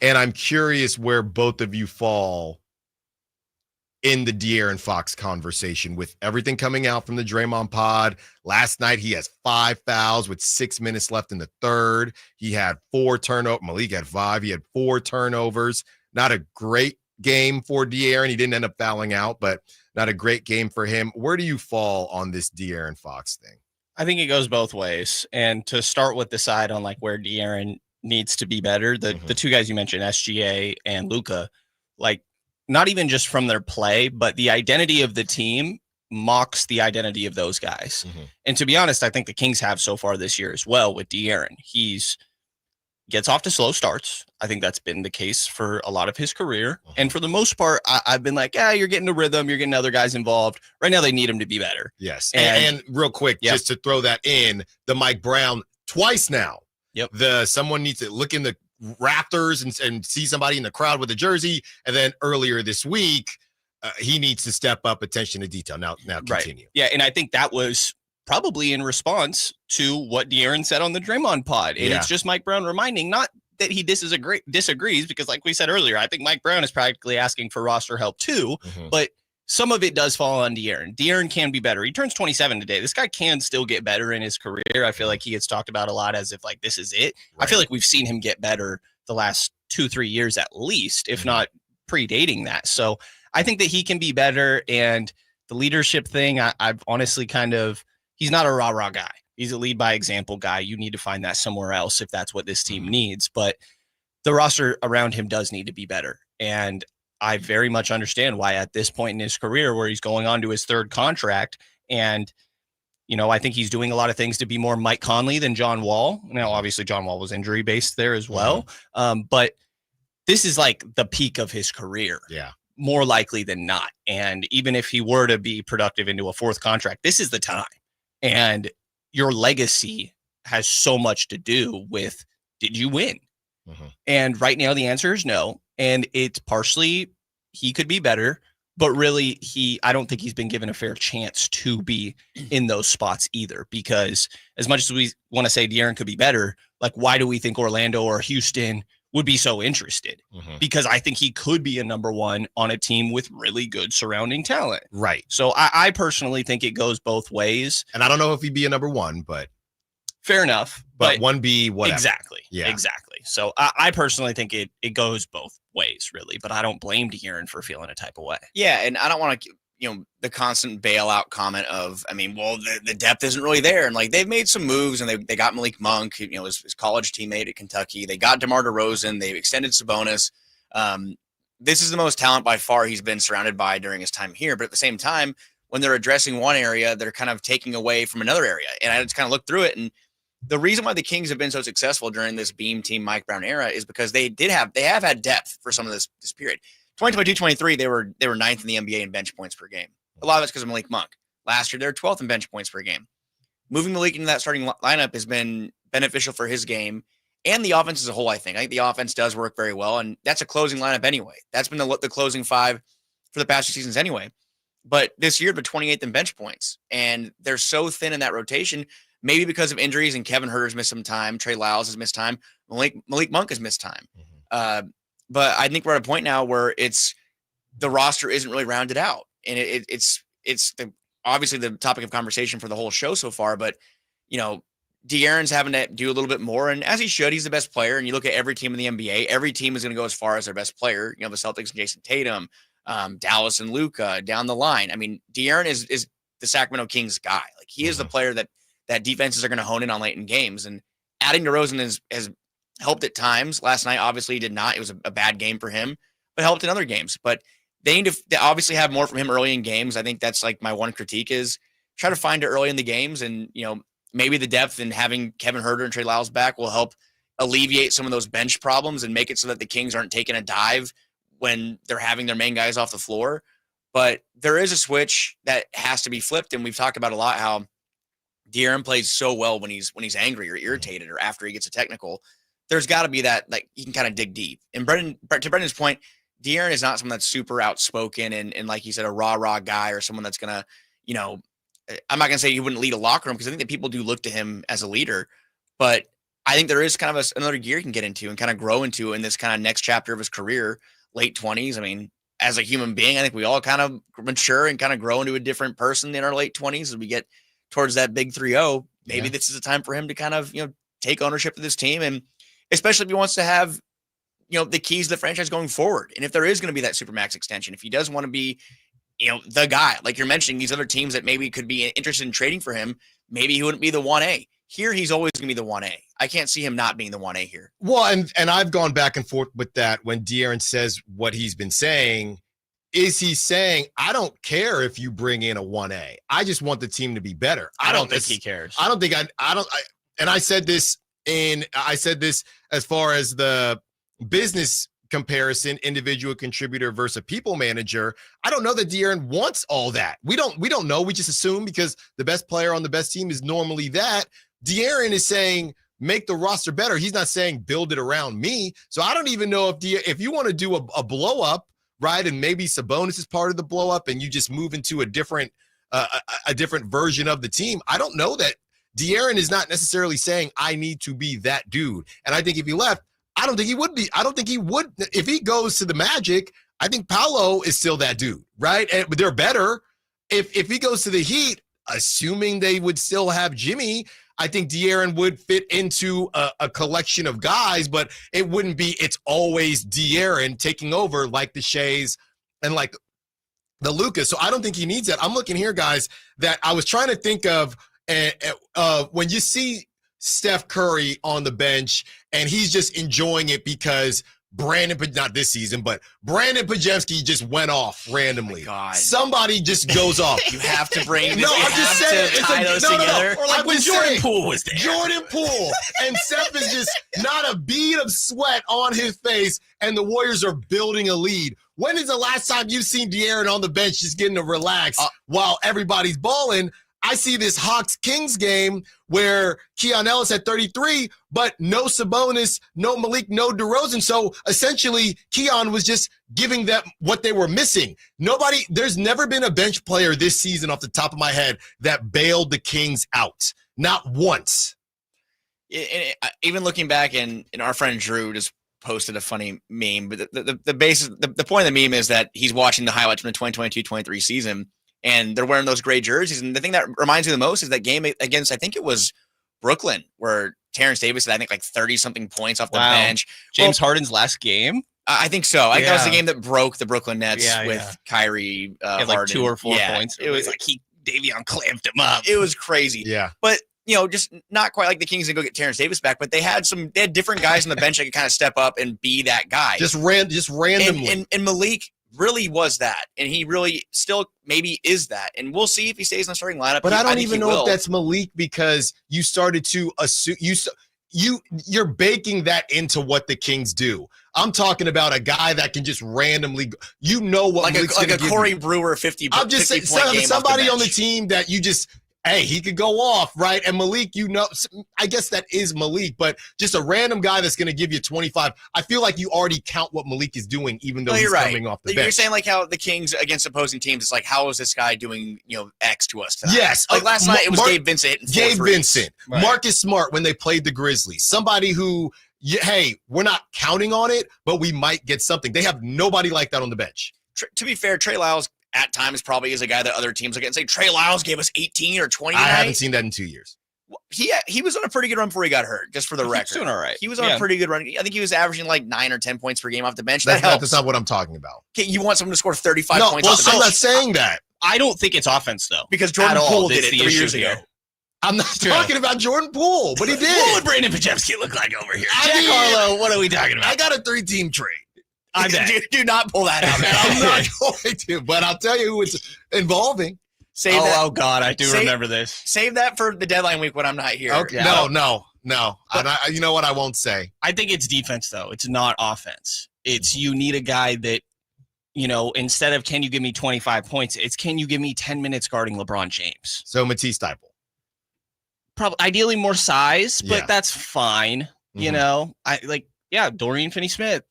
And I'm curious where both of you fall in the De'Aaron Fox conversation with everything coming out from the Draymond pod. Last night, he has 5 fouls with 6 minutes left in the third. He had 4 turnovers. Malik had 5. He had 4 turnovers. Not a great game for De'Aaron. He didn't end up fouling out, but not a great game for him. Where do you fall on this De'Aaron Fox thing? I think it goes both ways. And to start with the side on like where De'Aaron needs to be better, the two guys you mentioned, SGA and Luka, like not even just from their play, but the identity of the team mocks the identity of those guys. And to be honest, I think the Kings have so far this year as well with De'Aaron. He's gets off to slow starts. I think that's been the case for a lot of his career. And for the most part, I've been like, yeah, you're getting a rhythm. You're getting other guys involved. Right now, they need him to be better. Yes. And real quick, just to throw that in, the Mike Brown twice now. Someone needs to look in the rafters and see somebody in the crowd with a jersey. And then earlier this week, he needs to step up attention to detail. Now continue. Right. Yeah, and I think that was probably in response to what De'Aaron said on the Draymond pod. And it's just Mike Brown reminding, not that he disagrees, because like we said earlier, I think Mike Brown is practically asking for roster help too. But some of it does fall on De'Aaron. De'Aaron can be better. He turns 27 today. This guy can still get better in his career. I feel like he gets talked about a lot as if like this is it. Right. I feel like we've seen him get better the last 2-3 years at least, if not predating that. So I think that he can be better. And the leadership thing, I've honestly he's not a rah-rah guy. He's a lead by example guy. You need to find that somewhere else if that's what this team needs. But the roster around him does need to be better. And I very much understand why at this point in his career where he's going on to his third contract and, I think he's doing a lot of things to be more Mike Conley than John Wall. Now, obviously John Wall was injury based there as well. But this is like the peak of his career. Yeah. More likely than not. And even if he were to be productive into a fourth contract, this is the time. And your legacy has so much to do with, did you win? And right now the answer is no. And it's partially he could be better, but really I don't think he's been given a fair chance to be in those spots either, because as much as we want to say De'Aaron could be better, like why do we think Orlando or Houston would be so interested? Because I think he could be a number one on a team with really good surrounding talent. Right. So I personally think it goes both ways. And I don't know if he'd be a number one, but fair enough. But 1B, whatever. Exactly. Yeah. Exactly. So I personally think it goes both ways, really. But I don't blame De'Aaron for feeling a type of way. Yeah, and I don't want to, the constant bailout comment of, the depth isn't really there. And like they've made some moves and they got Malik Monk, his college teammate at Kentucky. They got DeMar DeRozan. They've extended Sabonis. This is the most talent by far he's been surrounded by during his time here. But at the same time, when they're addressing one area, they're kind of taking away from another area. And I just kind of looked through it, and the reason why the Kings have been so successful during this Beam Team Mike Brown era is because they have had depth for some of this period. 2022-23, they were ninth in the NBA in bench points per game. A lot of it's because of Malik Monk. Last year, they were 12th in bench points per game. Moving Malik into that starting lineup has been beneficial for his game and the offense as a whole, I think. I think the offense does work very well, and that's a closing lineup anyway. That's been the closing five for the past 2 seasons anyway. But this year, they're 28th in bench points, and they're so thin in that rotation, maybe because of injuries, and Kevin Huerter's missed some time, Trey Lyles has missed time, Malik Monk has missed time. But I think we're at a point now where the roster isn't really rounded out, and it's obviously the topic of conversation for the whole show so far. But De'Aaron's having to do a little bit more, and as he should, he's the best player. And you look at every team in the NBA, every team is going to go as far as their best player. The Celtics and Jason Tatum, Dallas and Luka down the line. De'Aaron is the Sacramento Kings guy. Like he is the player that defenses are going to hone in on late in games. And adding DeRozan has helped at times. Last night, obviously, he did not. It was a bad game for him, but helped in other games. But they need to obviously have more from him early in games. I think that's like my one critique is try to find it early in the games. And, maybe the depth and having Kevin Huerter and Trey Lyles back will help alleviate some of those bench problems and make it so that the Kings aren't taking a dive when they're having their main guys off the floor. But there is a switch that has to be flipped. And we've talked about a lot how De'Aaron plays so well when he's angry or irritated or after he gets a technical. There's got to be that, like, he can kind of dig deep. And to Brendan's point, De'Aaron is not someone that's super outspoken and like he said, a rah-rah guy or someone that's going to, I'm not going to say he wouldn't lead a locker room because I think that people do look to him as a leader. But I think there is kind of another gear he can get into and kind of grow into in this kind of next chapter of his career, late 20s. As a human being, I think we all kind of mature and kind of grow into a different person in our late 20s as we get towards that big 3-0. Maybe this is a time for him to kind of, take ownership of this team. And especially if he wants to have, the keys to the franchise going forward. And if there is going to be that Supermax extension, if he does want to be, the guy, like you're mentioning, these other teams that maybe could be interested in trading for him, maybe he wouldn't be the 1A. Here, he's always going to be the 1A. I can't see him not being the 1A here. Well, and I've gone back and forth with that when De'Aaron says what he's been saying. Is he saying, I don't care if you bring in a 1A. I just want the team to be better. I don't think he cares. I don't think and I said this as far as the business comparison, individual contributor versus a people manager. I don't know that De'Aaron wants all that. We don't know. We just assume because the best player on the best team is normally that. De'Aaron is saying, make the roster better. He's not saying build it around me. So I don't even know if you want to do a blow up, right? And maybe Sabonis is part of the blow up and you just move into a different version of the team. I don't know that De'Aaron is not necessarily saying I need to be that dude. And I think if he left, I don't think he would be. I don't think he would. If he goes to the Magic, I think Paolo is still that dude, right? And they're better. If he goes to the Heat, assuming they would still have Jimmy, I think De'Aaron would fit into a collection of guys, but it wouldn't be it's always De'Aaron taking over like the Shays and like the Lucas. So I don't think he needs that. I'm looking here, guys, that I was trying to think of when you see Steph Curry on the bench and he's just enjoying it because not this season, but Brandon Pajemski just went off randomly. Oh God. Somebody just goes off. You have to bring No, I'm just saying. tie those together. Or like when Jordan Poole was there. Jordan Poole. And Steph is just not a bead of sweat on his face, and the Warriors are building a lead. When is the last time you've seen De'Aaron on the bench just getting to relax while everybody's balling? I see this Hawks-Kings game where Keon Ellis had 33, but no Sabonis, no Malik, no DeRozan. So essentially, Keon was just giving them what they were missing. There's never been a bench player this season off the top of my head that bailed the Kings out. Not once. Even looking back, and our friend Drew just posted a funny meme, but the point of the meme is that he's watching the highlights from the 2022-23 season, and they're wearing those gray jerseys. And the thing that reminds me the most is that game against, I think it was Brooklyn, where Terrence Davis had, I think, like 30-something points off the bench. James Harden's last game? I think so. I think that was the game that broke the Brooklyn Nets with Kyrie Harden. Like 2 or 4 points. It was like Davion clamped him up. It was crazy. Yeah. But, just not quite like the Kings didn't go get Terrence Davis back, but they had different guys on the bench that could kind of step up and be that guy. Just randomly. And Malik really was that, and he really still maybe is that, and we'll see if he stays in the starting lineup. But I don't even know if that's Malik, because you started to assume you're baking that into what the Kings do. I'm talking about a guy that can just randomly, what Malik's like a Corey you. Brewer 50. I'm just saying somebody on the team that you just. Hey, he could go off, right? And Malik, I guess that is Malik, but just a random guy that's going to give you 25. I feel like you already count what Malik is doing, even though he's coming off the bench. You're saying like how the Kings against opposing teams, it's like, how is this guy doing, X to us tonight? Yes. Like last night, it was Gabe Vincent. Gabe Vincent, right. Marcus Smart when they played the Grizzlies. Somebody who, hey, we're not counting on it, but we might get something. They have nobody like that on the bench. To be fair, Trey Lyles at times probably is a guy that other teams look at and say, Trey Lyles gave us 18 or 20 tonight. I haven't seen that in 2 years. He was on a pretty good run before he got hurt, just for the record. Doing all right. He was on a pretty good run. I think he was averaging like 9 or 10 points per game off the bench. That's not what I'm talking about. Okay, you want someone to score 35 points well, off the bench? I'm not saying that. I don't think it's offense, though. Because Jordan Poole did it 3 years ago. I'm not talking about Jordan Poole, but he did. What would Brandon Pajemski look like over here? Jack Harlow, what are we talking about? I got a 3-team trade. I bet. Do not pull that out, man. I'm not going to, but I'll tell you who it's involving. Oh, God, I do remember this. Save that for the deadline week when I'm not here. Okay. Yeah. No. You know what I won't say? I think it's defense, though. It's not offense. It's you need a guy that, instead of can you give me 25 points, it's can you give me 10 minutes guarding LeBron James? So Matisse Thybulle. Probably ideally more size, but that's fine. Mm-hmm. Dorian Finney-Smith.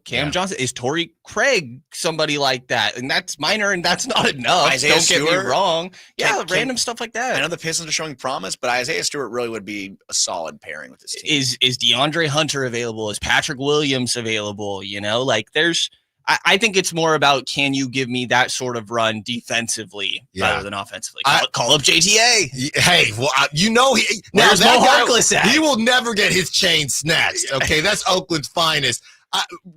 Cam Johnson. Is Torrey Craig somebody like that? And that's minor, and that's not enough. Isaiah Don't Stewart, get me wrong. Yeah, random stuff like that. I know the Pistons are showing promise, but Isaiah Stewart really would be a solid pairing with this team. Is DeAndre Hunter available? Is Patrick Williams available? I think it's more about can you give me that sort of run defensively rather than offensively. Call up JTA. Hey, well, where's Mo Harkless at? He will never get his chain snatched. Okay, that's Oakland's finest.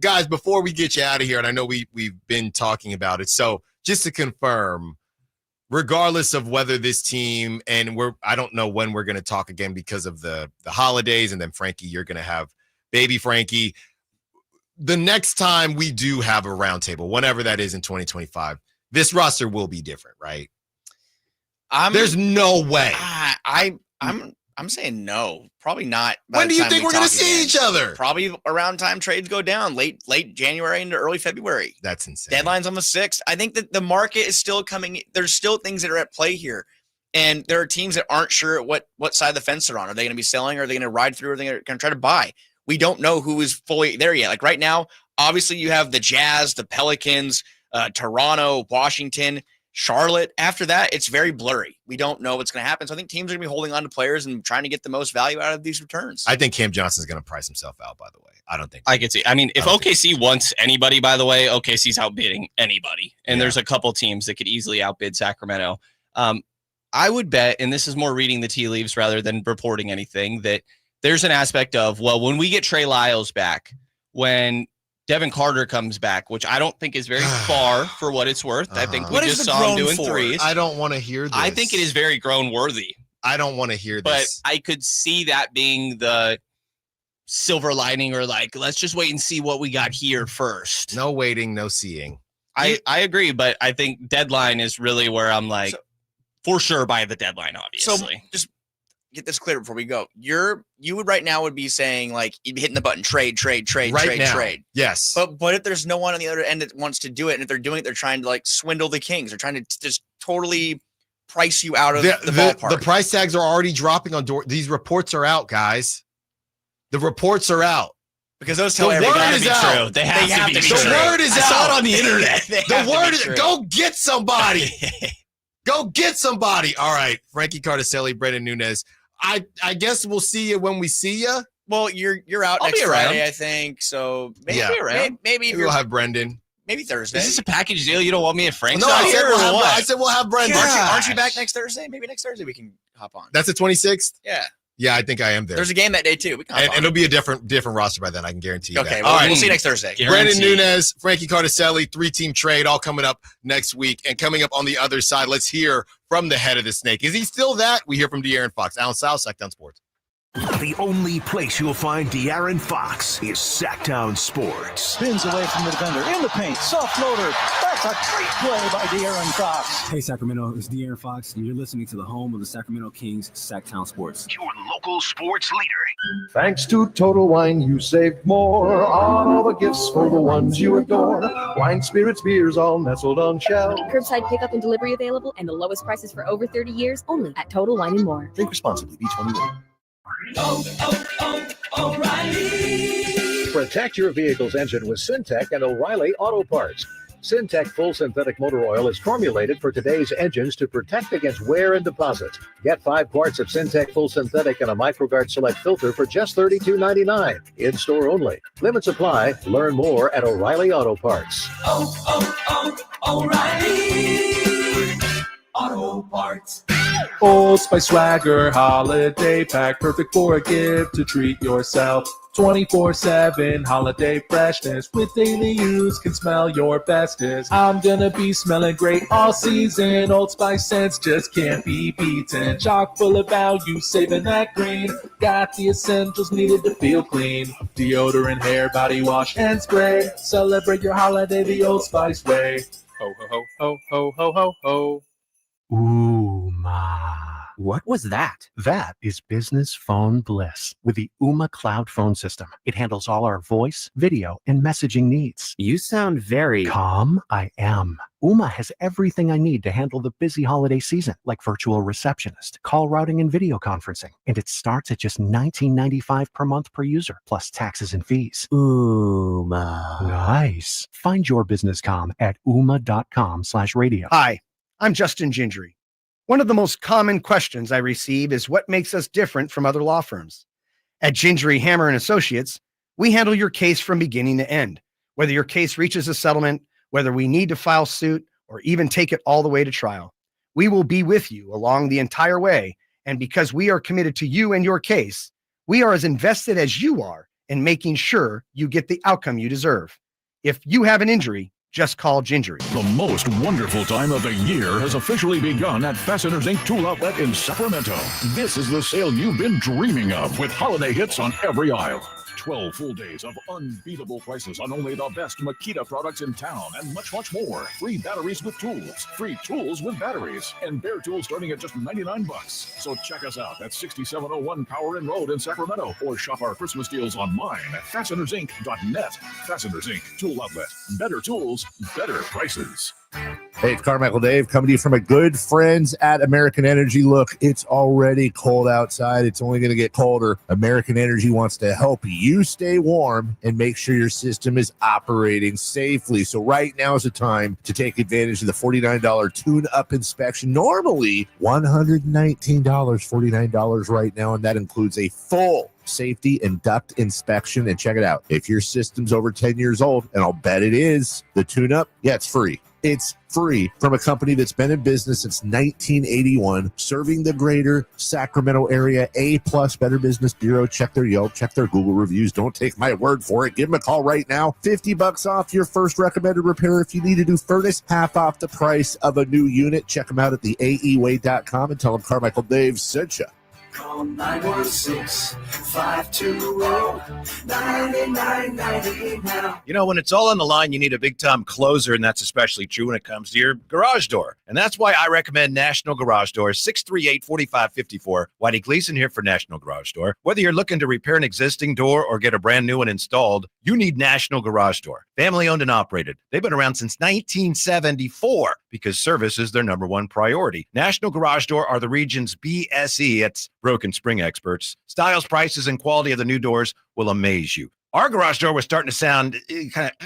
Guys, before we get you out of here, and I know we've been talking about it, so just to confirm, regardless of whether this team, and I don't know when we're going to talk again because of the holidays, and then Frankie, you're going to have baby Frankie. The next time we do have a roundtable, whenever that is in 2025, this roster will be different, right? There's no way. I'm saying no, probably not. When do you think we're going to see each other? Probably around time trades go down, late January into early February. That's insane. Deadline's on the 6th. I think that the market is still coming. There's still things that are at play here. And there are teams that aren't sure what side of the fence they're on. Are they going to be selling? Or are they going to ride through? Or are they going to try to buy? We don't know who is fully there yet. Like right now, obviously you have the Jazz, the Pelicans, Toronto, Washington. Charlotte. After that, it's very blurry. We don't know what's going to happen. So I think teams are going to be holding on to players and trying to get the most value out of these returns. I think Cam Johnson's going to price himself out, by the way. I don't think. I could see. I mean, if OKC wants anybody, by the way, OKC's outbidding anybody. And there's a couple teams that could easily outbid Sacramento. I would bet, and this is more reading the tea leaves rather than reporting anything, that there's an aspect of, well, when we get Trey Lyles back, when Devin Carter comes back, which I don't think is very far for what it's worth. I think we just saw him doing threes. I don't want to hear this. I think it is very grown worthy. I don't want to hear But this. I could see that being the silver lining, or like, let's just wait and see what we got here first. No waiting, no seeing. I agree, but I think deadline is really where I'm like, for sure by the deadline, obviously. So just get this clear before we go. You would right now would be saying, like, you'd be hitting the button, trade. Right now. Yes. But if there's no one on the other end that wants to do it, and if they're doing it, they're trying to like swindle the Kings. They're trying to just totally price you out of the ballpark. The price tags are already dropping on these reports are out, guys. The reports are out. Because those tell everybody to be true. They have to be true. The word is out. I saw it on the internet. The word is go get somebody. Go get somebody. All right. Frankie Cardicelli, Brendan Nunez. I guess we'll see you when we see you. Well, you're out next Friday, I think. So maybe we'll have Brendan. Maybe Thursday. Is this a package deal? You don't want me at Frank's? No, I said we'll have Brendan. Aren't you back next Thursday? Maybe next Thursday we can hop on. That's the 26th? Yeah. Yeah, I think I am there. There's a game that day too. We can and it'll be a different roster by then. I can guarantee you. Okay, that. well, All right, we'll see you next Thursday. Brendan Nunez, Frankie Cardicelli, 3-team trade, all coming up next week. And coming up on the other side, let's hear from the head of the snake. Is he still that? We hear from De'Aaron Fox. Allen Stiles, Sacktown Sports. The only place you'll find De'Aaron Fox is Sacktown Sports. Spins away from the defender. In the paint. Soft floater. That's a great play by De'Aaron Fox. Hey, Sacramento. It's De'Aaron Fox, and you're listening to the home of the Sacramento Kings, Sacktown Sports. Your local sports leader. Thanks to Total Wine, you saved more on all the gifts for the ones you adore. Wine, spirits, beers, all nestled on shelves. Curbside pickup and delivery available, and the lowest prices for over 30 years only at Total Wine & More. Drink responsibly. B21. O'Reilly. Protect your vehicle's engine with Syntec and O'Reilly Auto Parts. Syntec Full Synthetic Motor Oil is formulated for today's engines to protect against wear and deposits. Get 5 quarts of Syntec Full Synthetic and a MicroGuard Select filter for just $32.99. In-store only. Limits apply. Learn more at O'Reilly Auto Parts. O'Reilly Auto Parts. Old Spice Swagger Holiday Pack, perfect for a gift to treat yourself. 24/7 holiday freshness with daily use can smell your bestest. I'm gonna be smelling great all season. Old Spice scents just can't be beaten. Chock full of value, saving that green. Got the essentials needed to feel clean. Deodorant, hair, body wash, and spray. Celebrate your holiday the Old Spice way. Ho ho ho ho ho ho ho ho. Ooma. What was that? That is business phone bliss with the Ooma Cloud Phone System. It handles all our voice, video, and messaging needs. You sound very calm. I am. Ooma has everything I need to handle the busy holiday season, like virtual receptionist, call routing, and video conferencing. And it starts at just $19.95 per month per user, plus taxes and fees. Ooma. Nice. Find your business comm at ooma.com/radio. Hi, I'm Justin Gingery. One of the most common questions I receive is what makes us different from other law firms. At Gingery, Hammer & Associates, we handle your case from beginning to end. Whether your case reaches a settlement, whether we need to file suit, or even take it all the way to trial, we will be with you along the entire way. And because we are committed to you and your case, we are as invested as you are in making sure you get the outcome you deserve. If you have an injury, just call Gingery. The most wonderful time of the year has officially begun at Fasteners Inc. Tool Outlet in Sacramento. This is the sale you've been dreaming of, with holiday hits on every aisle. 12 full days of unbeatable prices on only the best Makita products in town, and much, much more. Free batteries with tools, free tools with batteries, and bare tools starting at just $99. So check us out at 6701 Power Inn Road in Sacramento, or shop our Christmas deals online at fastenersinc.net. Fasteners Inc. Tool Outlet. Better tools, better prices. Hey, it's Carmichael Dave coming to you from my good friends at American Energy. Look, it's already cold outside. It's only going to get colder. American Energy wants to help you stay warm and make sure your system is operating safely. So right now is the time to take advantage of the $49 tune-up inspection. Normally $119, $49 right now, and that includes a full safety and duct inspection. And check it out. If your system's over 10 years old, and I'll bet it is, the tune-up, it's free. It's free from a company that's been in business since 1981, serving the greater Sacramento area. A+ Better Business Bureau. Check their Yelp, check their Google reviews. Don't take my word for it. Give them a call right now. $50 off your first recommended repair. If you need a new furnace, half off the price of a new unit. Check them out at theaeway.com and tell them Carmichael Dave sent you. Call 916-520-9990 now. You know, when it's all on the line, you need a big-time closer, and that's especially true when it comes to your garage door. And that's why I recommend National Garage Door, 638-4554. Whitey Gleason here for National Garage Door. Whether you're looking to repair an existing door or get a brand new one installed, you need National Garage Door. Family-owned and operated. They've been around since 1974 because service is their number one priority. National Garage Door are the region's BSE. It's broken spring experts. Styles, prices, and quality of the new doors will amaze you. Our garage door was starting to sound kind of,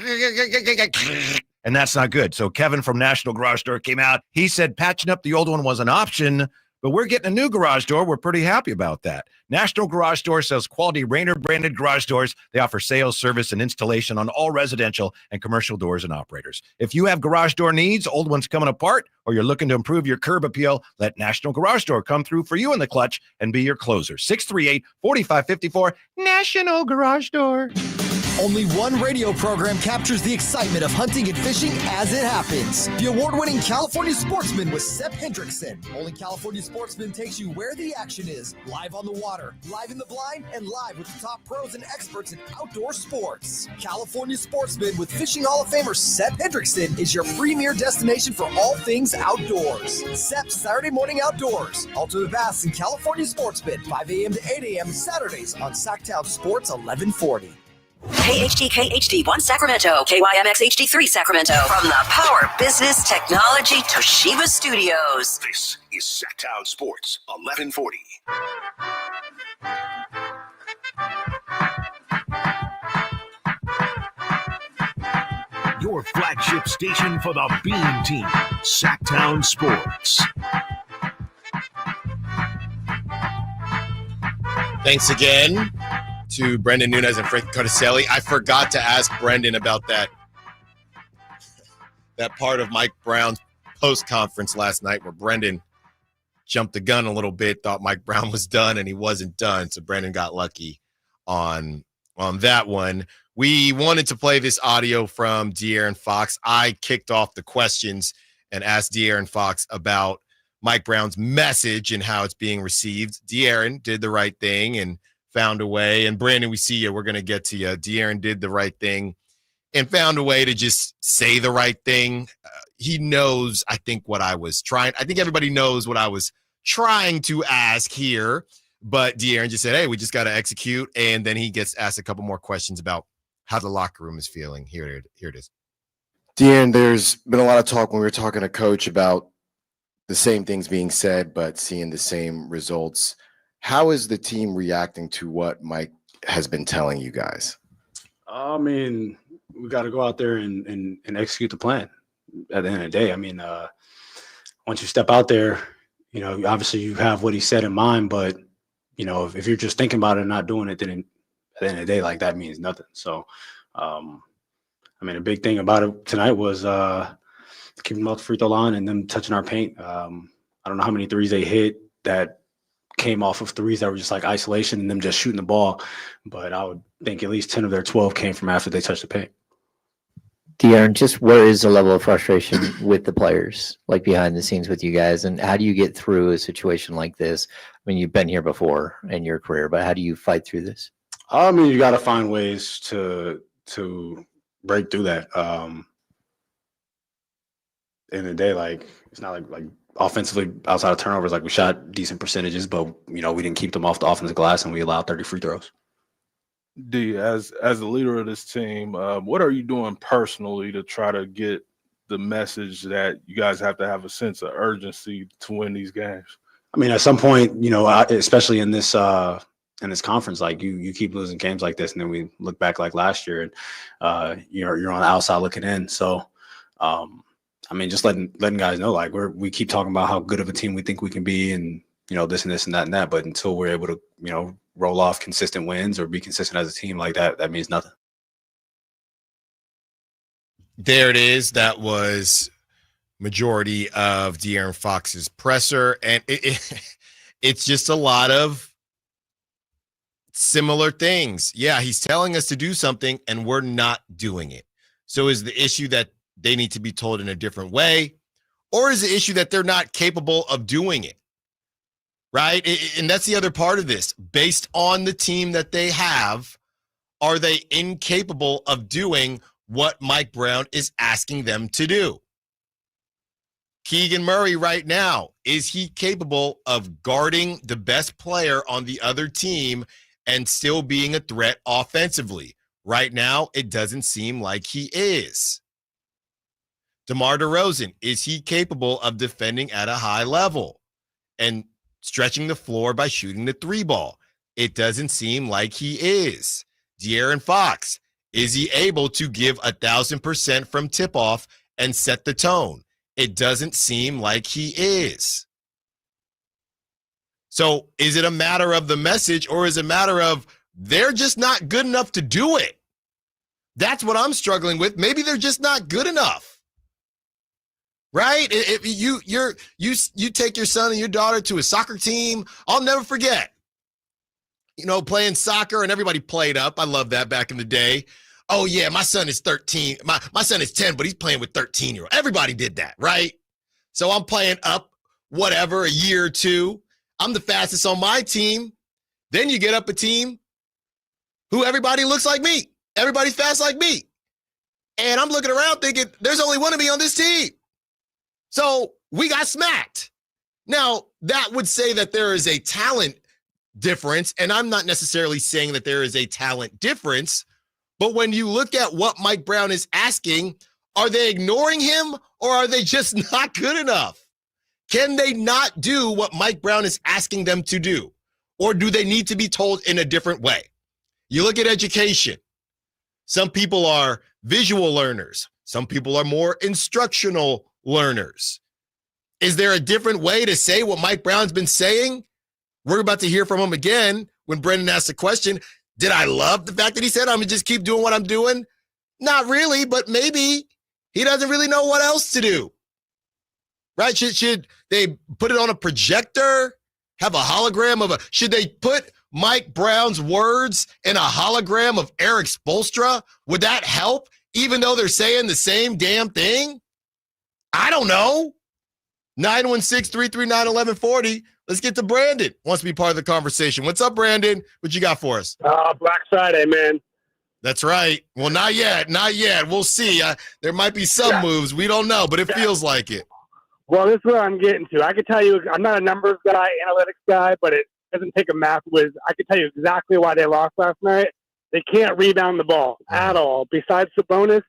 and that's not good. So Kevin from National Garage Door came out. He said patching up the old one was an option, but we're getting a new garage door. We're pretty happy about that. National Garage Door sells quality Rainer branded garage doors. They offer sales, service, and installation on all residential and commercial doors and operators. If you have garage door needs, old ones coming apart, or you're looking to improve your curb appeal, let National Garage Door come through for you in the clutch and be your closer. 638-4554, National Garage Door. Only one radio program captures the excitement of hunting and fishing as it happens. The award-winning California Sportsman with Sep Hendrickson. Only California Sportsman takes you where the action is. Live on the water, live in the blind, and live with the top pros and experts in outdoor sports. California Sportsman with Fishing Hall of Famer Sep Hendrickson is your premier destination for all things outdoors. Sep's Saturday Morning Outdoors. Ultimate Bass and California Sportsman, 5 a.m. to 8 a.m. Saturdays on Sacktown Sports 1140. KHD1 Sacramento, KYMX HD3 Sacramento. From the Power Business Technology Toshiba Studios. This is Sacktown Sports 1140. Your flagship station for the Beam Team, Sacktown Sports. Thanks again to Brendan Nunez and Frank Carticelli. I forgot to ask Brendan about that part of Mike Brown's post-conference last night where Brendan jumped the gun a little bit, thought Mike Brown was done, and he wasn't done. So Brendan got lucky on that one. We wanted to play this audio from De'Aaron Fox. I kicked off the questions and asked De'Aaron Fox about Mike Brown's message and how it's being received. De'Aaron did the right thing and found a way. And Brandon, we see you. We're going to get to you. De'Aaron did the right thing and found a way to just say the right thing. He knows, I think, what I was trying. I think everybody knows what I was trying to ask here. But De'Aaron just said, hey, we just got to execute. And then he gets asked a couple more questions about how the locker room is feeling. Here it is. De'Aaron, there's been a lot of talk when we were talking to Coach about the same things being said, but seeing the same results. How is the team reacting to what Mike has been telling you guys? I mean, we got to go out there and execute the plan at the end of the day. I mean, once you step out there, you know, obviously you have what he said in mind, but, you know, if you're just thinking about it and not doing it, then at the end of the day, like, that means nothing. So, I mean, a big thing about it tonight was keeping them off the free throw line and them touching our paint. I don't know how many threes they hit that came off of threes that were just like isolation and them just shooting the ball. But I would think at least 10 of their 12 came from after they touched the paint. De'Aaron, just where is the level of frustration with the players, like behind the scenes with you guys? And how do you get through a situation like this? I mean, you've been here before in your career, but how do you fight through this? I mean, you got to find ways to break through that. In the day, like, it's not like offensively outside of turnovers, like, we shot decent percentages, but, you know, we didn't keep them off the offensive glass and we allowed 30 free throws. D, as the leader of this team, what are you doing personally to try to get the message that you guys have to have a sense of urgency to win these games? I mean, at some point, especially in this conference, like you keep losing games like this, and then we look back like last year, and you're on the outside looking in. So, I mean, just letting guys know, like we keep talking about how good of a team we think we can be, and this and this and that and that. But until we're able to roll off consistent wins or be consistent as a team, like that means nothing. There it is. That was majority of De'Aaron Fox's presser, and it's just a lot of similar things. Yeah, he's telling us to do something, and we're not doing it. So is the issue that they need to be told in a different way, or is the issue that they're not capable of doing it? Right? And that's the other part of this. Based on the team that they have, are they incapable of doing what Mike Brown is asking them to do? Keegan Murray right now, is he capable of guarding the best player on the other team and still being a threat offensively? Right now, it doesn't seem like he is. DeMar DeRozan, is he capable of defending at a high level and stretching the floor by shooting the three ball? It doesn't seem like he is. De'Aaron Fox, is he able to give 1,000% from tip-off and set the tone? It doesn't seem like he is. So is it a matter of the message, or is it a matter of they're just not good enough to do it? That's what I'm struggling with. Maybe they're just not good enough. Right? If you take your son and your daughter to a soccer team, I'll never forget. Playing soccer, and everybody played up. I love that back in the day. Oh, yeah, my son is 13. My son is 10, but he's playing with 13-year-old. Everybody did that, right? So I'm playing up, whatever, a year or two. I'm the fastest on my team. Then you get up a team who everybody looks like me. Everybody's fast like me. And I'm looking around thinking, there's only one of me on this team. So we got smacked. Now, that would say that there is a talent difference, and I'm not necessarily saying that there is a talent difference, but when you look at what Mike Brown is asking, are they ignoring him, or are they just not good enough? Can they not do what Mike Brown is asking them to do, or do they need to be told in a different way? You look at education. Some people are visual learners. Some people are more instructional learners. Is there a different way to say what Mike Brown's been saying? We're about to hear from him again when Brendan asked the question. Did I love the fact that he said, I'm going to just keep doing what I'm doing? Not really, but maybe he doesn't really know what else to do. Right? Should they put it on a projector? Have a hologram should they put Mike Brown's words in a hologram of Eric Spoelstra? Would that help, even though they're saying the same damn thing? I don't know. 916-339-1140. Let's get to Brandon. Wants to be part of the conversation. What's up, Brandon? What you got for us? Black Friday, man. That's right. Well, not yet. Not yet. We'll see. There might be some moves. We don't know, but it feels like it. Well, this is where I'm getting to. I can tell you, I'm not a numbers guy, analytics guy, but it doesn't take a math whiz. I can tell you exactly why they lost last night. They can't rebound the ball at all. Besides Sabonis,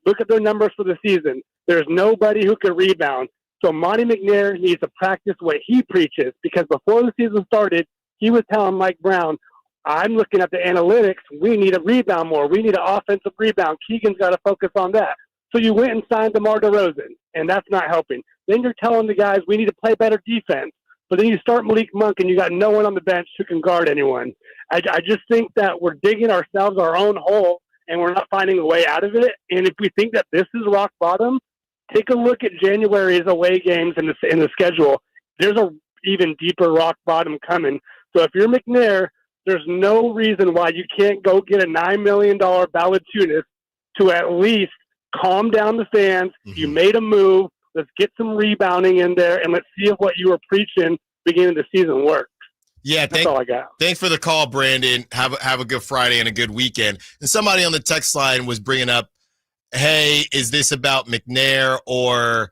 look at their numbers for the season. There's nobody who can rebound. So Monty McNair needs to practice what he preaches, because before the season started, he was telling Mike Brown, I'm looking at the analytics. We need a rebound more. We need an offensive rebound. Keegan's got to focus on that. So you went and signed DeMar DeRozan, and that's not helping. Then you're telling the guys we need to play better defense. But then you start Malik Monk, and you got no one on the bench who can guard anyone. I just think that we're digging ourselves our own hole, and we're not finding a way out of it. And if we think that this is rock bottom, take a look at January's away games in the schedule. There's a even deeper rock bottom coming. So if you're McNair, there's no reason why you can't go get a $9 million Valanciunas to at least calm down the fans. Mm-hmm. You made a move. Let's get some rebounding in there, and let's see if what you were preaching beginning of the season works. Yeah, that's all I got. Thanks for the call, Brandon. Have a good Friday and a good weekend. And somebody on the text line was bringing up, hey, is this about McNair, or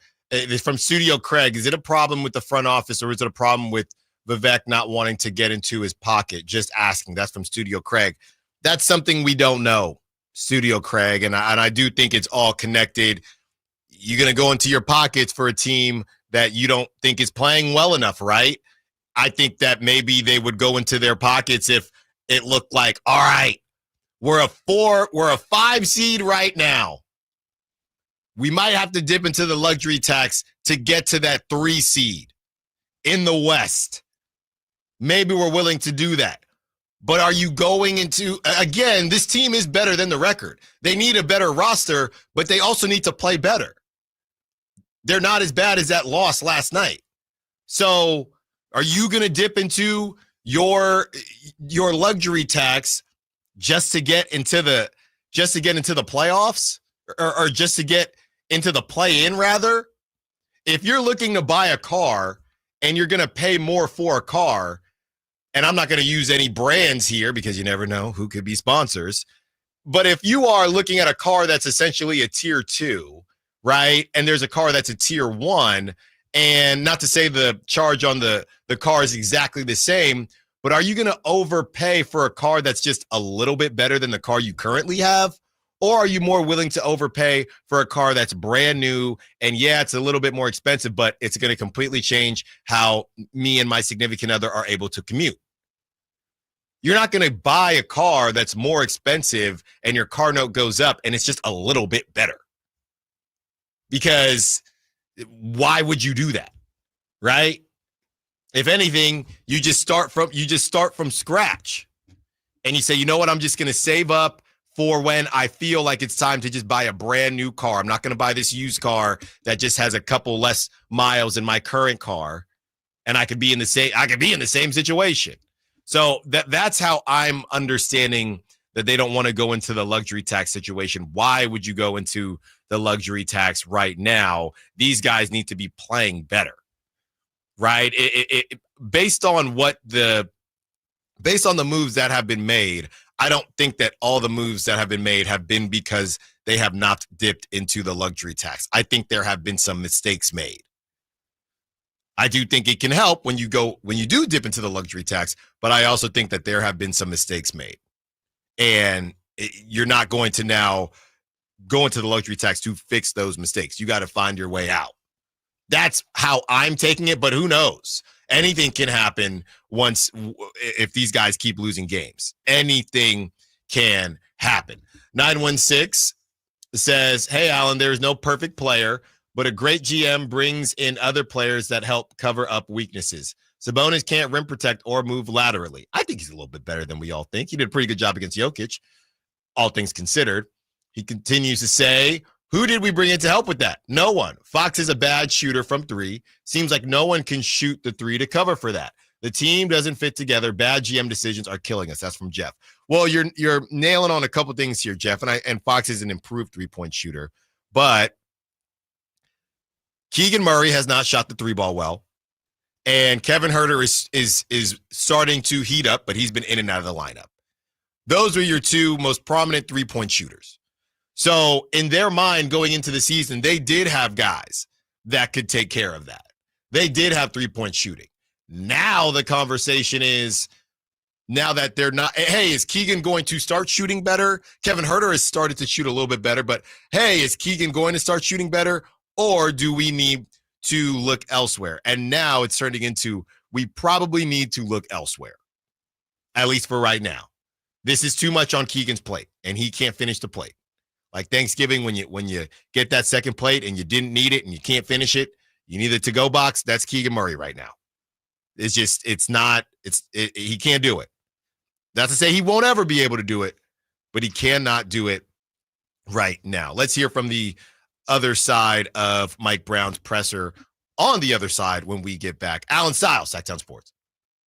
from Studio Craig, is it a problem with the front office, or is it a problem with Vivek not wanting to get into his pocket? Just asking. That's from Studio Craig. That's something we don't know, Studio Craig, and I do think it's all connected. you're going to go into your pockets for a team that you don't think is playing well enough, right? I think that maybe they would go into their pockets if it looked like, all right, we're a 5 seed right now. We might have to dip into the luxury tax to get to that 3 seed in the West. Maybe we're willing to do that. But are you going into, again, this team is better than the record. They need a better roster, but they also need to play better. They're not as bad as that loss last night. So are you going to dip into your luxury tax just to get into the playoffs or just to get into the play-in rather? If you're looking to buy a car and you're going to pay more for a car, and I'm not going to use any brands here because you never know who could be sponsors, but if you are looking at a car that's essentially a tier 2, right, and there's a car that's a tier 1, and not to say the charge on the car is exactly the same, but are you going to overpay for a car that's just a little bit better than the car you currently have? Or are you more willing to overpay for a car that's brand new and, yeah, it's a little bit more expensive, but it's going to completely change how me and my significant other are able to commute? You're not going to buy a car that's more expensive and your car note goes up and it's just a little bit better. Because why would you do that? Right? If anything, you just start from scratch. And you say, you know what, I'm just going to save up for when I feel like it's time to just buy a brand new car. I'm not going to buy this used car that just has a couple less miles than my current car. And I could be in the same situation. So that's how I'm understanding that they don't want to go into the luxury tax situation. Why would you go into the luxury tax right now? These guys need to be playing better, right? Based on the moves that have been made, I don't think that all the moves that have been made have been because they have not dipped into the luxury tax. I think there have been some mistakes made. I do think it can help when you do dip into the luxury tax, but I also think that there have been some mistakes made. And you're not going to now go into the luxury tax to fix those mistakes. You got to find your way out. That's how I'm taking it, but who knows? Anything can happen if these guys keep losing games. Anything can happen. 916 says, hey, Allen, there is no perfect player, but a great GM brings in other players that help cover up weaknesses. Sabonis can't rim protect or move laterally. I think he's a little bit better than we all think. He did a pretty good job against Jokic, all things considered. He continues to say, who did we bring in to help with that? No one. Fox is a bad shooter from 3. Seems like no one can shoot the 3 to cover for that. The team doesn't fit together. Bad GM decisions are killing us. That's from Jeff. Well, you're nailing on a couple things here, Jeff. And Fox is an improved 3-point shooter, but Keegan Murray has not shot the 3-ball well, and Kevin Huerter is starting to heat up, but he's been in and out of the lineup. Those are your 2 most prominent 3-point shooters. So in their mind going into the season, they did have guys that could take care of that. They did have 3-point shooting. Now the conversation is, now that they're not, hey, is Keegan going to start shooting better? Kevin Huerter has started to shoot a little bit better, but hey, is Keegan going to start shooting better? Or do we need to look elsewhere? And now it's turning into, we probably need to look elsewhere, at least for right now. This is too much on Keegan's plate, and he can't finish the plate. Like Thanksgiving, when you get that second plate and you didn't need it and you can't finish it, you need a to-go box. That's Keegan Murray right now. It's just, he can't do it. Not to say he won't ever be able to do it, but he cannot do it right now. Let's hear from the other side of Mike Brown's presser on the other side when we get back. Allen Stiles, Sacktown Sports.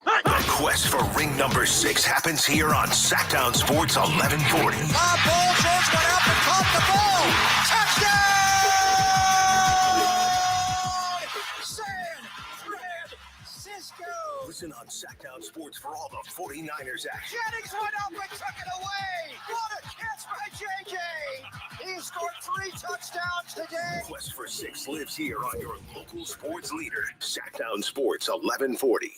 The quest for ring number 6 happens here on Sacktown Sports 1140. Bob Bolsho's went up and caught the ball. Touchdown! San Francisco! Listen on Sacktown Sports for all the 49ers action. Jennings went up and took it away. What a catch by JJ! He scored 3 touchdowns today. The quest for 6 lives here on your local sports leader, Sacktown Sports 1140.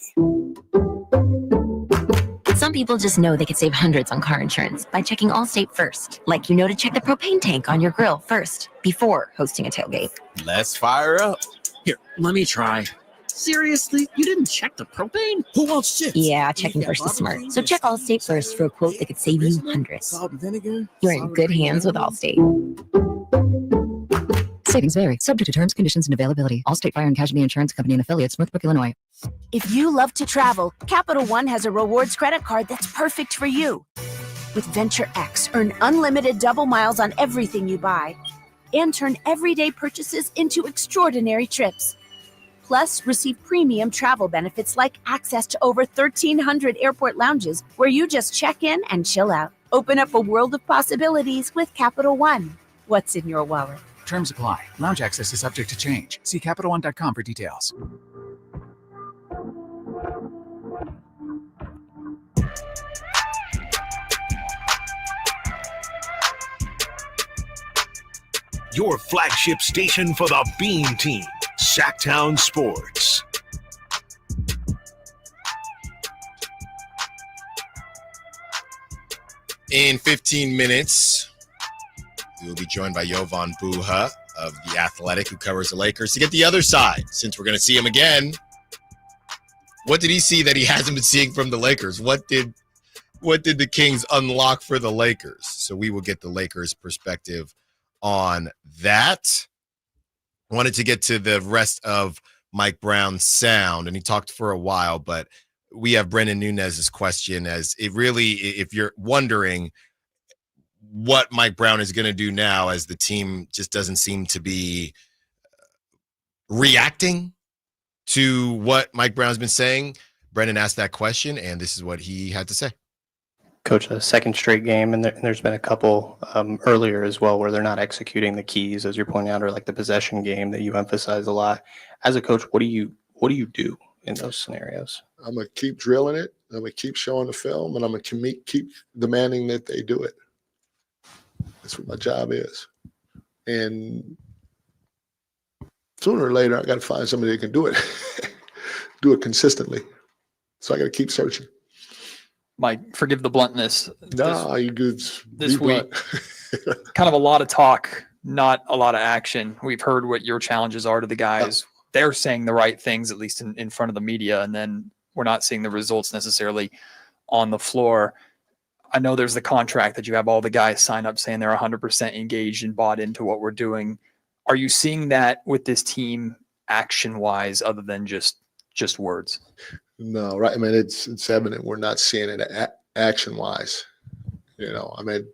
Some people just know they could save hundreds on car insurance by checking Allstate first. Like you know to check the propane tank on your grill first before hosting a tailgate. Let's fire up. Here, let me try. Seriously? You didn't check the propane? Who wants chips? Yeah, checking first is smart. So check Allstate first for a quote that could save you hundreds. You're in good hands with Allstate. Savings vary, subject to terms, conditions, and availability. Allstate Fire and Casualty Insurance Company and affiliates, Northbrook, Illinois. If you love to travel, Capital One has a rewards credit card that's perfect for you. With Venture X, earn unlimited double miles on everything you buy and turn everyday purchases into extraordinary trips. Plus, receive premium travel benefits like access to over 1,300 airport lounges where you just check in and chill out. Open up a world of possibilities with Capital One. What's in your wallet? Terms apply. Lounge access is subject to change. See CapitalOne.com for details. Your flagship station for the Beam Team, Sacktown Sports. In 15 minutes, we will be joined by Jovan Buha of The Athletic, who covers the Lakers, to get the other side, since we're going to see him again. What did he see that he hasn't been seeing from the Lakers? What did the Kings unlock for the Lakers? So we will get the Lakers' perspective on that. I wanted to get to the rest of Mike Brown's sound, and he talked for a while, but we have Brendan Nunez's question as it really, if you're wondering what Mike Brown is going to do now as the team just doesn't seem to be reacting to what Mike Brown's been saying. Brendan asked that question, and this is what he had to say. Coach, a second straight game, and there's been a couple earlier as well where they're not executing the keys, as you're pointing out, or like the possession game that you emphasize a lot. As a coach, what do you do in those scenarios? I'm going to keep drilling it. I'm going to keep showing the film, and I'm going to keep demanding that they do it. That's what my job is. And sooner or later, I got to find somebody that can do it, do it consistently. So I got to keep searching. Mike, forgive the bluntness. No, you good. This week, kind of a lot of talk, not a lot of action. We've heard what your challenges are to the guys. They're saying the right things, at least in front of the media, and then we're not seeing the results necessarily on the floor. I know there's the contract that you have all the guys sign up saying they're 100% engaged and bought into what we're doing. Are you seeing that with this team action-wise other than just words? No, right. I mean, it's evident we're not seeing it action-wise. You know, I mean,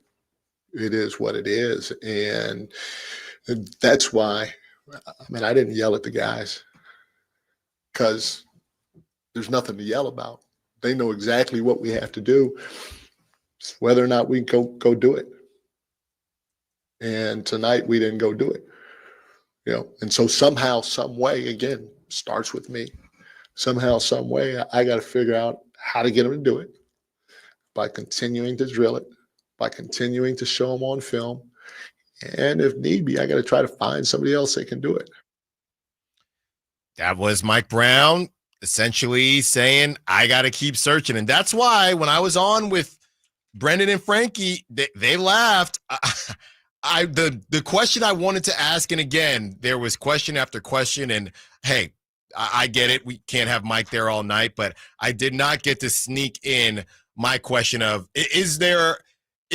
it is what it is. And that's why, I mean, I didn't yell at the guys because there's nothing to yell about. They know exactly what we have to do, whether or not we go do it. And tonight we didn't go do it. You know, and so somehow, some way, again, starts with me. Somehow, some way, I got to figure out how to get them to do it by continuing to drill it, by continuing to show them on film. And if need be, I got to try to find somebody else that can do it. That was Mike Brown essentially saying, I got to keep searching. And that's why when I was on with Brendan and Frankie, they laughed. The question I wanted to ask, and again, there was question after question, and hey, I get it. We can't have Mike there all night, but I did not get to sneak in my question of, is there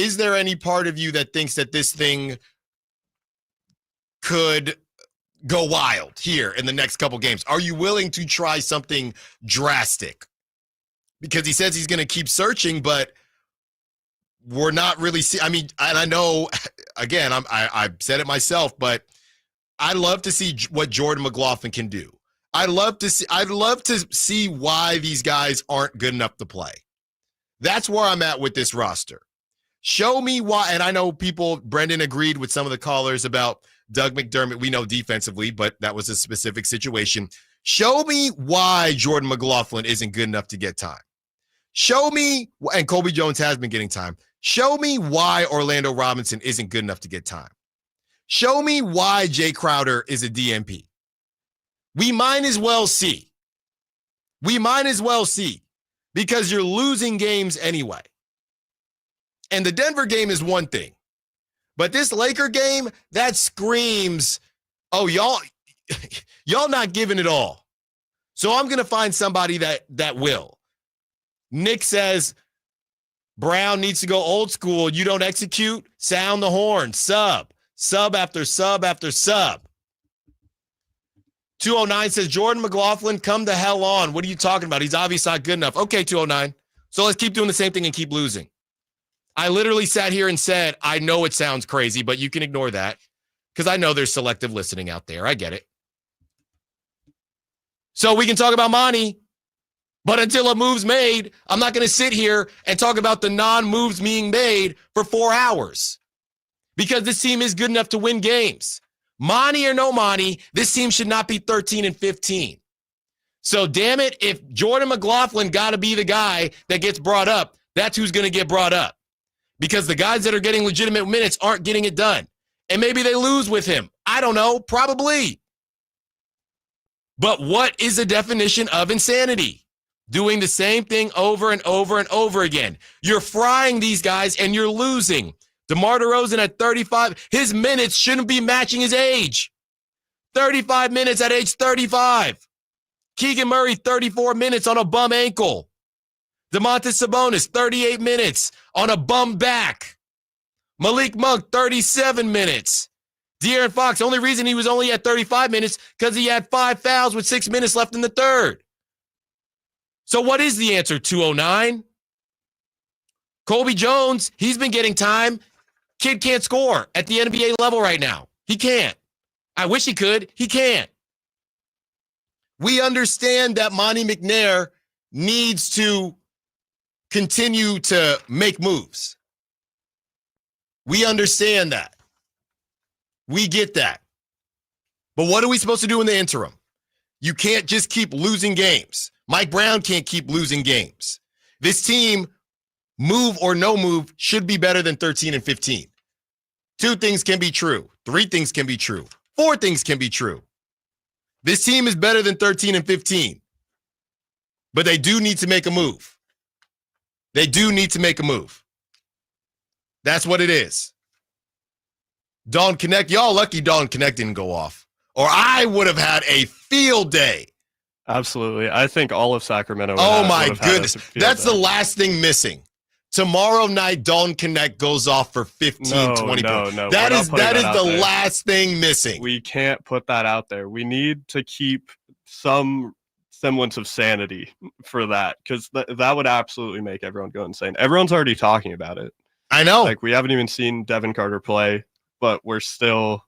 any part of you that thinks that this thing could go wild here in the next couple games? Are you willing to try something drastic? Because he says he's going to keep searching, but we're not really seeing. I mean, and I know, again, I've said it myself, but I'd love to see what Jordan McLaughlin can do. I'd love to see why these guys aren't good enough to play. That's where I'm at with this roster. Show me why. And I know Brendan agreed with some of the callers about Doug McDermott. We know defensively, but that was a specific situation. Show me why Jordan McLaughlin isn't good enough to get time. Show me, and Colby Jones has been getting time. Show me why Orlando Robinson isn't good enough to get time. Show me why Jay Crowder is a DNP. We might as well see. because you're losing games anyway. And the Denver game is one thing. But this Laker game, that screams, oh, y'all not giving it all. So I'm going to find somebody that will. Nick says, Brown needs to go old school. You don't execute, sound the horn, sub after sub after sub. 209 says, Jordan McLaughlin, come the hell on. What are you talking about? He's obviously not good enough. Okay, 209. So let's keep doing the same thing and keep losing. I literally sat here and said, I know it sounds crazy, but you can ignore that because I know there's selective listening out there. I get it. So we can talk about Monty, but until a move's made, I'm not going to sit here and talk about the non-moves being made for 4 hours because this team is good enough to win games. Monty or no Monty, this team should not be 13-15. So damn it, if Jordan McLaughlin got to be the guy that gets brought up, that's who's going to get brought up. Because the guys that are getting legitimate minutes aren't getting it done. And maybe they lose with him. I don't know. Probably. But what is the definition of insanity? Doing the same thing over and over and over again. You're frying these guys and you're losing. DeMar DeRozan at 35, his minutes shouldn't be matching his age. 35 minutes at age 35. Keegan Murray, 34 minutes on a bum ankle. Domantas Sabonis, 38 minutes on a bum back. Malik Monk, 37 minutes. De'Aaron Fox, only reason he was only at 35 minutes because he had 5 fouls with 6 minutes left in the third. So what is the answer, 209? Colby Jones, he's been getting time. Kid can't score at the NBA level right now. He can't. I wish he could. He can't. We understand that Monty McNair needs to continue to make moves. We understand that. We get that. But what are we supposed to do in the interim? You can't just keep losing games. Mike Brown can't keep losing games. This team, move or no move, should be better than 13-15. 2 things can be true. 3 things can be true. 4 things can be true. This team is better than 13-15. But they do need to make a move. They do need to make a move. That's what it is. Dawn Connect, y'all lucky Dawn Connect didn't go off. Or I would have had a field day. Absolutely. I think all of Sacramento. Oh my goodness. That's the last thing missing. Tomorrow night, Dawn Connect goes off for 15, 20 points. No. That is the last thing missing. We can't put that out there. We need to keep some semblance of sanity for that, because that would absolutely make everyone go insane. Everyone's already talking about it. I know. Like, we haven't even seen Devin Carter play, but we're still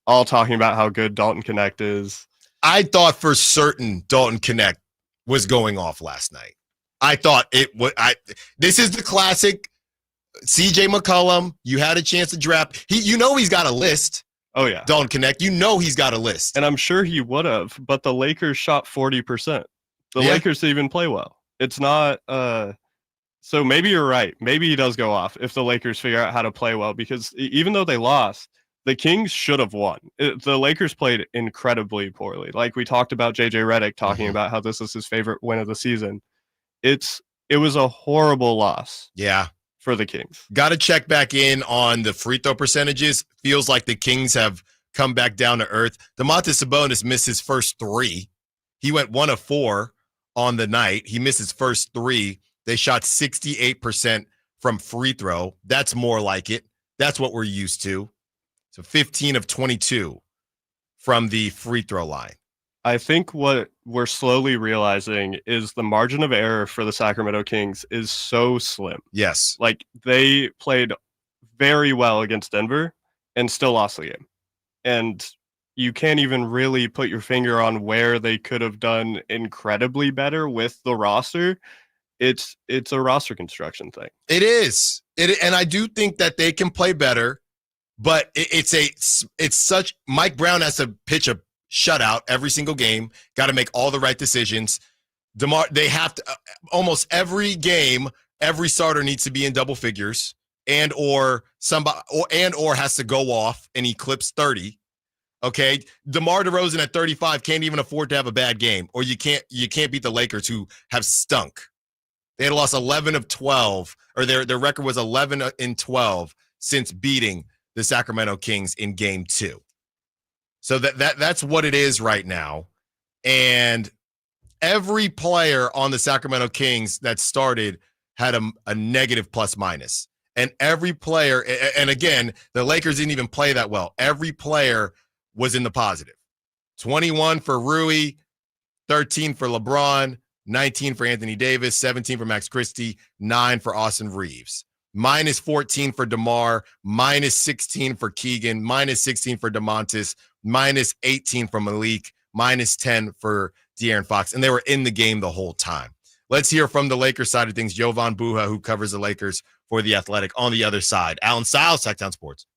all talking about how good Dalton Connect is. I thought for certain Dalton Connect was going off last night. I thought it would. This is the classic CJ McCollum. You had a chance to draft. He's got a list. Oh, yeah. Dalton Connect, he's got a list. And I'm sure he would have, but the Lakers shot 40%. The Lakers didn't even play well. It's not, so maybe you're right. Maybe he does go off if the Lakers figure out how to play well, because even though they lost, the Kings should have won. The Lakers played incredibly poorly. Like we talked about JJ Redick talking about how this is his favorite win of the season. It was a horrible loss. Yeah. For the Kings. Got to check back in on the free throw percentages. Feels like the Kings have come back down to earth. Domantas Sabonis missed his first 3. He went 1 of 4 on the night. He missed his first 3. They shot 68% from free throw. That's more like it. That's what we're used to. So 15 of 22 from the free throw line. I think what we're slowly realizing is the margin of error for the Sacramento Kings is so slim. Yes. Like, they played very well against Denver and still lost the game. And you can't even really put your finger on where they could have done incredibly better with the roster. It's a roster construction thing. It is. And I do think that they can play better, but it's such Mike Brown has to pitch a shutout every single game. Got to make all the right decisions. They have to almost every game. Every starter needs to be in double figures, or has to go off and eclipse 30. Okay, DeMar DeRozan at 35 can't even afford to have a bad game, or you can't beat the Lakers who have stunk. They had lost 11 of 12, or their record was 11-12 since beating the Sacramento Kings in game 2. So that's what it is right now. And every player on the Sacramento Kings that started had a negative plus minus. And every player, and again, the Lakers didn't even play that well. Every player was in the positive. 21 for Rui, 13 for LeBron, 19 for Anthony Davis, 17 for Max Christie, 9 for Austin Reeves. Minus 14 for DeMar, minus 16 for Keegan, minus 16 for DeMontis, minus 18 for Malik, minus 10 for De'Aaron Fox. And they were in the game the whole time. Let's hear from the Lakers side of things. Jovan Buha, who covers the Lakers for The Athletic, on the other side. Allen Stiles, Sacktown Sports.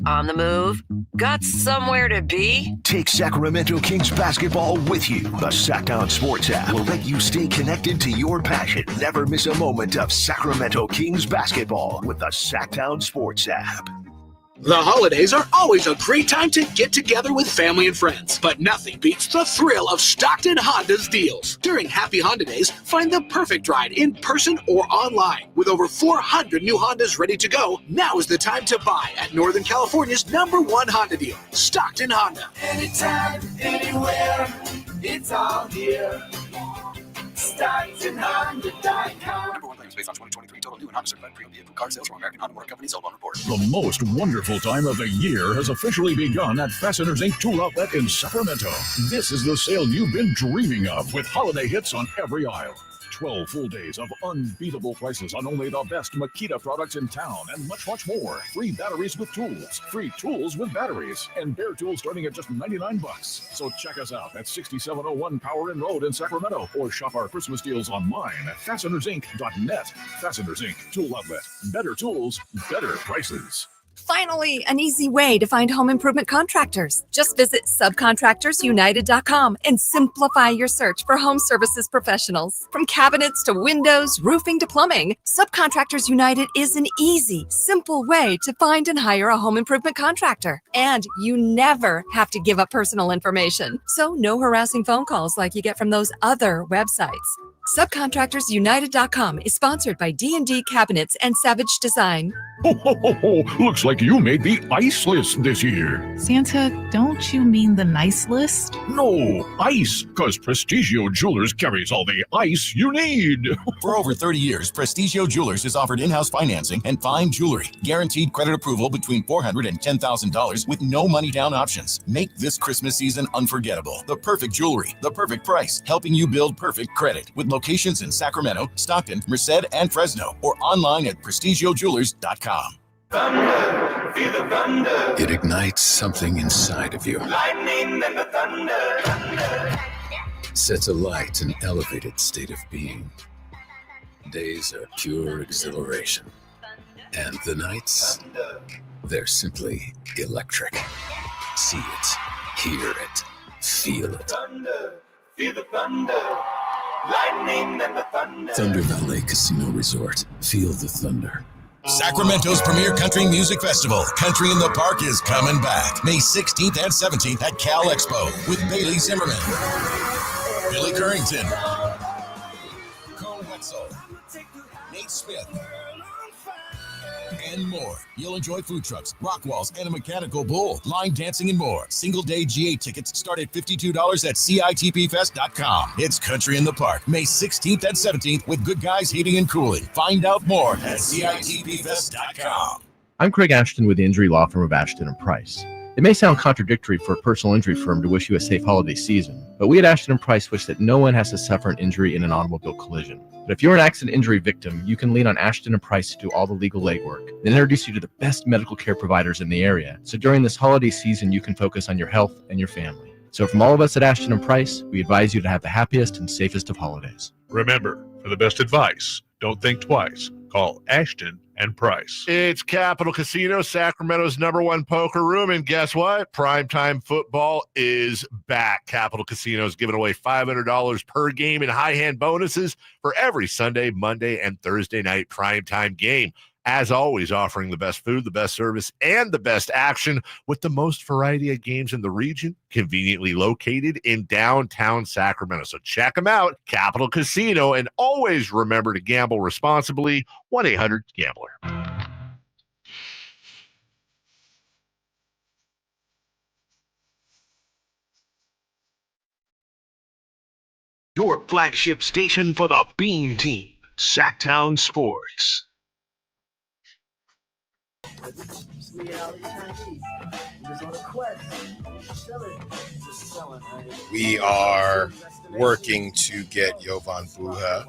On the move? Got somewhere to be? Take Sacramento Kings basketball with you. The Sacktown Sports app will let you stay connected to your passion. Never miss a moment of Sacramento Kings basketball with the Sacktown Sports app. The holidays are always a great time to get together with family and friends, but nothing beats the thrill of Stockton Honda's deals. During Happy Honda Days, find the perfect ride in person or online. With over 400 new Hondas ready to go, now is the time to buy at Northern California's #1 Honda deal, Stockton Honda. Anytime, anywhere, it's all here. StocktonHonda.com. Number 1 claims based on 2023 total new and Honda certified pre-owned vehicle car sales from American Honda Motor Company sold on report. The most wonderful time of the year has officially begun at Fasteners Inc. Tool Outlet in Sacramento. This is the sale you've been dreaming of, with holiday hits on every aisle. 12 full days of unbeatable prices on only the best Makita products in town, and much, much more. Free batteries with tools, free tools with batteries, and bare tools starting at just $99. So check us out at 6701 Power Inn Road in Sacramento, or shop our Christmas deals online at fastenersinc.net. Fasteners Inc. Tool Outlet. Better tools, better prices. Finally, an easy way to find home improvement contractors. Just visit subcontractorsunited.com and simplify your search for home services professionals. From cabinets to windows, roofing to plumbing, Subcontractors United is an easy, simple way to find and hire a home improvement contractor. And you never have to give up personal information. So no harassing phone calls like you get from those other websites. Subcontractorsunited.com is sponsored by D&D Cabinets and Savage Design. Ho, ho, ho, ho. Looks like you made the ice list this year. Santa, don't you mean the nice list? No, ice, because Prestigio Jewelers carries all the ice you need. For over 30 years, Prestigio Jewelers has offered in-house financing and fine jewelry. Guaranteed credit approval between $400 and $10,000 with no money down options. Make this Christmas season unforgettable. The perfect jewelry, the perfect price, helping you build perfect credit. With locations in Sacramento, Stockton, Merced, and Fresno, or online at prestigiojewelers.com. Thunder, feel the thunder. It ignites something inside of you. Lightning and the thunder. Sets alight an elevated state of being. Days are pure exhilaration. And the nights, they're simply electric. See it, hear it, feel it. Thunder, feel the thunder. Lightning and the thunder. Thunder Valley Casino Resort. Feel the thunder. Sacramento's premier country music festival, Country in the Park, is coming back May 16th and 17th at Cal Expo with Bailey Zimmerman, Billy Currington, Cole Wetzel, Nate Smith, and more. You'll enjoy food trucks, rock walls, and a mechanical bull, line dancing, and more. Single-day GA tickets start at $52 at CITPfest.com. It's Country in the Park, May 16th and 17th with Good Guys Heating and Cooling. Find out more at CITPfest.com. I'm Craig Ashton with the injury law firm of Ashton & Price. It may sound contradictory for a personal injury firm to wish you a safe holiday season, but we at Ashton & Price wish that no one has to suffer an injury in an automobile collision. But if you're an accident injury victim, you can lean on Ashton & Price to do all the legal legwork and introduce you to the best medical care providers in the area. So during this holiday season, you can focus on your health and your family. So from all of us at Ashton & Price, we advise you to have the happiest and safest of holidays. Remember, for the best advice, don't think twice. Call Ashton and Price. It's Capital Casino, Sacramento's #1 poker room. And guess what? Primetime football is back. Capital Casino is giving away $500 per game in high hand bonuses for every Sunday, Monday, and Thursday night primetime game. As always, offering the best food, the best service, and the best action with the most variety of games in the region, conveniently located in downtown Sacramento. So check them out, Capital Casino, and always remember to gamble responsibly. 1-800-GAMBLER. Your flagship station for the Bean Team, Sacktown Sports. We are working to get Jovan Buha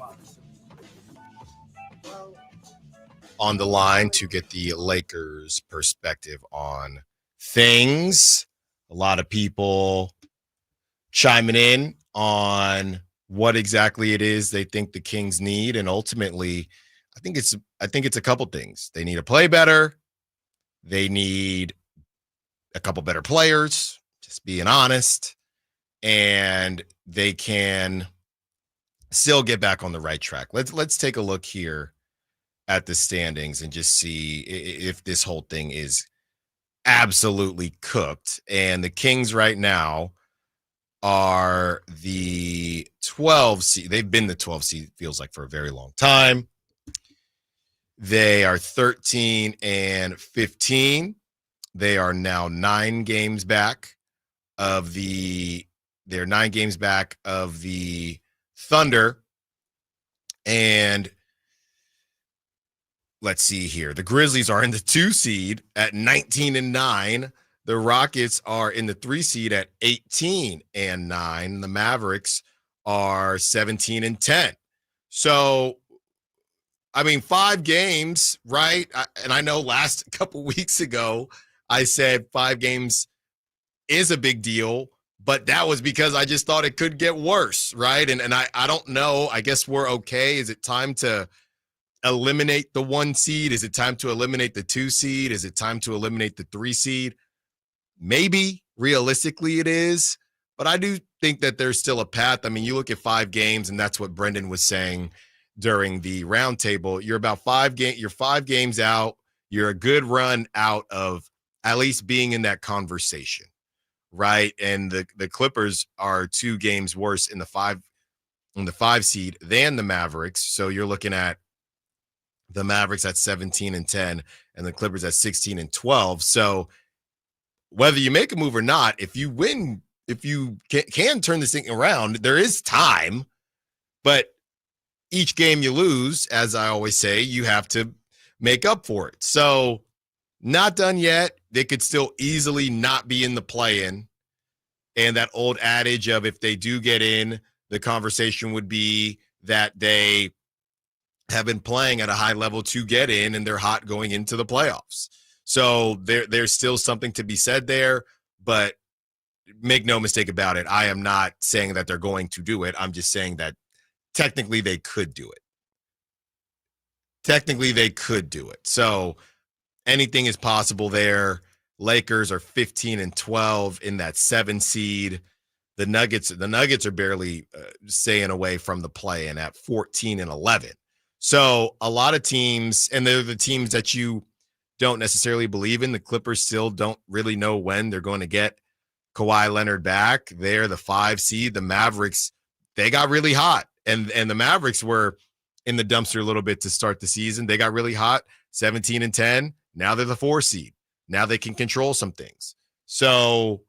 on the line to get the Lakers' perspective on things. A lot of people chiming in on what exactly it is they think the Kings need, and ultimately, I think it's a couple things. They need to play better. They need a couple better players, just being honest, and they can still get back on the right track. Let's take a look here at the standings and just see if this whole thing is absolutely cooked. And the Kings right now are the 12 seed. They've been the 12 seed, feels like, for a very long time. They are 13-15. They are now 9 games back of the Thunder. And let's see here. The Grizzlies are in the 2 seed at 19-9. The Rockets are in the 3 seed at 18-9. The Mavericks are 17-10. So, I mean, 5 games, right? And I know last couple weeks ago, I said 5 games is a big deal, but that was because I just thought it could get worse, right? And I don't know. I guess we're okay. Is it time to eliminate the 1 seed? Is it time to eliminate the 2 seed? Is it time to eliminate the 3 seed? Maybe realistically it is, but I do think that there's still a path. I mean, you look at 5 games, and that's what Brendan was saying during the roundtable. You're about 5 games. You're 5 games out. You're a good run out of at least being in that conversation, right? And the Clippers are 2 games worse in the 5 seed than the Mavericks. So you're looking at the Mavericks at 17-10 and the Clippers at 16-12. So whether you make a move or not, if you win, if you can turn this thing around, there is time. But each game you lose, as I always say, you have to make up for it. So not done yet. They could still easily not be in the play-in. And that old adage of if they do get in, the conversation would be that they have been playing at a high level to get in, and they're hot going into the playoffs. So there's still something to be said there, but make no mistake about it. I am not saying that they're going to do it. I'm just saying that technically they could do it. Technically they could do it. So anything is possible there. Lakers are 15-12 in that 7 seed. The Nuggets are barely staying away from the play-in at 14-11. So a lot of teams, and they're the teams that you don't necessarily believe in. The Clippers still don't really know when they're going to get Kawhi Leonard back. They're the 5 seed. The Mavericks, they got really hot. And the Mavericks were in the dumpster a little bit to start the season. They got really hot, 17-10. Now they're the 4 seed. Now they can control some things. So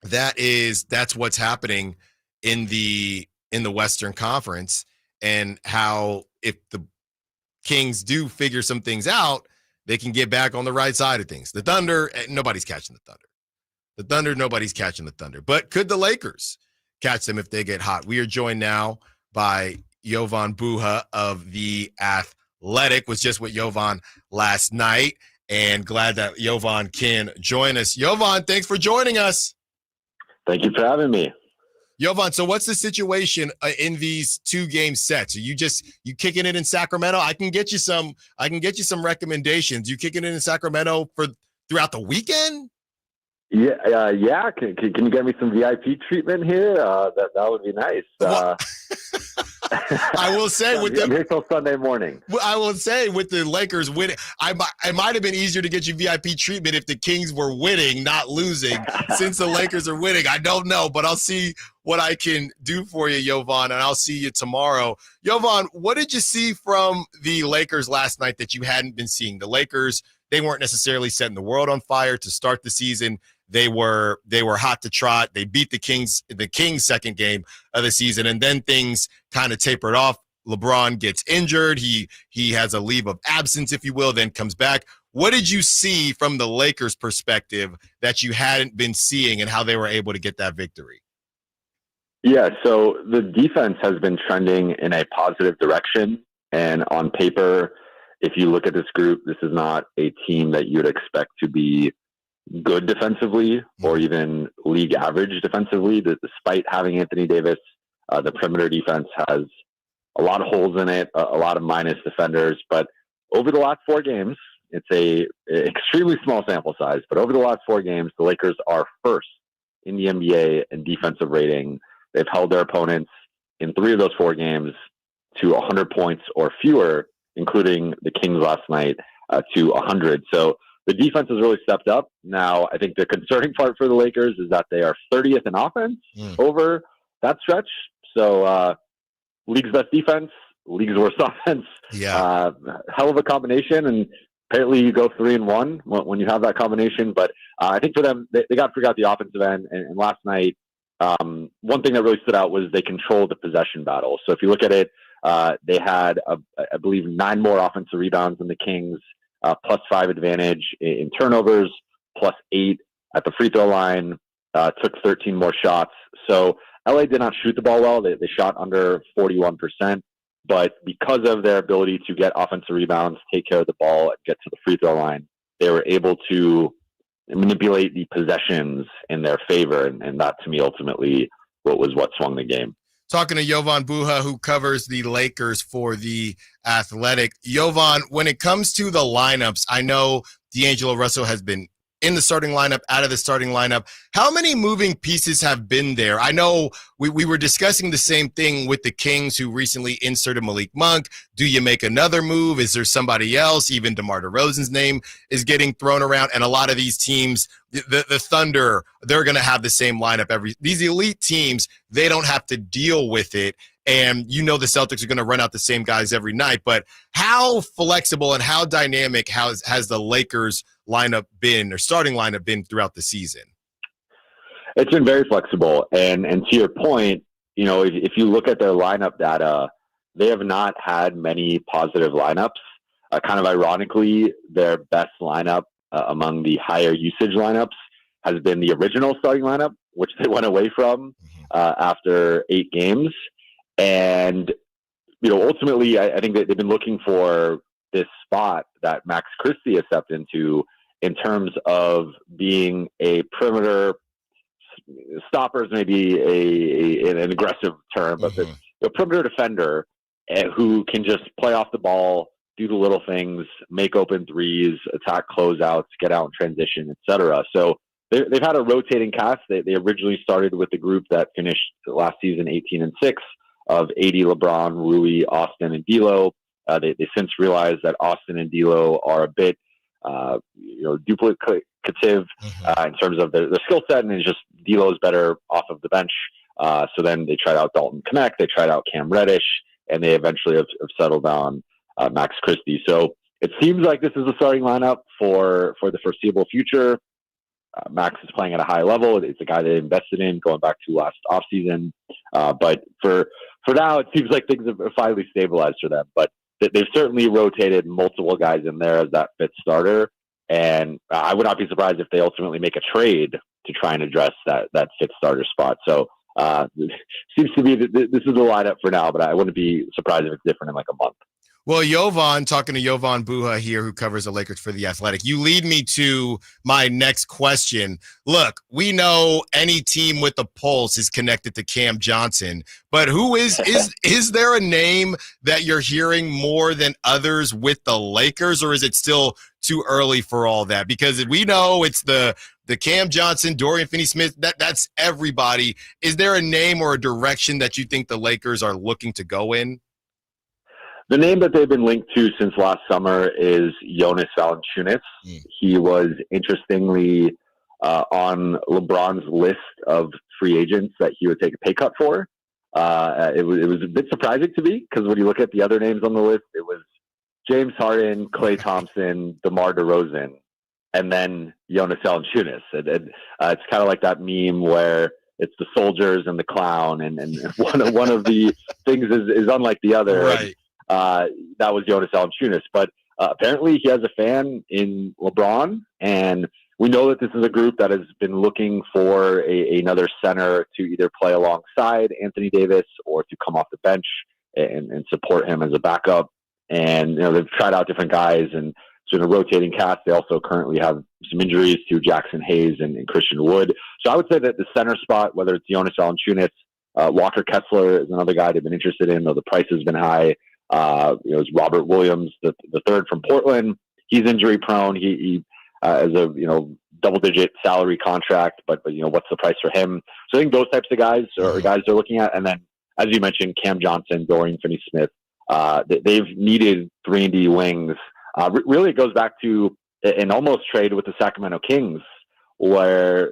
that's what's happening in the Western Conference, and how if the Kings do figure some things out, they can get back on the right side of things. The Thunder, nobody's catching the Thunder. Nobody's catching the Thunder. But could the Lakers catch them if they get hot? We are joined now by Jovan Buha of The Athletic. Was just with Jovan last night, and glad that Jovan can join us. Jovan, thanks for joining us. Thank you for having me. Jovan, so what's the situation in these 2-game sets? Are you kicking it in Sacramento? I can get you some recommendations. You kicking it in Sacramento for throughout the weekend? Yeah. Can you get me some VIP treatment here? That would be nice. I will say I'm here till Sunday morning. I will say with the Lakers winning, it might have been easier to get you VIP treatment if the Kings were winning, not losing. Since the Lakers are winning, I don't know, but I'll see what I can do for you, Jovan, and I'll see you tomorrow. Jovan, what did you see from the Lakers last night that you hadn't been seeing? The Lakers, they weren't necessarily setting the world on fire to start the season. They were hot to trot. They beat the Kings second game of the season, and then things kind of tapered off. LeBron gets injured. He has a leave of absence, if you will, then comes back. What did you see from the Lakers' perspective that you hadn't been seeing and how they were able to get that victory? Yeah, so the defense has been trending in a positive direction. And on paper, if you look at this group, this is not a team that you would expect to be good defensively or even league average defensively. Despite having Anthony Davis, the perimeter defense has a lot of holes in it, a lot of minus defenders. But over the last 4 games, it's a extremely small sample size, but over the last 4 games, the Lakers are first in the NBA in defensive rating. They've held their opponents in 3 of those 4 games to 100 points or fewer, including the Kings last night to 100. So the defense has really stepped up. Now, I think the concerning part for the Lakers is that they are 30th in offense over that stretch. So league's best defense, league's worst offense. Yeah. Hell of a combination. And apparently you go 3-1 when you have that combination. But I think for them, they got to figure out the offensive end. And last night, one thing that really stood out was they controlled the possession battle. So if you look at it, they had, I believe, 9 more offensive rebounds than the Kings, +5 advantage in turnovers, +8 at the free throw line, took 13 more shots. So LA did not shoot the ball well. They shot under 41%. But because of their ability to get offensive rebounds, take care of the ball, and get to the free throw line, they were able to manipulate the possessions in their favor. And that, to me, ultimately what swung the game. Talking to Jovan Buha, who covers the Lakers for The Athletic. Jovan, when it comes to the lineups, I know D'Angelo Russell has been in the starting lineup, out of the starting lineup. How many moving pieces have been there? I know we were discussing the same thing with the Kings, who recently inserted Malik Monk. Do you make another move? Is there somebody else? Even DeMar DeRozan's name is getting thrown around. And a lot of these teams, the Thunder, they're going to have the same lineup. These elite teams, they don't have to deal with it. And the Celtics are going to run out the same guys every night. But how flexible and how dynamic has the Lakers lineup been, or starting lineup been, throughout the season? It's been very flexible. And to your point, if you look at their lineup data, they have not had many positive lineups. Kind of ironically, their best lineup among the higher usage lineups has been the original starting lineup, which they went away from after 8 games. And, ultimately, I think that they've been looking for this spot that Max Christie has stepped into in terms of being a perimeter stopper, is maybe an aggressive term, but the perimeter defender who can just play off the ball, do the little things, make open threes, attack closeouts, get out in transition, etc. So they've had a rotating cast. They originally started with the group that finished last season 18-6 of AD, LeBron, Rui, Austin, and D'Lo. They since realized that Austin and D'Lo are a bit duplicative in terms of their skill set, and it's just D'Lo's better off of the bench. So then they tried out Dalton Knecht, they tried out Cam Reddish, and they eventually have settled on Max Christie. So it seems like this is the starting lineup for the foreseeable future. Max is playing at a high level. It's a guy they invested in going back to last offseason. But for now, it seems like things have finally stabilized for them. But they've certainly rotated multiple guys in there as that fifth starter. And I would not be surprised if they ultimately make a trade to try and address that fifth starter spot. So it seems to be that this is the lineup for now, but I wouldn't be surprised if it's different in like a month. Well, Jovan, talking to Jovan Buha here, who covers the Lakers for The Athletic, you lead me to my next question. Look, we know any team with a pulse is connected to Cam Johnson, but who is there a name that you're hearing more than others with the Lakers, or is it still too early for all that? Because we know it's the Cam Johnson, Dorian Finney-Smith, that's everybody. Is there a name or a direction that you think the Lakers are looking to go in? The name that they've been linked to since last summer is Jonas Valanciunas. He was interestingly on LeBron's list of free agents that he would take a pay cut for. It was a bit surprising to me because when you look at the other names on the list, it was James Harden, Klay Thompson, DeMar DeRozan, and then Jonas Valanciunas. It's kind of like that meme where it's the soldiers and the clown, and one of the things is unlike the other. Right. That was Jonas Valanciunas, but apparently he has a fan in LeBron, and we know that this is a group that has been looking for another center to either play alongside Anthony Davis or to come off the bench and support him as a backup. And they've tried out different guys, and so in a rotating cast, they also currently have some injuries to Jackson Hayes and Christian Wood. So I would say that the center spot, whether it's Jonas Valanciunas, Walker Kessler is another guy they've been interested in, though the price has been high. It's Robert Williams, the third from Portland. He's injury prone. He has a double-digit salary contract, but what's the price for him? So I think those types of guys are guys they're looking at. And then, as you mentioned, Cam Johnson, Dorian Finney-Smith. They've needed 3-and-D wings. Really, it goes back to an almost trade with the Sacramento Kings, where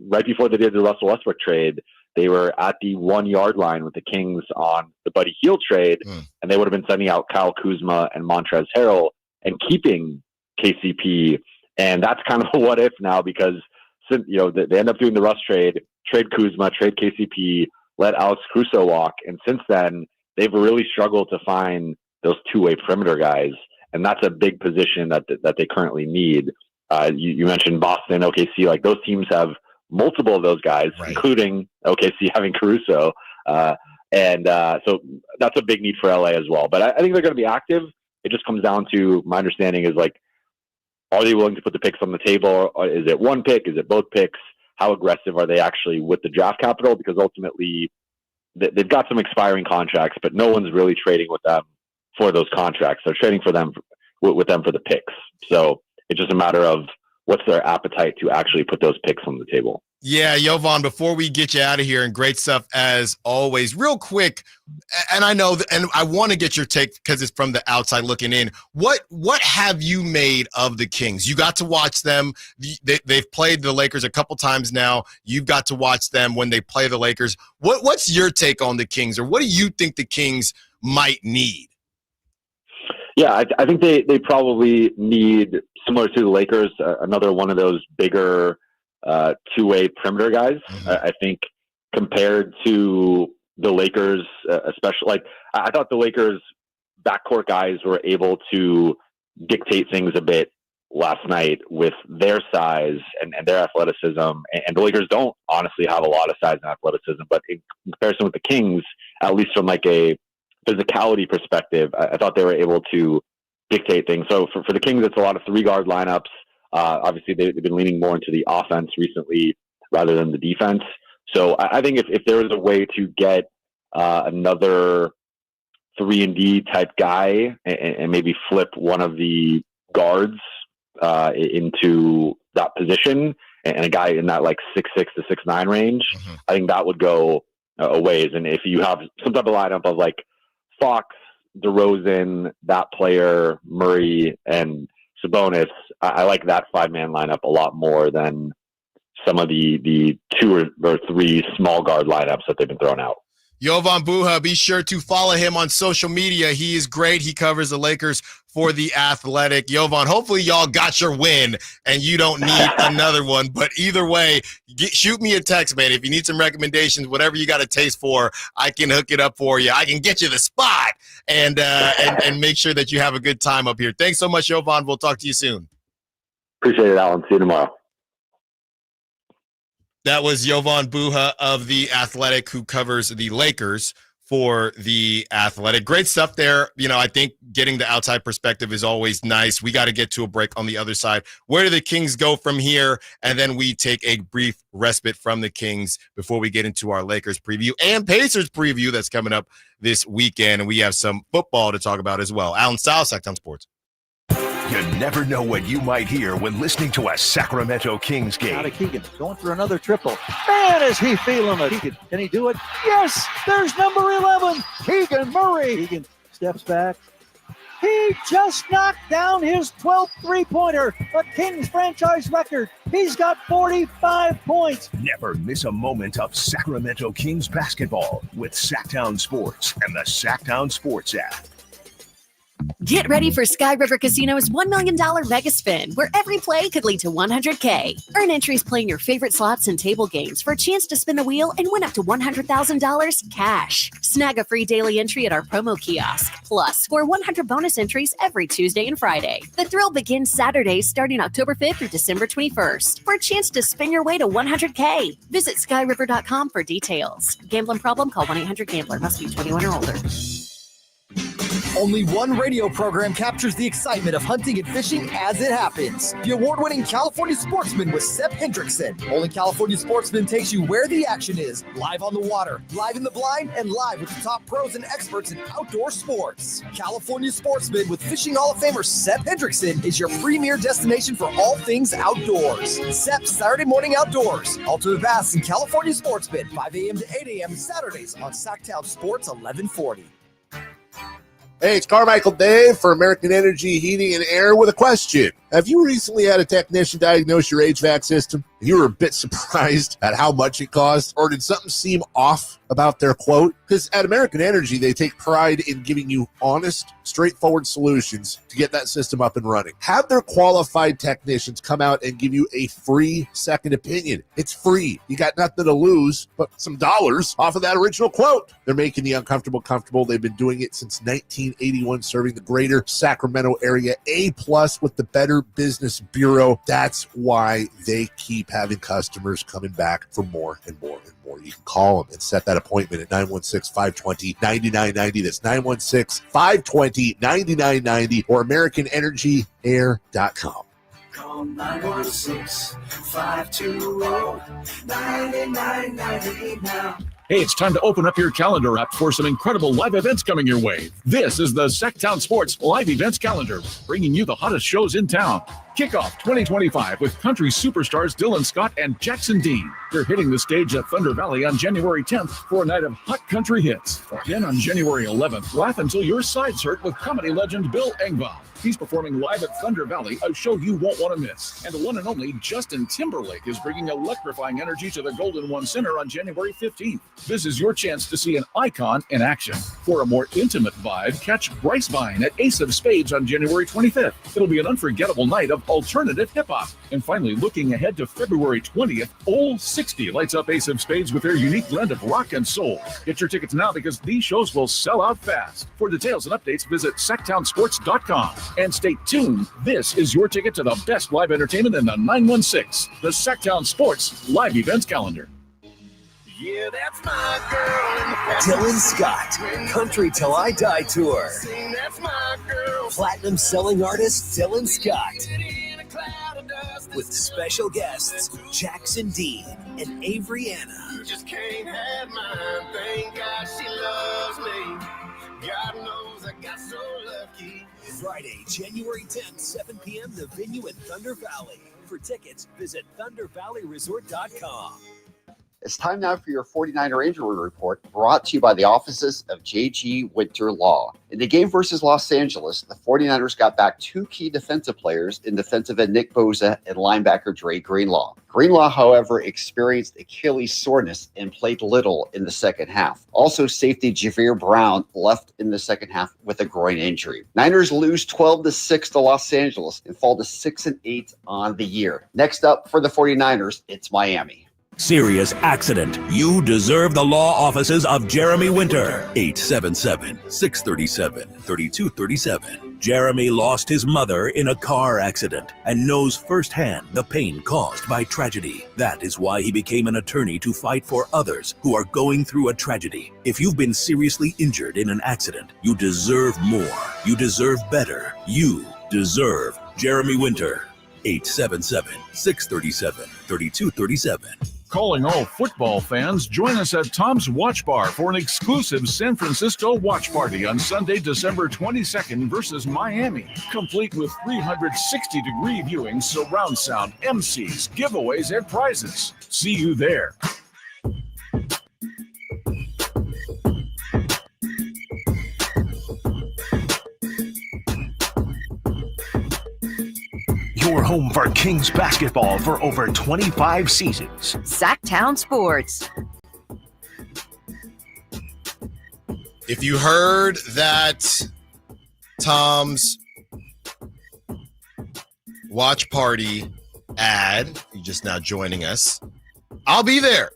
right before they did the Russell Westbrook trade, they were at the 1-yard line with the Kings on the Buddy Hield trade, and they would have been sending out Kyle Kuzma and Montrezl Harrell and keeping KCP. And that's kind of a what if now, because they end up doing the Russ trade Kuzma, trade KCP, let Alex Caruso walk, and since then they've really struggled to find those two-way perimeter guys, and that's a big position that they currently need. You mentioned Boston, OKC, like those teams have multiple of those guys, including OKC having Caruso. So that's a big need for LA as well. But I think they're going to be active. It just comes down to, my understanding is are they willing to put the picks on the table? Or is it one pick? Is it both picks? How aggressive are they actually with the draft capital? Because ultimately they've got some expiring contracts, but no one's really trading with them for those contracts. They're trading for them with them for the picks. So it's just a matter of what's their appetite to actually put those picks on the table. Yeah, Jovan, before we get you out of here, and great stuff as always, real quick, and I know, and I want to get your take because it's from the outside looking in. What have you made of the Kings? You got to watch them. They've played the Lakers a couple times now. You've got to watch them when they play the Lakers. What's your take on the Kings, or what do you think the Kings might need? Yeah, I think they probably need, similar to the Lakers, another one of those bigger two-way perimeter guys. I think compared to the Lakers, especially, I thought the Lakers backcourt guys were able to dictate things a bit last night with their size and their athleticism. And the Lakers don't honestly have a lot of size and athleticism, but in comparison with the Kings, at least from a physicality perspective, I thought they were able to dictate things. So for the Kings, it's a lot of 3-guard lineups. Obviously, they've been leaning more into the offense recently rather than the defense. So I think if there was a way to get another 3-and-D type guy and maybe flip one of the guards into that position, and a guy in that 6'6" to 6'9" range, I think that would go a ways. And if you have some type of lineup of Fox, DeRozan, that player, Murray, and Sabonis, I like that 5-man lineup a lot more than some of the 2 or 3 small guard lineups that they've been throwing out. Jovan Buha, be sure to follow him on social media. He is great. He covers the Lakers for The Athletic. Jovan, hopefully y'all got your win and you don't need another one. But either way, shoot me a text, man. If you need some recommendations, whatever you got a taste for, I can hook it up for you. I can get you the spot and make sure that you have a good time up here. Thanks so much, Jovan. We'll talk to you soon. Appreciate it, Alan. See you tomorrow. That was Jovan Buha of The Athletic, who covers the Lakers for the Athletic. Great stuff there. I think getting the outside perspective is always nice. We got to get to a break on the other side. Where do the Kings go from here? And then we take a brief respite from the Kings before we get into our Lakers preview and Pacers preview that's coming up this weekend. And we have some football to talk about as well. Allen Stiles, Sacktown Sports. You never know what you might hear when listening to a Sacramento Kings game. Out of Keegan, going for another triple. Man, is he feeling it. Keegan, can he do it? Yes, there's number 11, Keegan Murray. Keegan steps back. He just knocked down his 12th three-pointer, a Kings franchise record. He's got 45 points. Never miss a moment of Sacramento Kings basketball with Sacktown Sports and the Sacktown Sports app. Get ready for Sky River Casino's $1 million Mega Spin, where every play could lead to $100K. Earn entries playing your favorite slots and table games for a chance to spin the wheel and win up to $100,000 cash. Snag a free daily entry at our promo kiosk. Plus, score 100 bonus entries every Tuesday and Friday. The thrill begins Saturdays starting October 5th through December 21st for a chance to spin your way to $100K. Visit skyriver.com for details. Gambling problem? Call 1-800-GAMBLER. Must be 21 or older. Only one radio program captures the excitement of hunting and fishing as it happens. The award-winning California Sportsman with Sep Hendrickson. Only California Sportsman takes you where the action is, live on the water, live in the blind, and live with the top pros and experts in outdoor sports. California Sportsman with Fishing Hall of Famer Sep Hendrickson is your premier destination for all things outdoors. Sep's Saturday Morning Outdoors. Ultimate Bass and California Sportsman, 5 a.m. to 8 a.m. Saturdays on Sacktown Sports 1140. Hey, it's Carmichael Dave for American Energy Heating and Air with a question. Have you recently had a technician diagnose your HVAC system and you were a bit surprised at how much it cost? Or did something seem off about their quote? Because at American Energy, they take pride in giving you honest, straightforward solutions to get that system up and running. Have their qualified technicians come out and give you a free second opinion. It's free. You got nothing to lose but some dollars off of that original quote. They're making the uncomfortable comfortable. They've been doing it since 1981, serving the greater Sacramento area. A+ with the Better Business Bureau. That's why they keep having customers coming back for more and more and more. You can call them and set that appointment at 916-520-9990. That's 916-520-9990 or AmericanEnergyAir.com. Call 916-520-9990 now. Hey, it's time to open up your calendar app for some incredible live events coming your way. This is the Sacktown Sports Live Events Calendar, bringing you the hottest shows in town. Kick off 2025 with country superstars Dylan Scott and Jackson Dean. They're hitting the stage at Thunder Valley on January 10th for a night of hot country hits. Then on January 11th, laugh until your sides hurt with comedy legend Bill Engvall. He's performing live at Thunder Valley, a show you won't want to miss. And the one and only Justin Timberlake is bringing electrifying energy to the Golden One Center on January 15th. This is your chance to see an icon in action. For a more intimate vibe, catch Bryce Vine at Ace of Spades on January 25th. It'll be an unforgettable night of alternative hip-hop. And finally, looking ahead to February 20th, Old 60 lights up Ace of Spades with their unique blend of rock and soul. Get your tickets now because these shows will sell out fast. For details and updates, visit sacktownsports.com. And stay tuned. This is your ticket to the best live entertainment in the 916, the Sacktown Sports Live Events Calendar. Yeah, that's my girl. Dylan Scott, Country Till I Die Tour. That's my girl. Platinum selling artist Dylan Scott. With special guests Jackson Dean and Avery Anna. You just can't have mine. Thank God she loves me. God knows I got so lucky. Friday, January 10th, 7 p.m. The venue in Thunder Valley. For tickets, visit ThunderValleyResort.com. It's time now for your 49er injury report, brought to you by the offices of J.G. Winter Law. In the game versus Los Angeles, the 49ers got back two key defensive players in defensive end Nick Bosa and linebacker Dre Greenlaw. Greenlaw, however, experienced Achilles soreness and played little in the second half. Also, safety Javier Brown left in the second half with a groin injury. Niners lose 12-6 to Los Angeles and fall to 6-8 on the year. Next up for the 49ers, it's Miami. Serious accident. You deserve the law offices of Jeremy Winter. 877-637-3237. Jeremy lost his mother in a car accident and knows firsthand the pain caused by tragedy. That is why he became an attorney to fight for others who are going through a tragedy. If you've been seriously injured in an accident, you deserve more. You deserve better. You deserve Jeremy Winter. 877-637-3237. Calling all football fans, join us at Tom's Watch Bar for an exclusive San Francisco watch party on Sunday, December 22nd versus Miami, complete with 360-degree viewing, surround sound, MCs, giveaways, and prizes. See you there. Your home for Kings basketball for over 25 seasons. Sacktown Sports. If you heard that Tom's watch party ad, you're just now joining us, I'll be there.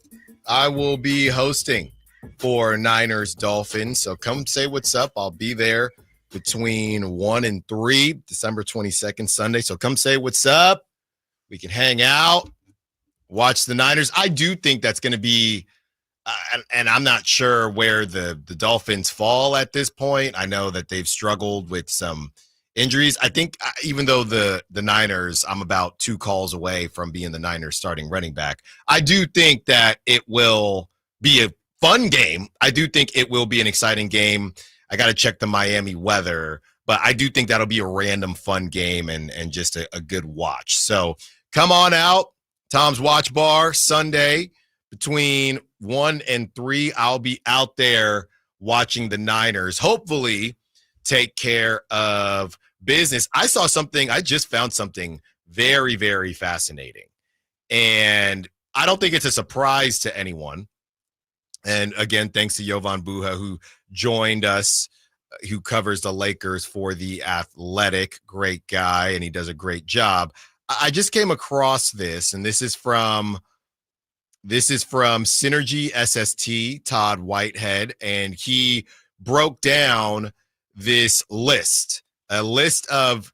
I will be hosting for Niners Dolphins. So come say what's up. I'll be there between 1 and 3, December 22nd, Sunday. So come say what's up. We can hang out, watch the Niners. I do think that's going to be, and I'm not sure where the Dolphins fall at this point. I know that they've struggled with some injuries. I think even though the Niners, I'm about 2 calls away from being the Niners starting running back, I do think that it will be a fun game. I do think it will be an exciting game. I got to check the Miami weather, but I do think that'll be a random fun game and just a good watch. So come on out, Tom's Watch Bar, Sunday between 1 and 3. I'll be out there watching the Niners, hopefully take care of business. I just found something very, very fascinating. And I don't think it's a surprise to anyone. And again, thanks to Jovan Buha, who joined us, who covers the Lakers for The Athletic. Great guy, and he does a great job. I just came across this, and this is from Synergy SST, Todd Whitehead, and he broke down this list, a list of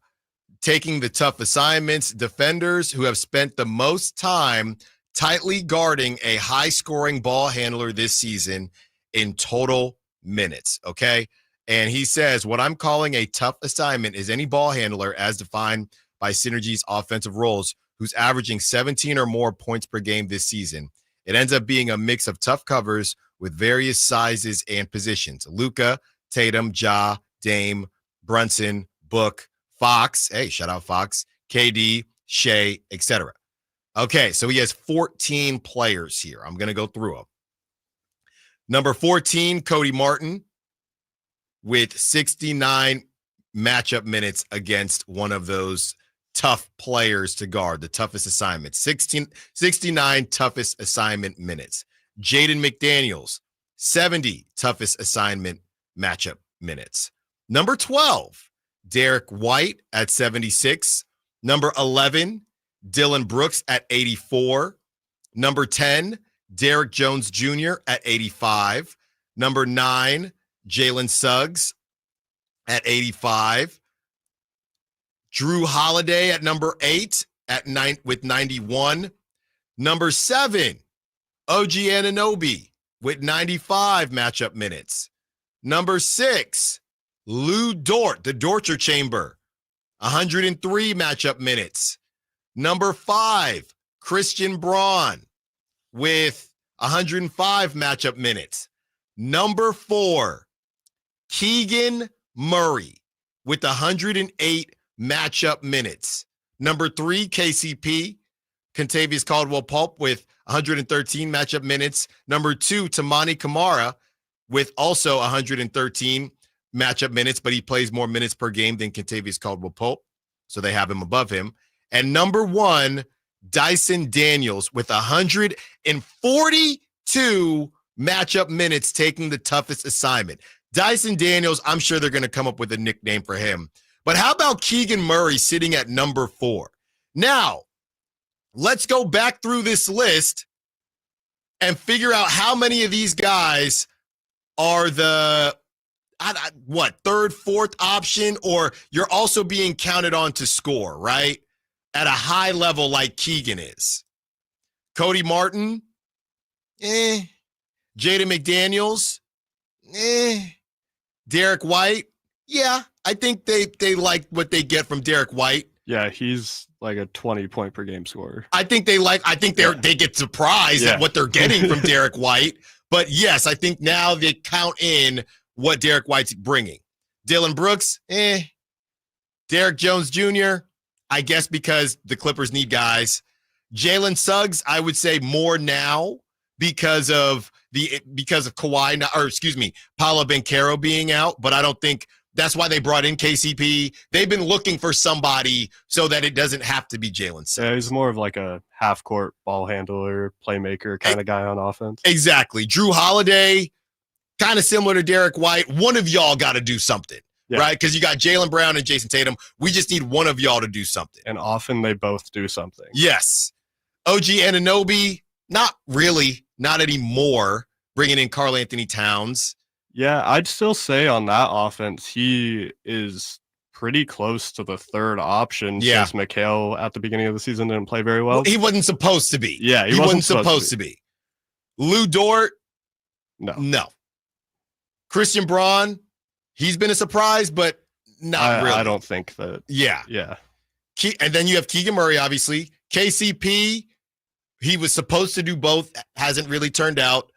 taking the tough assignments, defenders who have spent the most time tightly guarding a high-scoring ball handler this season in total minutes, okay? And he says, what I'm calling a tough assignment is any ball handler as defined by Synergy's offensive roles who's averaging 17 or more points per game this season. It ends up being a mix of tough covers with various sizes and positions. Luka, Tatum, Ja, Dame, Brunson, Book, Fox, hey, shout out Fox, KD, Shea, etc. Okay, so he has 14 players here. I'm going to go through them. Number 14, Cody Martin, with 69 matchup minutes against one of those tough players to guard, the toughest assignment. 69 toughest assignment minutes. Jaden McDaniels, 70 toughest assignment matchup minutes. Number 12, Derek White at 76. Number 11, Dylan Brooks at 84. Number 10, Derek Jones Jr. at 85. Number 9, Jalen Suggs at 85. Drew Holiday at number 8 with 91. Number 7, OG Anunoby with 95 matchup minutes. Number 6, Lou Dort, the Dortcher Chamber, 103 matchup minutes. Number 5, Christian Braun with 105 matchup minutes. Number 4, Keegan Murray with 108 matchup minutes. Number 3, KCP, Kentavious Caldwell-Pope with 113 matchup minutes. Number 2, Tamani Kamara with also 113 matchup minutes, but he plays more minutes per game than Kentavious Caldwell-Pope, so they have him above him. And number 1, Dyson Daniels with 142 matchup minutes taking the toughest assignment. Dyson Daniels, I'm sure they're going to come up with a nickname for him. But how about Keegan Murray sitting at number 4? Now, let's go back through this list and figure out how many of these guys are the third, fourth option, or you're also being counted on to score, right? At a high level like Keegan is. Cody Martin, Jaden McDaniels, Derek White, yeah, I think they like what they get from Derek White. Yeah, he's like a 20-point per game scorer. I think they get surprised at what they're getting from Derek White. But yes, I think now they count in what Derek White's bringing. Dylan Brooks, Derek Jones Jr., I guess because the Clippers need guys. Jalen Suggs, I would say more now because of Kawhi, Paolo Banchero being out, but I don't think that's why they brought in KCP. They've been looking for somebody so that it doesn't have to be Jalen Suggs. Yeah, he's more of like a half-court ball handler, playmaker kind of guy on offense. Exactly. Drew Holiday, kind of similar to Derek White. One of y'all got to do something, right? Because you got Jaylen Brown and Jason Tatum. We just need one of y'all to do something. And often they both do something. Yes. OG Anunoby, not really, not anymore, bringing in Karl Anthony Towns. Yeah, I'd still say on that offense, he is pretty close to the third option since Mikal at the beginning of the season didn't play very well. He wasn't supposed to be. Yeah, he wasn't supposed to be. Lou Dort, no. Christian Braun, he's been a surprise, but not really. I don't think that. Yeah. And then you have Keegan Murray, obviously. KCP, he was supposed to do both, hasn't really turned out.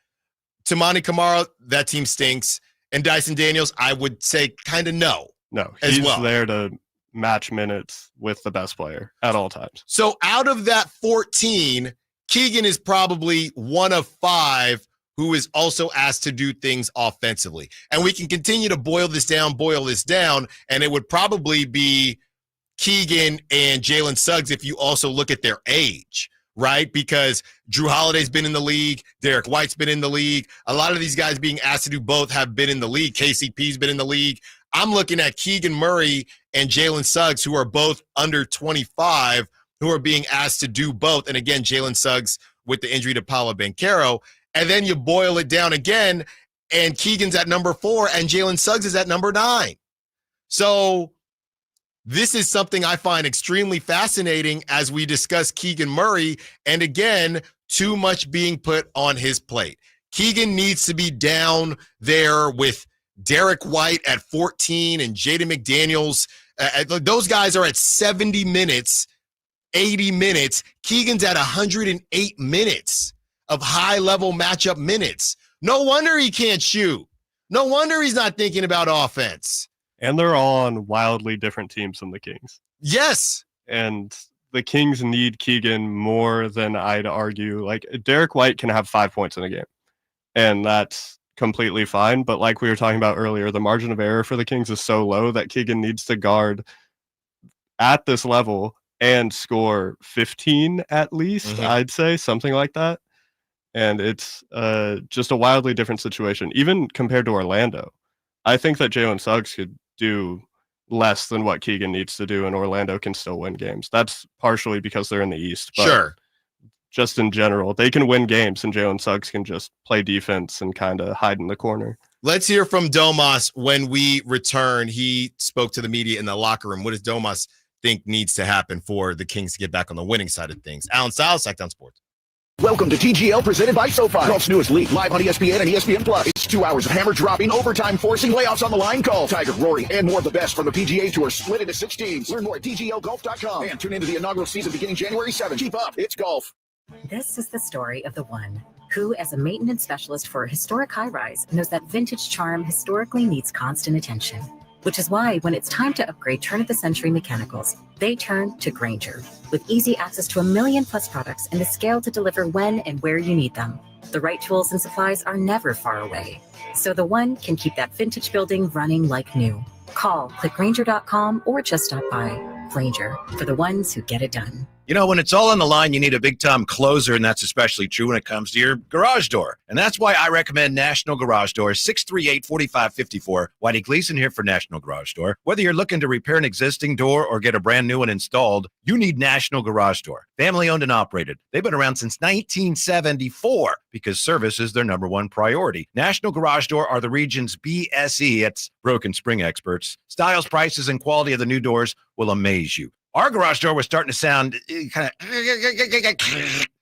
Tamani Kamara, that team stinks. And Dyson Daniels, I would say kind of no. No, he's there to match minutes with the best player at all times. So out of that 14, Keegan is probably one of 5 who is also asked to do things offensively. And we can continue to boil this down, and it would probably be Keegan and Jalen Suggs if you also look at their age, right? Because Drew Holiday's been in the league. Derek White's been in the league. A lot of these guys being asked to do both have been in the league. KCP's been in the league. I'm looking at Keegan Murray and Jalen Suggs, who are both under 25, who are being asked to do both. And again, Jalen Suggs with the injury to Paolo Banchero. And then you boil it down again, and Keegan's at number 4, and Jalen Suggs is at number 9. So this is something I find extremely fascinating as we discuss Keegan Murray. And again, too much being put on his plate. Keegan needs to be down there with Derek White at 14 and Jaden McDaniels. Those guys are at 70 minutes, 80 minutes. Keegan's at 108 minutes of high-level matchup minutes. No wonder he can't shoot. No wonder he's not thinking about offense. And they're all on wildly different teams than the Kings. Yes. And the Kings need Keegan more than I'd argue. Like, Derek White can have 5 points in a game, and that's completely fine. But like we were talking about earlier, the margin of error for the Kings is so low that Keegan needs to guard at this level and score 15 at least, I'd say, something like that. And it's just a wildly different situation, even compared to Orlando. I think that Jalen Suggs could do less than what Keegan needs to do, and Orlando can still win games. That's partially because they're in the East. But sure. Just in general, they can win games, and Jalen Suggs can just play defense and kind of hide in the corner. Let's hear from Domas when we return. He spoke to the media in the locker room. What does Domas think needs to happen for the Kings to get back on the winning side of things? Allen Stiles, Sacktown Sports. Welcome to TGL, presented by SoFi. Golf's newest league, live on ESPN and ESPN Plus. It's 2 hours of hammer-dropping, overtime, forcing layoffs on the line. Call Tiger, Rory, and more of the best from the PGA Tour, split into 6 teams. Learn more at DGLGolf.com and tune into the inaugural season beginning January 7th. Keep up, it's golf. This is the story of the one who, as a maintenance specialist for a historic high-rise, knows that vintage charm historically needs constant attention. Which is why when it's time to upgrade turn-of-the-century mechanicals, they turn to Grainger. With easy access to 1 million+ products and the scale to deliver when and where you need them. The right tools and supplies are never far away. So the one can keep that vintage building running like new. Call, click Grainger.com, or just stop by. Grainger, for the ones who get it done. You know, when it's all on the line, you need a big-time closer, and that's especially true when it comes to your garage door. And that's why I recommend National Garage Door, 638-4554. Whitey Gleason here for National Garage Door. Whether you're looking to repair an existing door or get a brand new one installed, you need National Garage Door. Family-owned and operated. They've been around since 1974 because service is their number one priority. National Garage Door are the region's BSE, it's broken spring experts. Styles, prices, and quality of the new doors will amaze you. Our garage door was starting to sound kind of,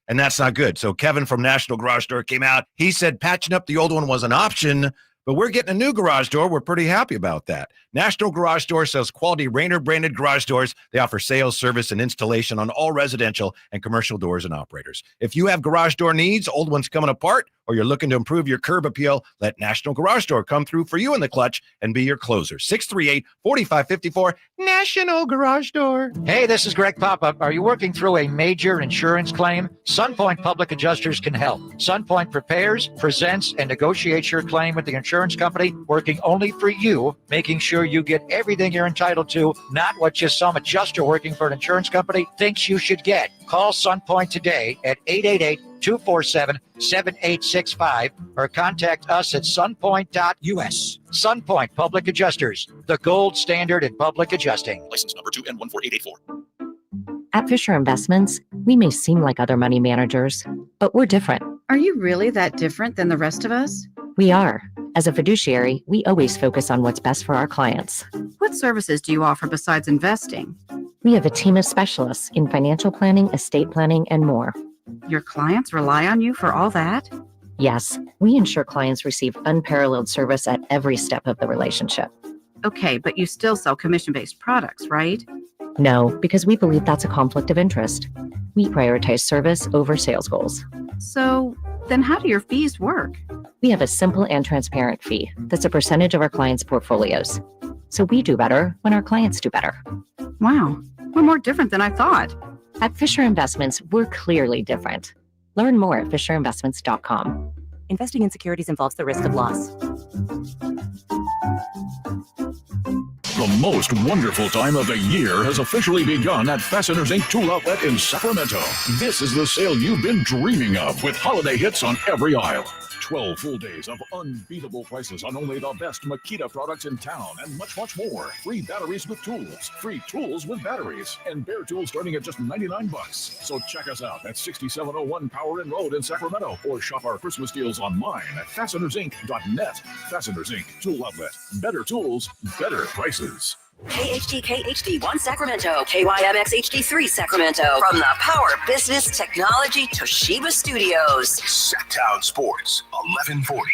and that's not good. So Kevin from National Garage Door came out. He said patching up the old one was an option, but we're getting a new garage door. We're pretty happy about that. National Garage Door sells quality Rainer branded garage doors. They offer sales, service, and installation on all residential and commercial doors and operators. If you have garage door needs, old ones coming apart, or you're looking to improve your curb appeal, let National Garage Door come through for you in the clutch and be your closer. 638-4554, National Garage Door. Hey, this is Greg Papa. Are you working through a major insurance claim? Sunpoint Public Adjusters can help. Sunpoint prepares, presents, and negotiates your claim with the insurance company, working only for you, making sure you get everything you're entitled to, not what just some adjuster working for an insurance company thinks you should get. Call Sunpoint today at 888-247-7865 or contact us at sunpoint.us. Sunpoint Public Adjusters, the gold standard in public adjusting. License number 2N14884. At Fisher Investments, we may seem like other money managers, but we're different. Are you really that different than the rest of us? We are. As a fiduciary, we always focus on what's best for our clients. What services do you offer besides investing? We have a team of specialists in financial planning, estate planning, and more. Your clients rely on you for all that? Yes, we ensure clients receive unparalleled service at every step of the relationship. Okay, but you still sell commission-based products, right? No, because we believe that's a conflict of interest. We prioritize service over sales goals. So then how do your fees work? We have a simple and transparent fee that's a percentage of our clients' portfolios. So we do better when our clients do better. Wow, we're more different than I thought. At Fisher Investments, we're clearly different. Learn more at fisherinvestments.com. Investing in securities involves the risk of loss. The most wonderful time of the year has officially begun at Fasteners Inc. Tool Outlet in Sacramento. This is the sale you've been dreaming of with holiday hits on every aisle. 12 full days of unbeatable prices on only the best Makita products in town and much, much more. Free batteries with tools, free tools with batteries, and bare tools starting at just $99. So check us out at 6701 Power Inn Road in Sacramento or shop our Christmas deals online at fastenersinc.net. Fasteners Inc. Tool Outlet. Better tools, better prices. KHD KHD1 Sacramento, KYMX HD3 Sacramento, from the Power Business Technology Toshiba Studios. Sacktown Sports, 1140.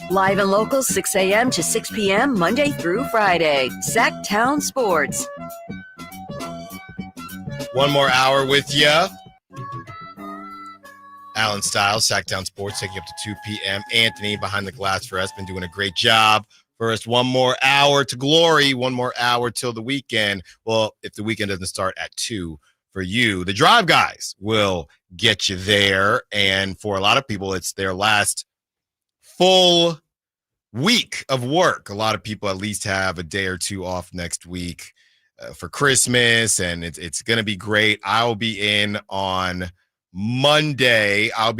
Live and local, 6 a.m. to 6 p.m., Monday through Friday. Sacktown Sports. One more hour with you. Allen Stiles, Sacramento Sports, taking up to 2 p.m. Anthony behind the glass for us, been doing a great job for us. One more hour to glory, one more hour till the weekend. Well, if the weekend doesn't start at 2 for you, the Drive Guys will get you there. And for a lot of people, it's their last full week of work. A lot of people at least have a day or two off next week for Christmas, and it's going to be great. I'll be in on Monday. I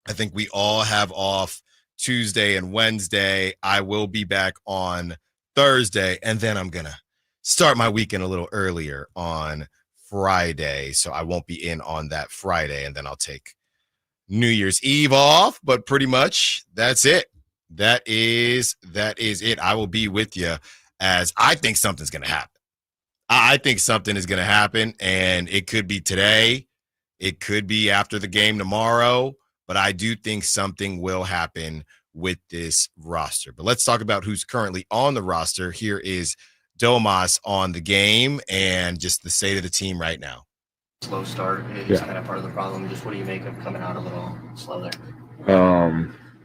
think we all have off Tuesday and Wednesday. I will be back on Thursday, and then I'm going to start my weekend a little earlier on Friday. So I won't be in on that Friday, and then I'll take New Year's Eve off, but pretty much that's it. That is it. I will be with you as I think something's going to happen. I think something is going to happen, and it could be today. It could be after the game tomorrow, but I do think something will happen with this roster. But let's talk about who's currently on the roster. Here is Domas on the game and just the state of the team right now. Slow start is kind of part of the problem. Just what do you make of coming out a little slow there?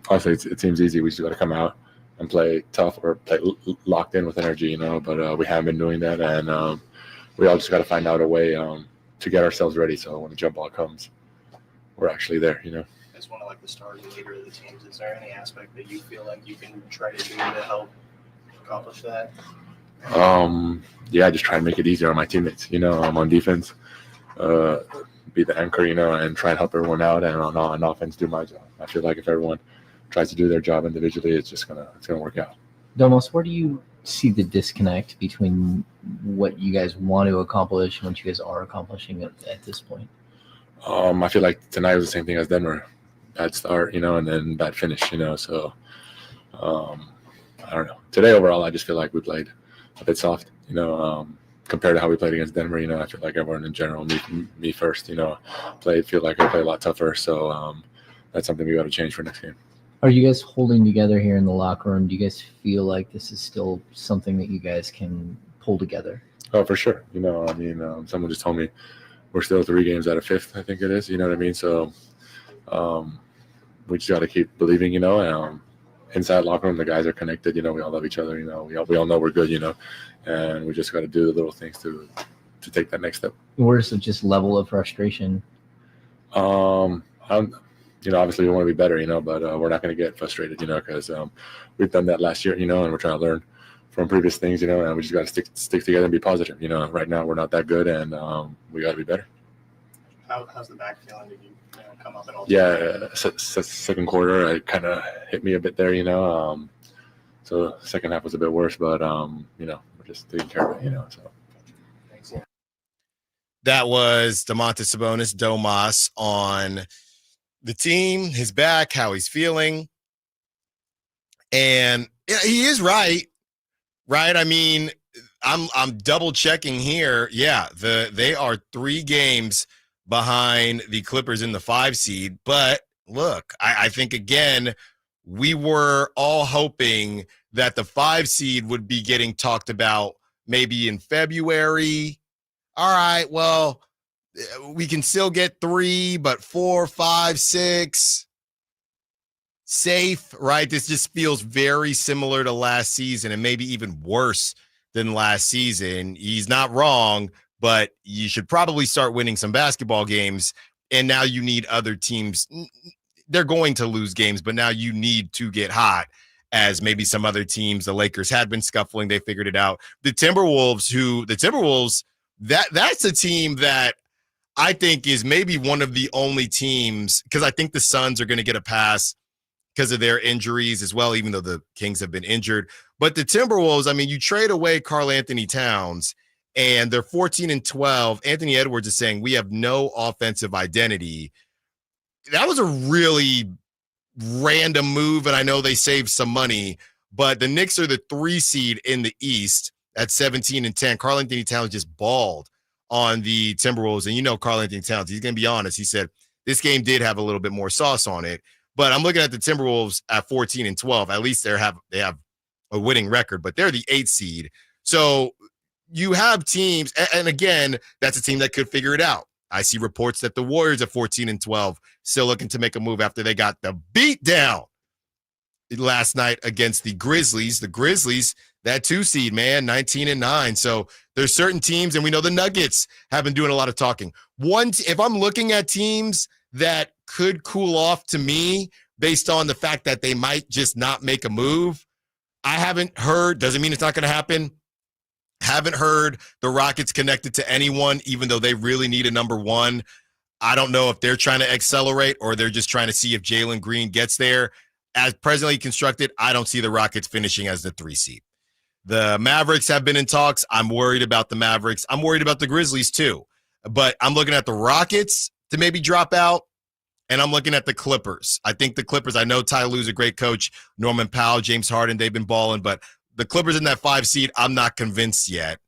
Honestly, it seems easy. We just got to come out and play tough or play locked in with energy, but we haven't been doing that, and we all just got to find out a way to get ourselves ready so when the jump ball comes, we're actually there, as one of like the stars and leader of the teams, is there any aspect that you feel like you can try to do to help accomplish that? Yeah, just try and make it easier on my teammates. I'm on defense, be the anchor, and try and help everyone out, and on offense do my job. I feel like if everyone tries to do their job individually, it's gonna work out. Domas, where do you see the disconnect between what you guys want to accomplish and what you guys are accomplishing at this point? I feel like tonight was the same thing as Denver. Bad start, and then bad finish, So I don't know. Today overall, I just feel like we played a bit soft, compared to how we played against Denver. I feel like everyone in general, me first, feel like I play a lot tougher. So that's something we got to change for next game. Are you guys holding together here in the locker room? Do you guys feel like this is still something that you guys can pull together? Oh, for sure. Someone just told me we're still 3 games out of 5th, I think it is. You know what I mean? So we just got to keep believing, inside locker room, the guys are connected. We all love each other. We all know we're good, and we just got to do the little things to take that next step. Where's the just level of frustration? Obviously we want to be better, but we're not going to get frustrated, because we've done that last year, and we're trying to learn from previous things, and we just got to stick together and be positive. Right now we're not that good, and we got to be better. How's the back feeling? Did you come up and all? Yeah, second quarter, it kind of hit me a bit there, so second half was a bit worse, but we're just taking care of it, So. Thanks. That was Domantas Sabonis, Domas, on the team, his back, how he's feeling. And he is right? I mean, I'm double checking here. Yeah, they are 3 games behind the Clippers in the 5 seed. But look, I think, again, we were all hoping that the 5 seed would be getting talked about maybe in February. All right, well, we can still get 3, but 4, 5, 6, safe, right? This just feels very similar to last season and maybe even worse than last season. He's not wrong, but you should probably start winning some basketball games. And now you need other teams. They're going to lose games, but now you need to get hot, as maybe some other teams. The Lakers had been scuffling. They figured it out. The Timberwolves, that's a team that I think is maybe one of the only teams, because I think the Suns are going to get a pass because of their injuries as well, even though the Kings have been injured. But the Timberwolves, I mean, you trade away Karl Anthony Towns, and they're 14-12. Anthony Edwards is saying we have no offensive identity. That was a really random move, and I know they saved some money, but the Knicks are the 3 seed in the East at 17-10. Karl Anthony Towns just balled on the Timberwolves. And Karl Anthony Towns, he's going to be honest. He said this game did have a little bit more sauce on it. But I'm looking at the Timberwolves at 14-12. At least they have a winning record, but they're the 8th seed. So you have teams, and again, that's a team that could figure it out. I see reports that the Warriors at 14-12 still looking to make a move after they got the beat down last night against the Grizzlies. The Grizzlies, that 2 seed, man, 19-9. So there's certain teams, and we know the Nuggets have been doing a lot of talking. If I'm looking at teams that could cool off to me based on the fact that they might just not make a move, I haven't heard, doesn't mean it's not going to happen. Haven't heard the Rockets connected to anyone, even though they really need a number 1. I don't know if they're trying to accelerate or they're just trying to see if Jalen Green gets there. As presently constructed, I don't see the Rockets finishing as the 3 seed. The Mavericks have been in talks. I'm worried about the Mavericks. I'm worried about the Grizzlies too. But I'm looking at the Rockets to maybe drop out, and I'm looking at the Clippers. I think the Clippers, I know Ty Lue's a great coach, Norman Powell, James Harden, they've been balling, but the Clippers in that 5 seed, I'm not convinced yet.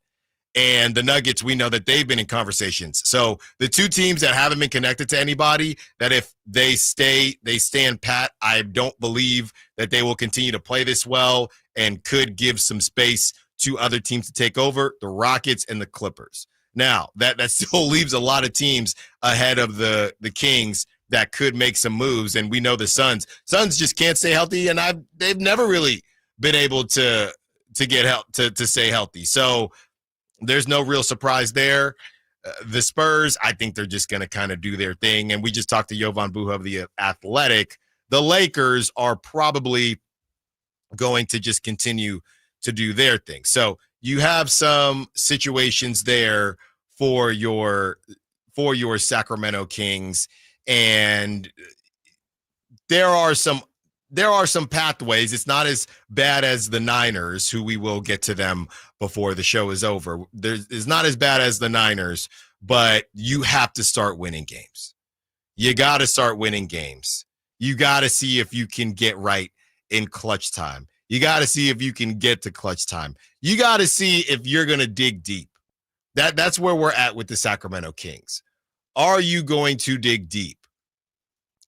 And the Nuggets, we know that they've been in conversations. So the 2 teams that haven't been connected to anybody, that if they stand pat, I don't believe that they will continue to play this well and could give some space to other teams to take over, the Rockets and the Clippers. Now, that still leaves a lot of teams ahead of the Kings that could make some moves. And we know the Suns just can't stay healthy, and they've never really been able to get help to stay healthy. So there's no real surprise there. The Spurs, I think they're just going to kind of do their thing. And we just talked to Jovan Buha of The Athletic. The Lakers are probably going to just continue to do their thing. So you have some situations there for your Sacramento Kings, and there are some pathways. It's not as bad as the Niners, who we will get to them before the show is over. It's not as bad as the Niners, but you have to start winning games. You got to start winning games. You got to see if you can get right in clutch time. You got to see if you can get to clutch time. You got to see if you're going to dig deep. That's where we're at with the Sacramento Kings. Are you going to dig deep?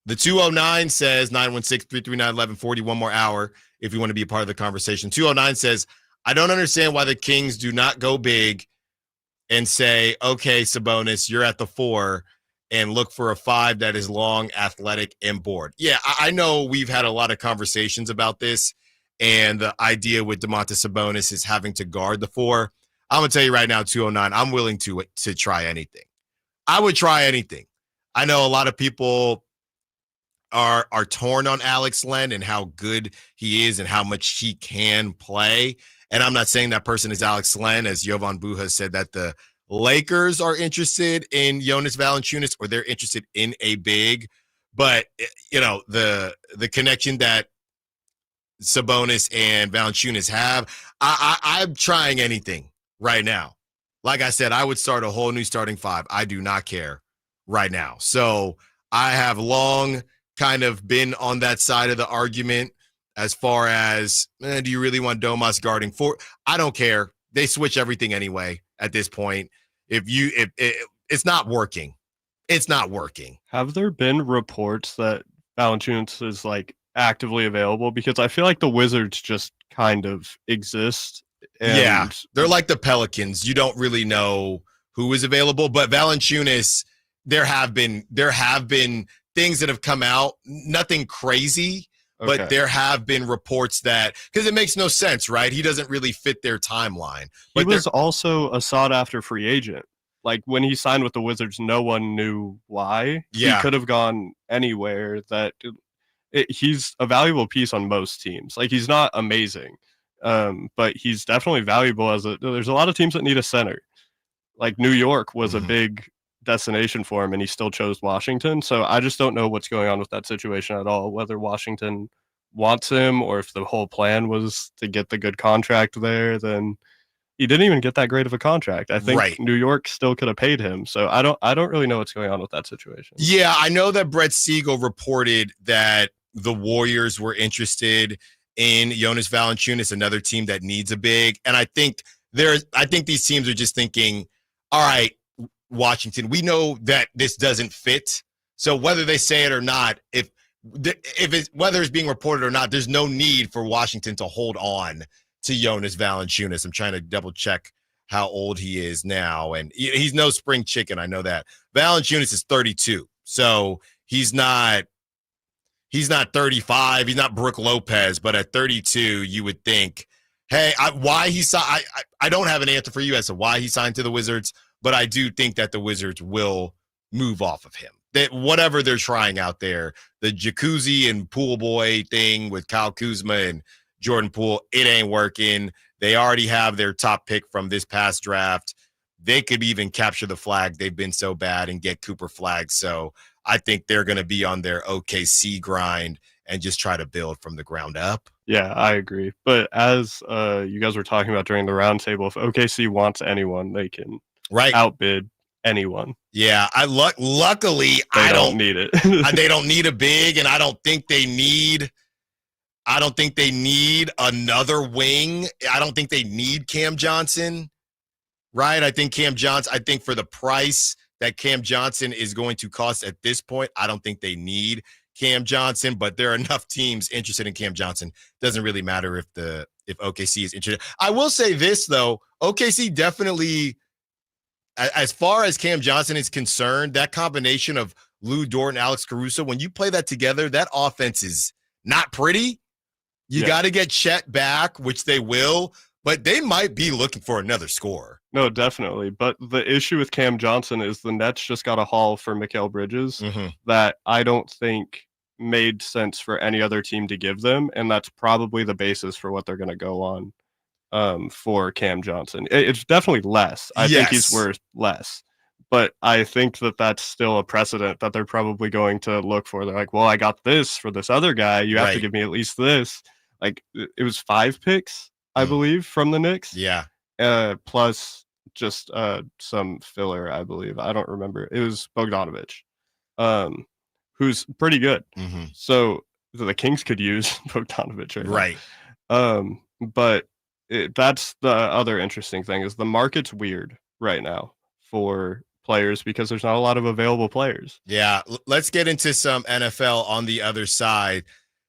The 209 says 916-339-1140. One more hour if you want to be a part of the conversation. 209 says, I don't understand why the Kings do not go big and say, okay, Sabonis, you're at the 4, and look for a 5 that is long, athletic, and board. Yeah, I know we've had a lot of conversations about this, and the idea with Domantas Sabonis is having to guard the 4. I'm going to tell you right now, 209, I'm willing to try anything. I would try anything. I know a lot of people are torn on Alex Len and how good he is and how much he can play. And I'm not saying that person is Alex Len, as Jovan Buha said that the Lakers are interested in Jonas Valanciunas, or they're interested in a big. But, the connection that Sabonis and Valanciunas have, I'm trying anything right now. Like I said, I would start a whole new starting 5. I do not care right now. So I have long kind of been on that side of the argument as far as, do you really want Domas guarding 4? I don't care. They switch everything anyway at this point. It's not working. It's not working. Have there been reports that Valanciunas is actively available? Because I feel like the Wizards just kind of exist. Yeah, they're like the Pelicans. You don't really know who is available, but Valanciunas, there have been things that have come out, nothing crazy, but there have been reports that, because it makes no sense, right? He doesn't really fit their timeline. But he was also a sought-after free agent. Like, when he signed with the Wizards, no one knew why. Yeah. He could have gone anywhere. He's a valuable piece on most teams. He's not amazing, but he's definitely valuable there's a lot of teams that need a center. New York was a big destination for him, and he still chose Washington. So I just don't know what's going on with that situation at all, whether Washington wants him or if the whole plan was to get the good contract there. Then he didn't even get that great of a contract. I think New York still could have paid him. So I don't really know what's going on with that situation. Yeah, I know that Brett Siegel reported that the Warriors were interested in Jonas Valanciunas, another team that needs a big. And I think these teams are just thinking, all right, Washington, we know that this doesn't fit. So whether they say it or not, whether it's being reported or not, there's no need for Washington to hold on to Jonas Valanciunas. I'm trying to double check how old he is now, and he's no spring chicken. I know that. Valanciunas is 32, so he's not 35. He's not Brook Lopez, but at 32, you would think, hey, why he signed? I don't have an answer for you as to why he signed to the Wizards, but I do think that the Wizards will move off of him. That whatever they're trying out there, the jacuzzi and pool boy thing with Kyle Kuzma and Jordan Poole, it ain't working. They already have their top pick from this past draft. They could even capture the flag. They've been so bad and get Cooper flags. So I think they're going to be on their OKC grind and just try to build from the ground up. Yeah, I agree. But as you guys were talking about during the roundtable, if OKC wants anyone, they can outbid anyone. Yeah, luckily they don't need it. They don't need a big, and I don't think they need another wing. I don't think they need Cam Johnson. Right? I think for the price that Cam Johnson is going to cost at this point, I don't think they need Cam Johnson, but there are enough teams interested in Cam Johnson. Doesn't really matter if OKC is interested. I will say this though, OKC definitely, as far as Cam Johnson is concerned, that combination of Lou Dort and Alex Caruso, when you play that together, that offense is not pretty. You got to get Chet back, which they will, but they might be looking for another scorer. No, definitely. But the issue with Cam Johnson is the Nets just got a haul for Mikal Bridges that I don't think made sense for any other team to give them, and that's probably the basis for what they're going to go on for Cam Johnson. It's definitely less. I think he's worth less. But I think that that's still a precedent that they're probably going to look for. They're like, well, I got this for this other guy. You have to give me at least this. Like, it was 5 picks, I believe, from the Knicks. Yeah. Plus just some filler, I believe. I don't remember. It was Bogdanović, who's pretty good. So the Kings could use Bogdanović right now. But that's the other interesting thing is the market's weird right now for players because there's not a lot of available players. Yeah, let's get into some NFL on the other side.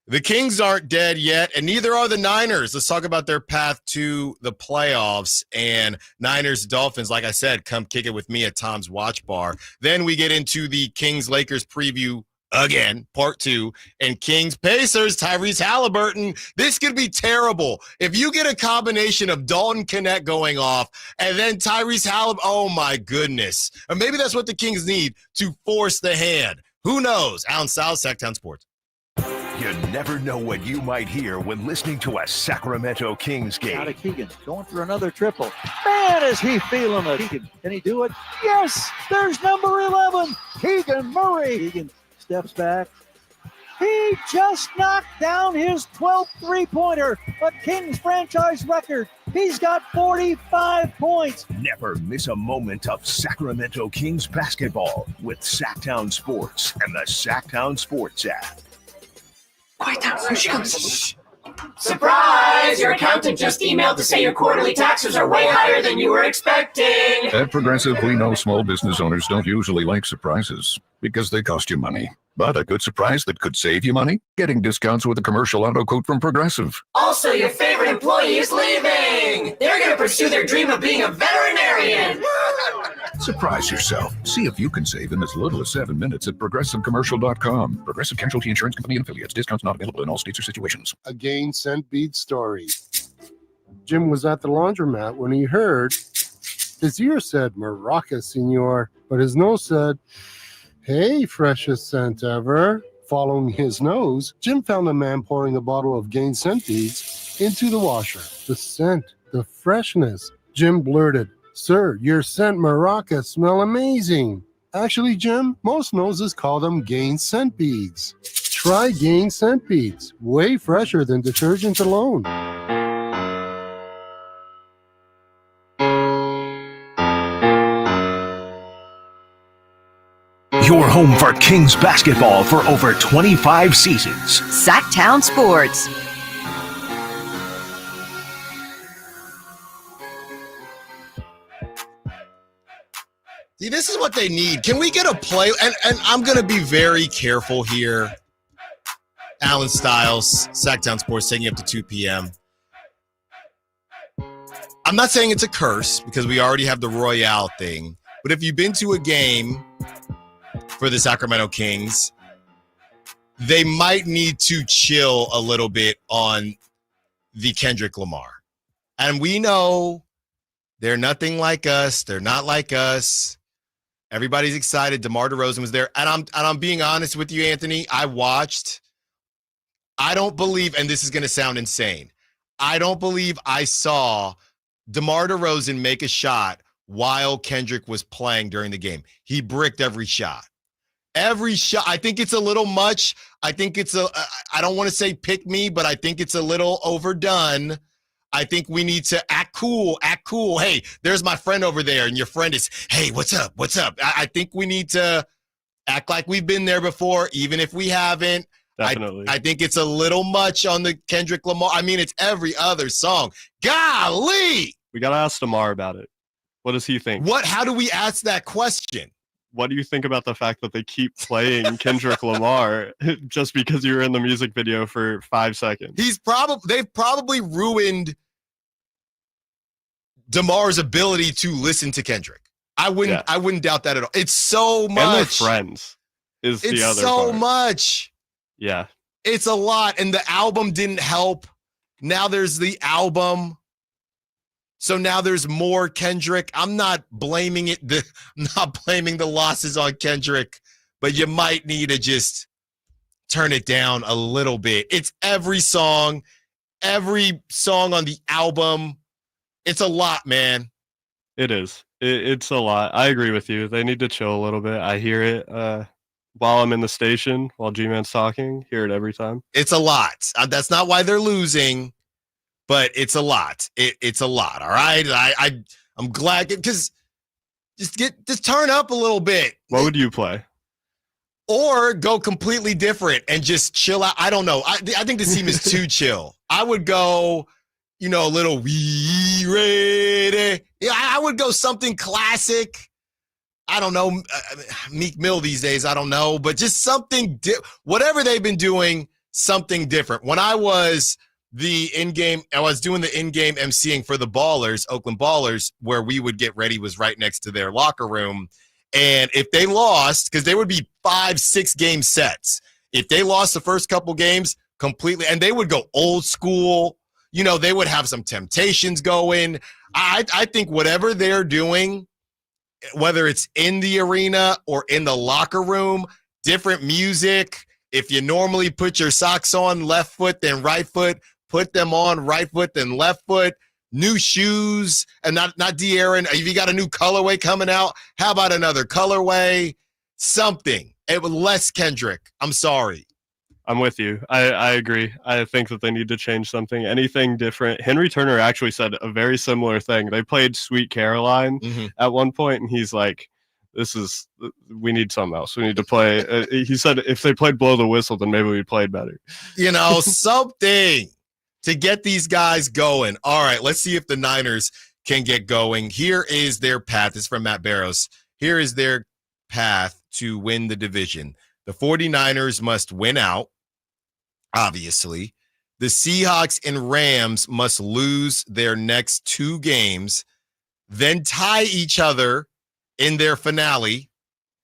The Kings aren't dead yet, and neither are the Niners. Let's talk about their path to the playoffs. And Niners Dolphins, like I said, come kick it with me at Tom's Watch Bar. Then we get into the Kings-Lakers preview again, part 2, and Kings-Pacers, Tyrese Halliburton. This could be terrible. If you get a combination of Dalton Knecht going off and then Tyrese Halliburton, oh my goodness. Or maybe that's what the Kings need to force the hand. Who knows? Allen Stiles, Sacktown Sports. You never know what you might hear when listening to a Sacramento Kings game. Out of Keegan, going for another triple. Man, is he feeling it. Keegan, can he do it? Yes, there's number 11, Keegan Murray. Keegan steps back. He just knocked down his 12th three-pointer, a Kings franchise record. He's got 45 points. Never miss a moment of Sacramento Kings basketball with Sacktown Sports and the Sacktown Sports app. Quiet down, here she comes. Surprise! Your accountant just emailed to say your quarterly taxes are way higher than you were expecting. At Progressive, we know small business owners don't usually like surprises because they cost you money. But a good surprise that could save you money? Getting discounts with a commercial auto quote from Progressive. Also, your favorite employee is leaving. They're going to pursue their dream of being a veterinarian. Surprise yourself. See if you can save in as little as 7 minutes at ProgressiveCommercial.com. Progressive Casualty Insurance Company and Affiliates. Discounts not available in all states or situations. A Gain Scent Bead story. Jim was at the laundromat when he heard his ear said, "Maraca, senor," but his nose said, "Hey, freshest scent ever." Following his nose, Jim found a man pouring a bottle of Gain Scent Beads into the washer. The scent, the freshness. Jim blurted, "Sir, your scent Maraca smell amazing." Actually, Jim, most noses call them Gain Scent Beads. Try Gain Scent Beads. Way fresher than detergent alone. Your home for Kings basketball for over 25 seasons. Sacktown Sports. See, this is what they need. Can we get a play? And I'm going to be very careful here. Allen Stiles, Sacktown Sports, taking up to 2 p.m. I'm not saying it's a curse because we already have the Royale thing. But if you've been to a game for the Sacramento Kings, they might need to chill a little bit on the Kendrick Lamar. And we know they're nothing like us. They're not like us. Everybody's excited. DeMar DeRozan was there. And I'm being honest with you, Anthony. I watched. I don't believe, and this is going to sound insane, I don't believe I saw DeMar DeRozan make a shot while Kendrick was playing during the game. He bricked every shot. Every shot. I think it's a little much. I think it's I don't want to say pick me, but I think it's a little overdone. I think we need to act cool. Hey, there's my friend over there. And your friend is, hey, what's up? I think we need to act like we've been there before, even if we haven't. Definitely. I think it's a little much on the Kendrick Lamar. I mean, it's every other song. Golly. We got to ask DeMar about it. What does he think? How do we ask that question? What do you think about the fact that they keep playing Kendrick Lamar just because you were in the music video for 5 seconds? They've probably ruined DeMar's ability to listen to Kendrick. I wouldn't doubt that at all. It's so much. And their friends is the other part. It's so much. Yeah. It's a lot. And the album didn't help. Now there's the album. So now there's more Kendrick. I'm not blaming I'm not blaming the losses on Kendrick, but you might need to just turn it down a little bit. It's every song on the album. It's a lot, man. It is. It's a lot. I agree with you. They need to chill a little bit. I hear it while I'm in the station, while G-Man's talking. Hear it every time. It's a lot. That's not why they're losing, but it's a lot. It's a lot, all right? I'm glad because just turn up a little bit. What would you play? Or go completely different and just chill out. I don't know. I think this team is too chill. I would go, a little we ready. Yeah, I would go something classic. I don't know. Meek Mill these days, I don't know. But just something, whatever they've been doing, something different. When I was doing the in-game emceeing for the Ballers, Oakland Ballers, where we would get ready was right next to their locker room. And if they lost, because they would be 5-6 game sets, if they lost the first couple games completely, and they would go old school, they would have some Temptations going. I think whatever they're doing, whether it's in the arena or in the locker room, different music. If you normally put your socks on left foot, then right foot, put them on right foot, then left foot. New shoes, and not De'Aaron. If you got a new colorway coming out, how about another colorway? Something. It was less Kendrick. I'm sorry. I'm with you. I agree. I think that they need to change something. Anything different. Henry Turner actually said a very similar thing. They played Sweet Caroline at one point, and he's like, we need something else. We need to play. He said if they played Blow the Whistle, then maybe we played better. Something to get these guys going. All right, let's see if the Niners can get going. Here is their path. This is from Matt Barrows. Here is their path to win the division. The 49ers must win out, obviously. The Seahawks and Rams must lose their next 2 games, then tie each other in their finale,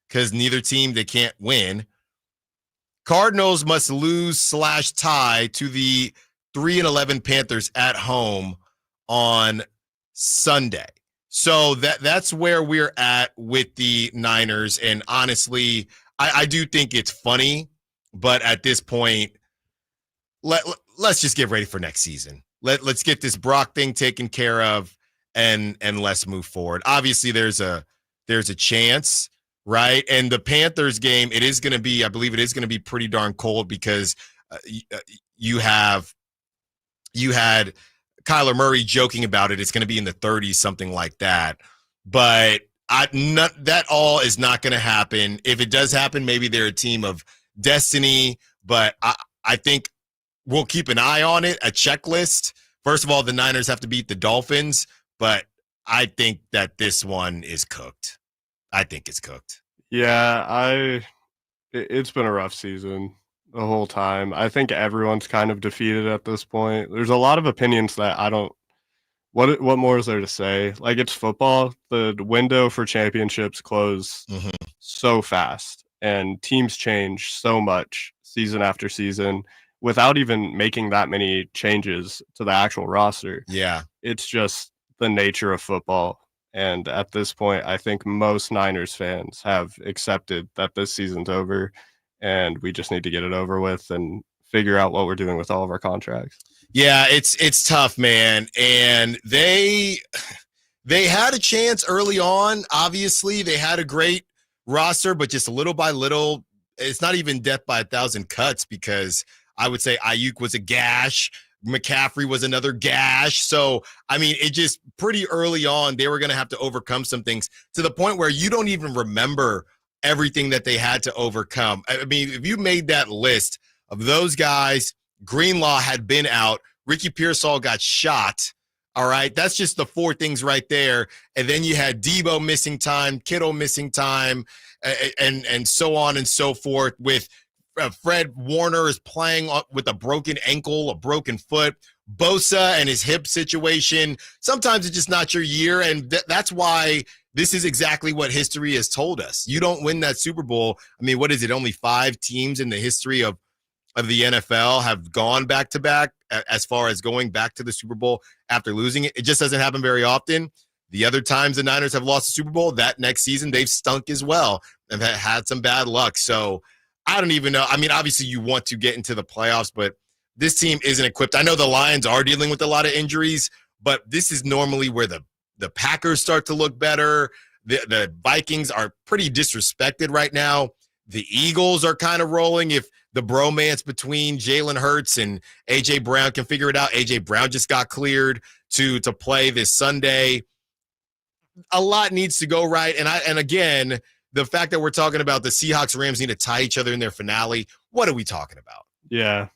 because neither team, they can't win. Cardinals must lose/tie to the 3-11 Panthers at home on Sunday. So that's where we're at with the Niners. And honestly, I do think it's funny, but at this point, let's just get ready for next season. Let's get this Brock thing taken care of and let's move forward. Obviously, there's a chance, right? And the Panthers game, I believe it is going to be pretty darn cold because you had Kyler Murray joking about it. It's going to be in the 30s, something like that. But that all is not going to happen. If it does happen, maybe they're a team of destiny. But I think we'll keep an eye on it, a checklist. First of all, the Niners have to beat the Dolphins. But I think that this one is cooked. I think it's cooked. Yeah, it's been a rough season the whole time. I think everyone's kind of defeated at this point. There's a lot of opinions that I don't. What more is there to say? Like, it's football. The window for championships close so fast, and teams change so much season after season without even making that many changes to the actual roster. Yeah, it's just the nature of football. And at this point, I think most Niners fans have accepted that this season's over, and we just need to get it over with and figure out what we're doing with all of our contracts. Yeah, it's tough, man. And they had a chance early on. Obviously, they had a great roster, but just little by little, it's not even death by 1,000 cuts, because I would say Ayuk was a gash. McCaffrey was another gash. So, I mean, it just pretty early on, they were going to have to overcome some things to the point where you don't even remember everything that they had to overcome. I mean, if you made that list of those guys, Greenlaw had been out, Ricky Pearsall got shot. All right, that's just the 4 things right there. And then you had Debo missing time, Kittle missing time, and so on and so forth, with Fred Warner is playing with a broken ankle, a broken foot. Bosa and his hip situation. Sometimes it's just not your year, and that's why this is exactly what history has told us. You don't win that Super Bowl. I mean, what is it? Only 5 teams in the history of the NFL have gone back-to-back as far as going back to the Super Bowl after losing it. It just doesn't happen very often. The other times the Niners have lost the Super Bowl, that next season they've stunk as well and had some bad luck. So I don't even know. I mean, obviously you want to get into the playoffs, but this team isn't equipped. I know the Lions are dealing with a lot of injuries, but this is normally where the Packers start to look better. The Vikings are pretty disrespected right now. The Eagles are kind of rolling. If the bromance between Jalen Hurts and A.J. Brown can figure it out. A.J. Brown just got cleared to play this Sunday. A lot needs to go right. And again, the fact that we're talking about the Seahawks-Rams need to tie each other in their finale, what are we talking about? Yeah.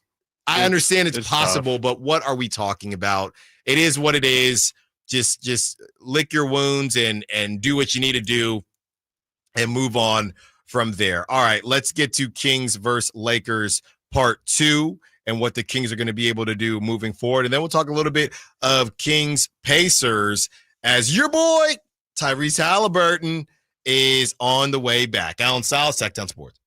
I understand it's possible, tough. but what are we talking about? It is what it is. Just lick your wounds and do what you need to do and move on from there. All right, let's get to Kings versus Lakers part 2 and what the Kings are going to be able to do moving forward. And then we'll talk a little bit of Kings Pacers as your boy Tyrese Halliburton is on the way back. Allen Stiles, Sacktown Sports.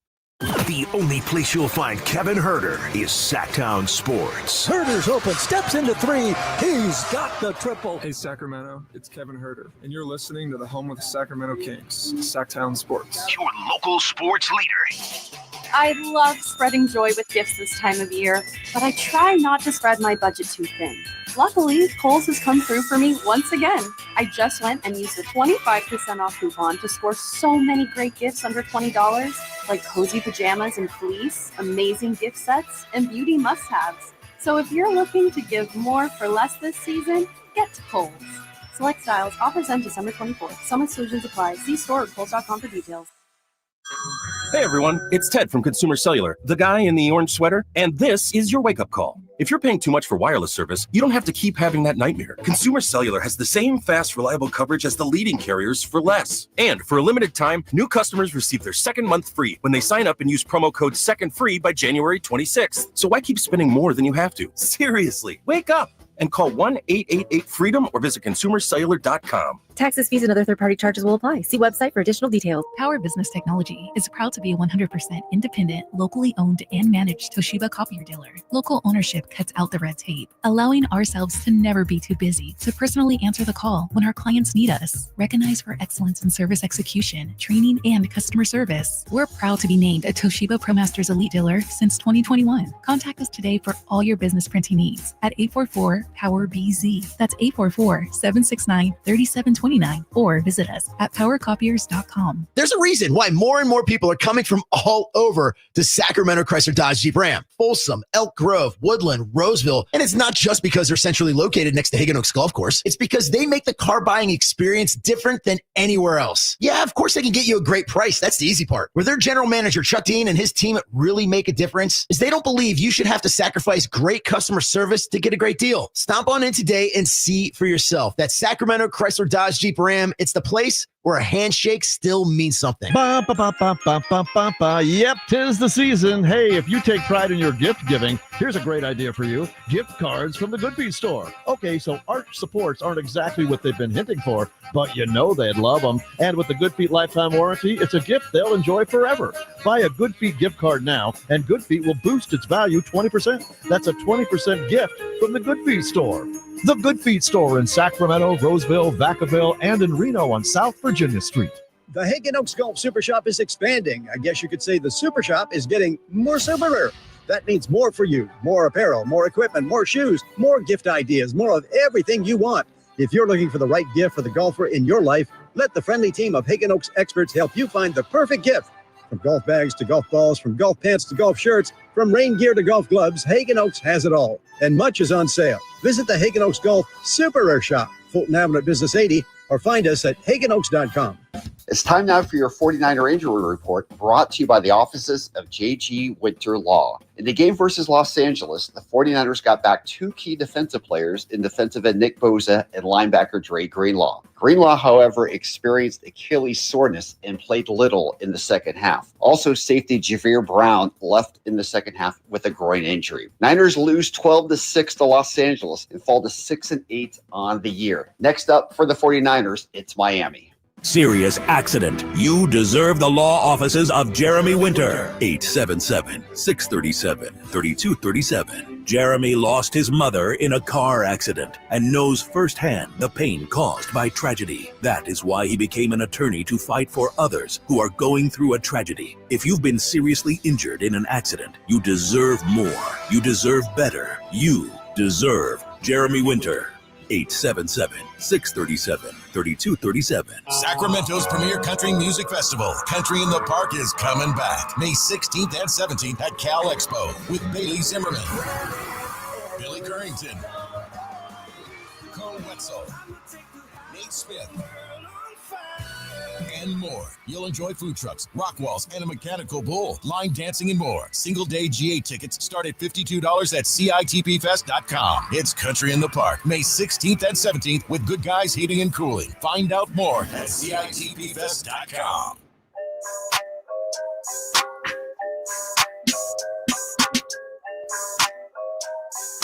The only place you'll find Kevin Herter is Sacktown Sports. Herter's open, steps into 3. He's got the triple. Hey, Sacramento, it's Kevin Herter, and you're listening to the home of the Sacramento Kings, Sacktown Sports. Your local sports leader. I love spreading joy with gifts this time of year, but I try not to spread my budget too thin. Luckily, Kohl's has come through for me once again. I just went and used a 25% off coupon to score so many great gifts under $20, like cozy pajamas and fleece, amazing gift sets, and beauty must-haves. So if you're looking to give more for less this season, get to Kohl's. Select styles, offers end December 24th. Some exclusions apply. See store at Kohl's.com for details. Hey everyone, it's Ted from Consumer Cellular, the guy in the orange sweater, and this is your wake-up call. If you're paying too much for wireless service, you don't have to keep having that nightmare. Consumer Cellular has the same fast, reliable coverage as the leading carriers for less. And for a limited time, new customers receive their second month free when they sign up and use promo code SECONDFREE by January 26th. So why keep spending more than you have to? Seriously, wake up and call 1-888-FREEDOM or visit consumercellular.com. Taxes, fees, and other third-party charges will apply. See website for additional details. Power Business Technology is proud to be a 100% independent, locally owned and managed Toshiba copier dealer. Local ownership cuts out the red tape, allowing ourselves to never be too busy to personally answer the call when our clients need us. Recognized for excellence in service execution, training, and customer service, we're proud to be named a Toshiba ProMasters Elite Dealer since 2021. Contact us today for all your business printing needs at 844-POWER-BZ. That's 844-769-3729. Or visit us at powercopiers.com. There's a reason why more and more people are coming from all over to Sacramento Chrysler Dodge Jeep Ram, Folsom, Elk Grove, Woodland, Roseville. And it's not just because they're centrally located next to Hagan Oaks Golf Course. It's because they make the car buying experience different than anywhere else. Yeah, of course they can get you a great price. That's the easy part. Where their general manager, Chuck Dean, and his team really make a difference is they don't believe you should have to sacrifice great customer service to get a great deal. Stomp on in today and see for yourself. That's Sacramento Chrysler Dodge Jeep Ram. It's the place where a handshake still means something. Yep, 'tis the season. Hey, if you take pride in your gift giving, here's a great idea for you. Gift cards from the Good Feet store. Okay, so arch supports aren't exactly what they've been hinting for, but you know they'd love them. And with the Good Feet lifetime warranty, it's a gift they'll enjoy forever. Buy a Good Feet gift card now, and Good Feet will boost its value 20%. That's a 20% gift from the Good Feet store. The Good Feet store in Sacramento, Roseville, Vacaville, and in Reno on South Virginia Street. The Hagan Oaks Golf Super Shop is expanding. I guess you could say the Super Shop is getting more super. That means more for you, more apparel, more equipment, more shoes, more gift ideas, more of everything you want. If you're looking for the right gift for the golfer in your life, let the friendly team of Hagan Oaks experts help you find the perfect gift. From golf bags to golf balls, from golf pants to golf shirts, from rain gear to golf gloves, Hagan Oaks has it all. And much is on sale. Visit the Hagan Oaks Golf Super Rare Shop, Fulton Avenue at Business 80, or find us at haganoaks.com. It's time now for your 49er injury report, brought to you by the offices of J.G. Winter Law. In the game versus Los Angeles, the 49ers got back 2 key defensive players in defensive end Nick Bosa and linebacker Dre Greenlaw. Greenlaw, however, experienced Achilles soreness and played little in the second half. Also, safety Javier Brown left in the second half with a groin injury. Niners lose 12-6 to Los Angeles and fall to 6-8 on the year. Next up for the 49ers, it's Miami. Serious accident. You deserve the law offices of Jeremy Winter. 877-637-3237. Jeremy lost his mother in a car accident and knows firsthand the pain caused by tragedy. That is why he became an attorney to fight for others who are going through a tragedy. If you've been seriously injured in an accident, you deserve more. You deserve better. You deserve Jeremy Winter. 877-637-3237. Sacramento's premier country music festival, Country in the Park, is coming back May 16th and 17th at Cal Expo with Bailey Zimmerman, Billy Currington, Cole Wetzel, Nate Smith, and more. You'll enjoy food trucks, rock walls, and a mechanical bull, line dancing, and more. Single-day GA tickets start at $52 at CITPFest.com. It's Country in the Park, May 16th and 17th with Good Guys Heating and Cooling. Find out more at CITPFest.com.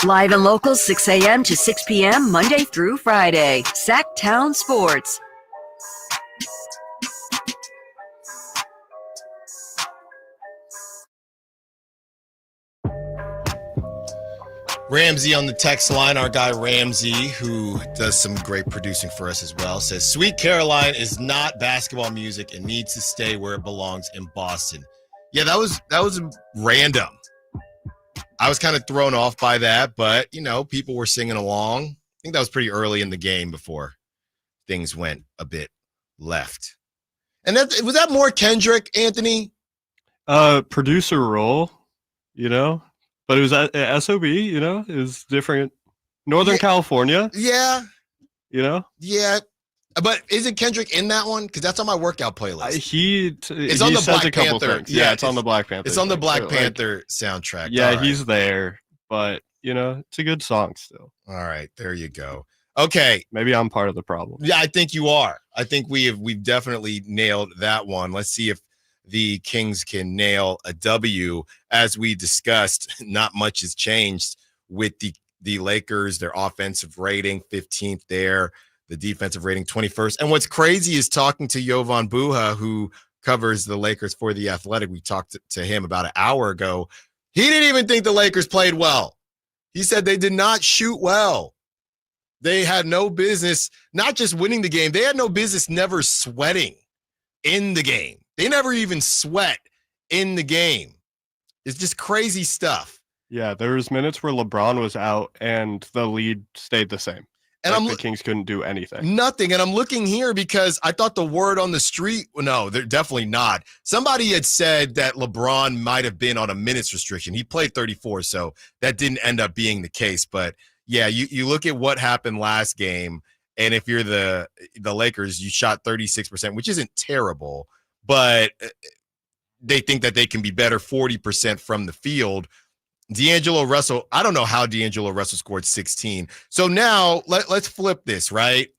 Live and local, 6 a.m. to 6 p.m., Monday through Friday. Sacktown Sports. Ramsey on the text line, our guy Ramsey, who does some great producing for us as well, says, Sweet Caroline is not basketball music and needs to stay where it belongs in Boston. Yeah, that was random. I was kind of thrown off by that, but, people were singing along. I think that was pretty early in the game before things went a bit left. And was that more Kendrick, Anthony? Producer role, But it was at SOB, it was different. Northern California. Yeah. Yeah. But isn't Kendrick in that one? Because that's on my workout playlist. It's on the Black Panther. Yeah, it's on the Black Panther. It's on the Black Panther soundtrack. Yeah, right. He's there, but it's a good song still. All right, there you go. Okay. Maybe I'm part of the problem. Yeah, I think you are. I think we've definitely nailed that one. Let's see if the Kings can nail a W. As we discussed, not much has changed with the Lakers. Their offensive rating, 15th there. The defensive rating, 21st. And what's crazy is talking to Jovan Buha, who covers the Lakers for The Athletic. We talked to him about an hour ago. He didn't even think the Lakers played well. He said they did not shoot well. They had no business not just winning the game. They had no business never sweating in the game. They never even sweat in the game. It's just crazy stuff. Yeah, there was minutes where LeBron was out and the lead stayed the same. And the Kings couldn't do anything. Nothing. And I'm looking here because I thought the word on the street, no, they're definitely not. Somebody had said that LeBron might have been on a minutes restriction. He played 34, so that didn't end up being the case. But, yeah, you look at what happened last game, and if you're the Lakers, you shot 36%, which isn't terrible. But they think that they can be better 40% from the field. D'Angelo Russell, I don't know how D'Angelo Russell scored 16. So now let's flip this, right?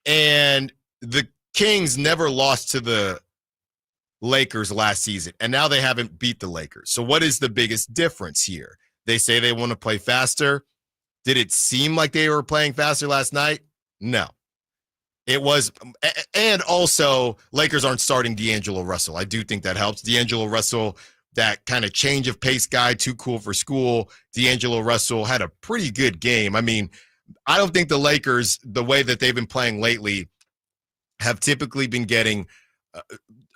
And the Kings never lost to the Lakers last season, and now they haven't beat the Lakers. So what is the biggest difference here? They say they want to play faster. Did it seem like they were playing faster last night? No. It was, and also Lakers aren't starting D'Angelo Russell. I do think that helps. D'Angelo Russell, that kind of change of pace guy, too cool for school. D'Angelo Russell had a pretty good game. I mean, I don't think the Lakers, the way that they've been playing lately, have typically been getting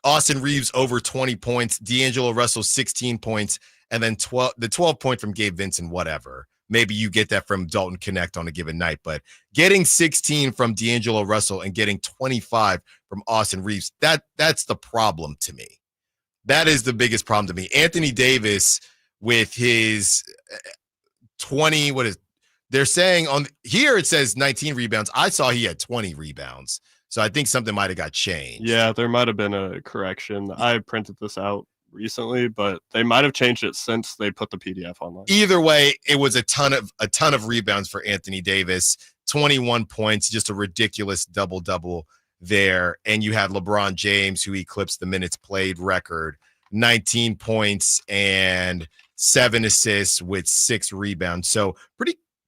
Austin Reeves over 20 points, D'Angelo Russell 16 points, and then 12 point from Gabe Vincent, whatever. Maybe you get that from Dalton Connect on a given night, but getting 16 from D'Angelo Russell and getting 25 from Austin Reeves, that's the problem to me. That is the biggest problem to me. Anthony Davis with his 20, they're saying on here it says 19 rebounds. I saw he had 20 rebounds. So I think something might have got changed. Yeah, there might have been a correction. I printed this out recently, but they might have changed it since they put the PDF online. Either way, it was a ton of rebounds for Anthony Davis, 21 points, just a ridiculous double-double there. And you had LeBron James, who eclipsed the minutes played record, 19 points and 7 assists with 6 rebounds. So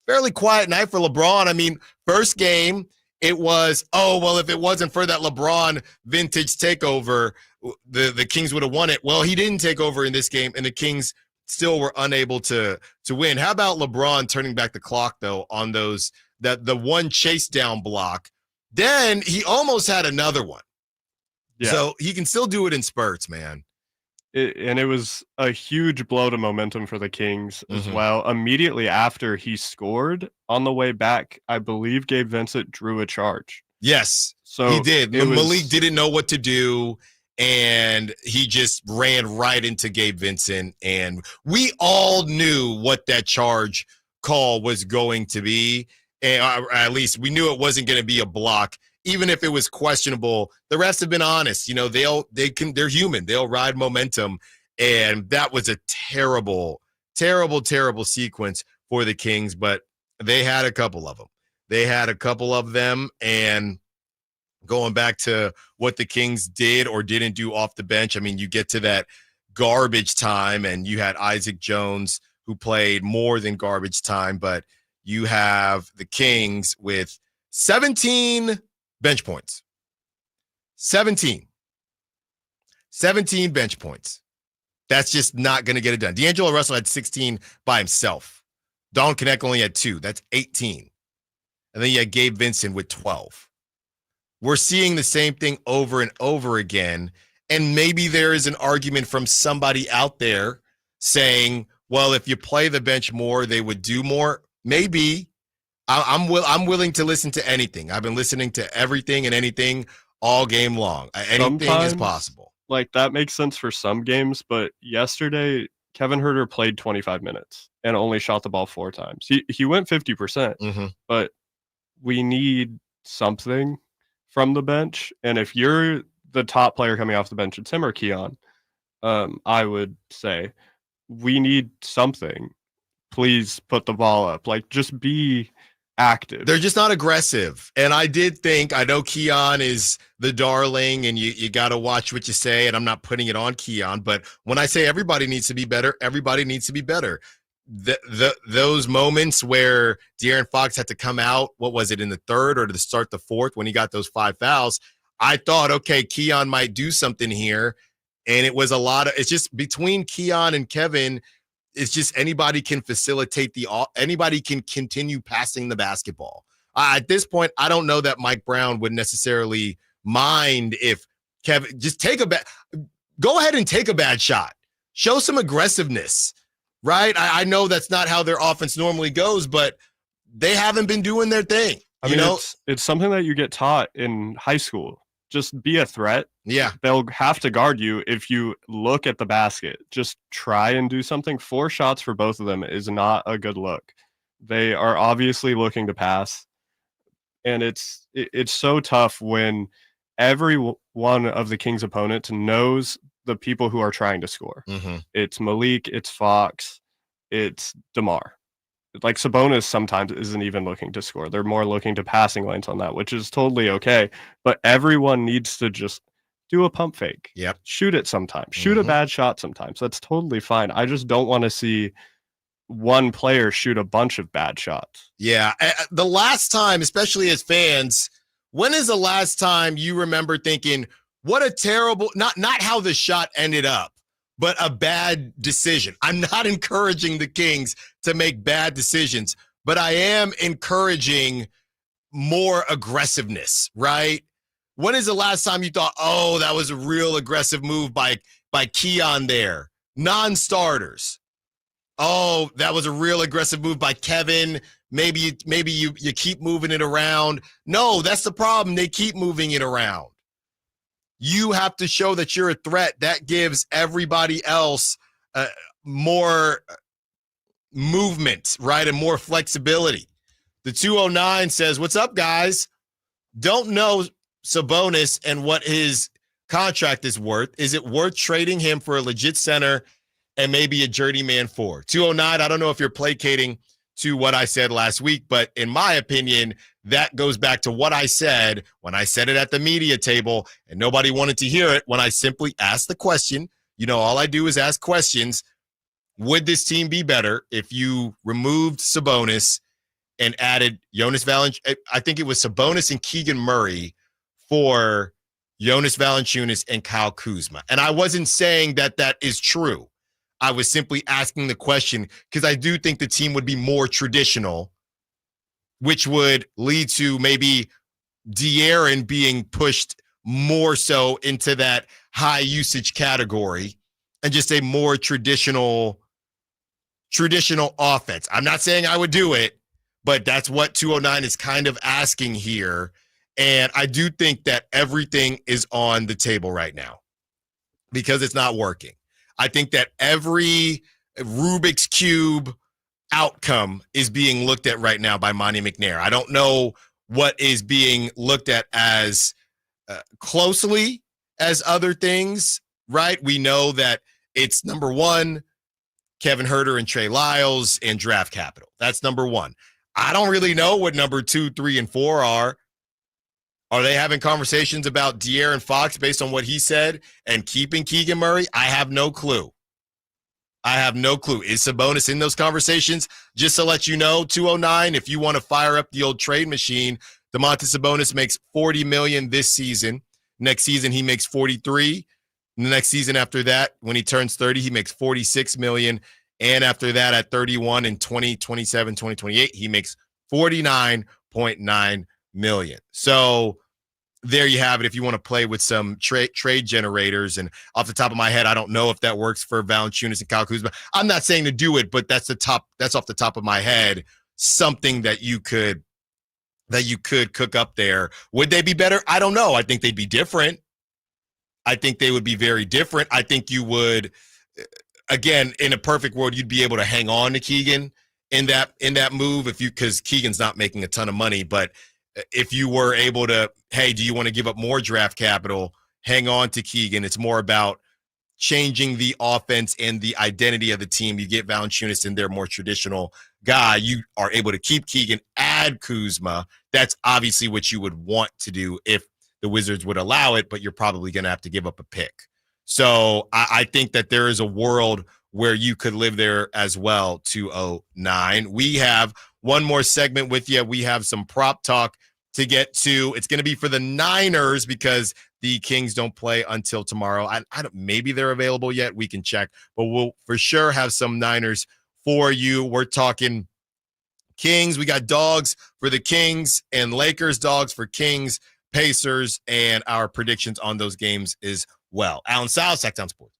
fairly quiet night for LeBron. I mean, first game, it was, if it wasn't for that LeBron vintage takeover, the Kings would have won it. Well, he didn't take over in this game, and the Kings still were unable to win. How about LeBron turning back the clock, though, on the one chase down block? Then he almost had another one. Yeah. So he can still do it in spurts, man. And it was a huge blow to momentum for the Kings as well. Immediately after he scored, on the way back, I believe Gabe Vincent drew a charge. Yes, so he did. Malik didn't know what to do, and he just ran right into Gabe Vincent. And we all knew what that charge call was going to be. And at least we knew it wasn't going to be a block. Even if it was questionable, the refs have been honest. You know, they're human. They'll ride momentum. And that was a terrible, terrible, terrible sequence for the Kings, but they had a couple of them. They had a couple of them, and going back to what the Kings did or didn't do off the bench, I mean, you get to that garbage time, and you had Isaac Jones, who played more than garbage time, but you have the Kings with 17 bench points. 17 bench points. That's just not going to get it done. D'Angelo Russell had 16 by himself. Don Connect only had 2. That's 18. And then you had Gabe Vincent with 12. We're seeing the same thing over and over again. And maybe there is an argument from somebody out there saying, well, if you play the bench more, they would do more. Maybe. I'm willing to listen to anything. I've been listening to everything and anything all game long. Anything is possible. Like, that makes sense for some games, but yesterday Kevin Huerter played 25 minutes and only shot the ball 4 times. He went 50%, but we need something from the bench. And if you're the top player coming off the bench, it's him or Keon. I would say we need something. Please put the ball up. Like, just be active. They're just not aggressive. And I know Keon is the darling, and you got to watch what you say, and I'm not putting it on Keon, but when I say everybody needs to be better, everybody needs to be better. Those moments where De'Aaron Fox had to come out, what was it, in the third or to start the fourth when he got those 5 fouls, I thought, okay, Keon might do something here. And it was it's just between Keon and Kevin, it's just anybody can facilitate anybody can continue passing the basketball. At this point, I don't know that Mike Brown would necessarily mind if Kevin just go ahead and take a bad shot. Show some aggressiveness, right? I know that's not how their offense normally goes, but they haven't been doing their thing. I mean, it's something that you get taught in high school. Just be a threat. Yeah. They'll have to guard you if you look at the basket. Just try and do something. 4 shots for both of them is not a good look. They are obviously looking to pass. And it's so tough when every one of the Kings' opponents knows the people who are trying to score. It's Malik, it's Fox, it's DeMar. Like, Sabonis sometimes isn't even looking to score. They're more looking to passing lanes on that, which is totally okay. But everyone needs to just do a pump fake. Yep. Shoot it sometimes. Shoot a bad shot sometimes. That's totally fine. I just don't want to see one player shoot a bunch of bad shots. Yeah. The last time, especially as fans, when is the last time you remember thinking, what a terrible, not how the shot ended up, but a bad decision? I'm not encouraging the Kings to make bad decisions, but I am encouraging more aggressiveness, right? When is the last time you thought, oh, that was a real aggressive move by Keon there? Non-starters. Oh, that was a real aggressive move by Kevin. Maybe you keep moving it around. No, that's the problem. They keep moving it around. You have to show that you're a threat. That gives everybody else more movement, right, and more flexibility. The 209 says, what's up, guys? Don't know Sabonis and what his contract is worth. Is it worth trading him for a legit center and maybe a journeyman 4? 209, I don't know if you're placating to what I said last week, but in my opinion, that goes back to what I said when I said it at the media table and nobody wanted to hear it, when I simply asked the question. You know, all I do is ask questions. Would this team be better if you removed Sabonis and added Jonas Valanciunas? I think it was Sabonis and Keegan Murray for Jonas Valanciunas and Kyle Kuzma. And I wasn't saying that is true. I was simply asking the question because I do think the team would be more traditional, which would lead to maybe De'Aaron being pushed more so into that high usage category and just a more traditional offense. I'm not saying I would do it, but that's what 209 is kind of asking here. And I do think that everything is on the table right now because it's not working. I think that every Rubik's Cube outcome is being looked at right now by Monty McNair. I don't know what is being looked at as closely as other things, right? We know that it's number one, Kevin Huerter and Trey Lyles and draft capital. That's number one. I don't really know what number 2, 3, and 4 are. Are they having conversations about De'Aaron Fox based on what he said and keeping Keegan Murray? I have no clue. Is Sabonis in those conversations? Just to let you know, 209, if you want to fire up the old trade machine, Domantas Sabonis makes $40 million this season. Next season, he makes $43. The next season after that, when he turns 30, he makes $46 million. And after that, at 31 in 2027, 2028, he makes $49.9 million. So there you have it. If you want to play with some trade generators, and off the top of my head, I don't know if that works for Valanciunas and Kyle Kuzma. I'm not saying to do it, but that's off the top of my head, something that you could cook up there. Would they be better? I don't know. I think they'd be different. I think they would be very different. I think you would, again, in a perfect world, you'd be able to hang on to Keegan in that move because Keegan's not making a ton of money, but if you were able to, hey, do you want to give up more draft capital? Hang on to Keegan. It's more about changing the offense and the identity of the team. You get Valanciunas in there, more traditional guy. You are able to keep Keegan, add Kuzma. That's obviously what you would want to do if the Wizards would allow it, but you're probably going to have to give up a pick. So I think that there is a world where you could live there as well, 209. We have one more segment with you. We have some prop talk to get to. It's going to be for the Niners because the Kings don't play until tomorrow. I don't, maybe they're available yet. We can check, but we'll for sure have some Niners for you. We're talking Kings. We got dogs for the Kings and Lakers, dogs for Kings, Pacers, and our predictions on those games as well. Allen Stiles, Sacktown Sports.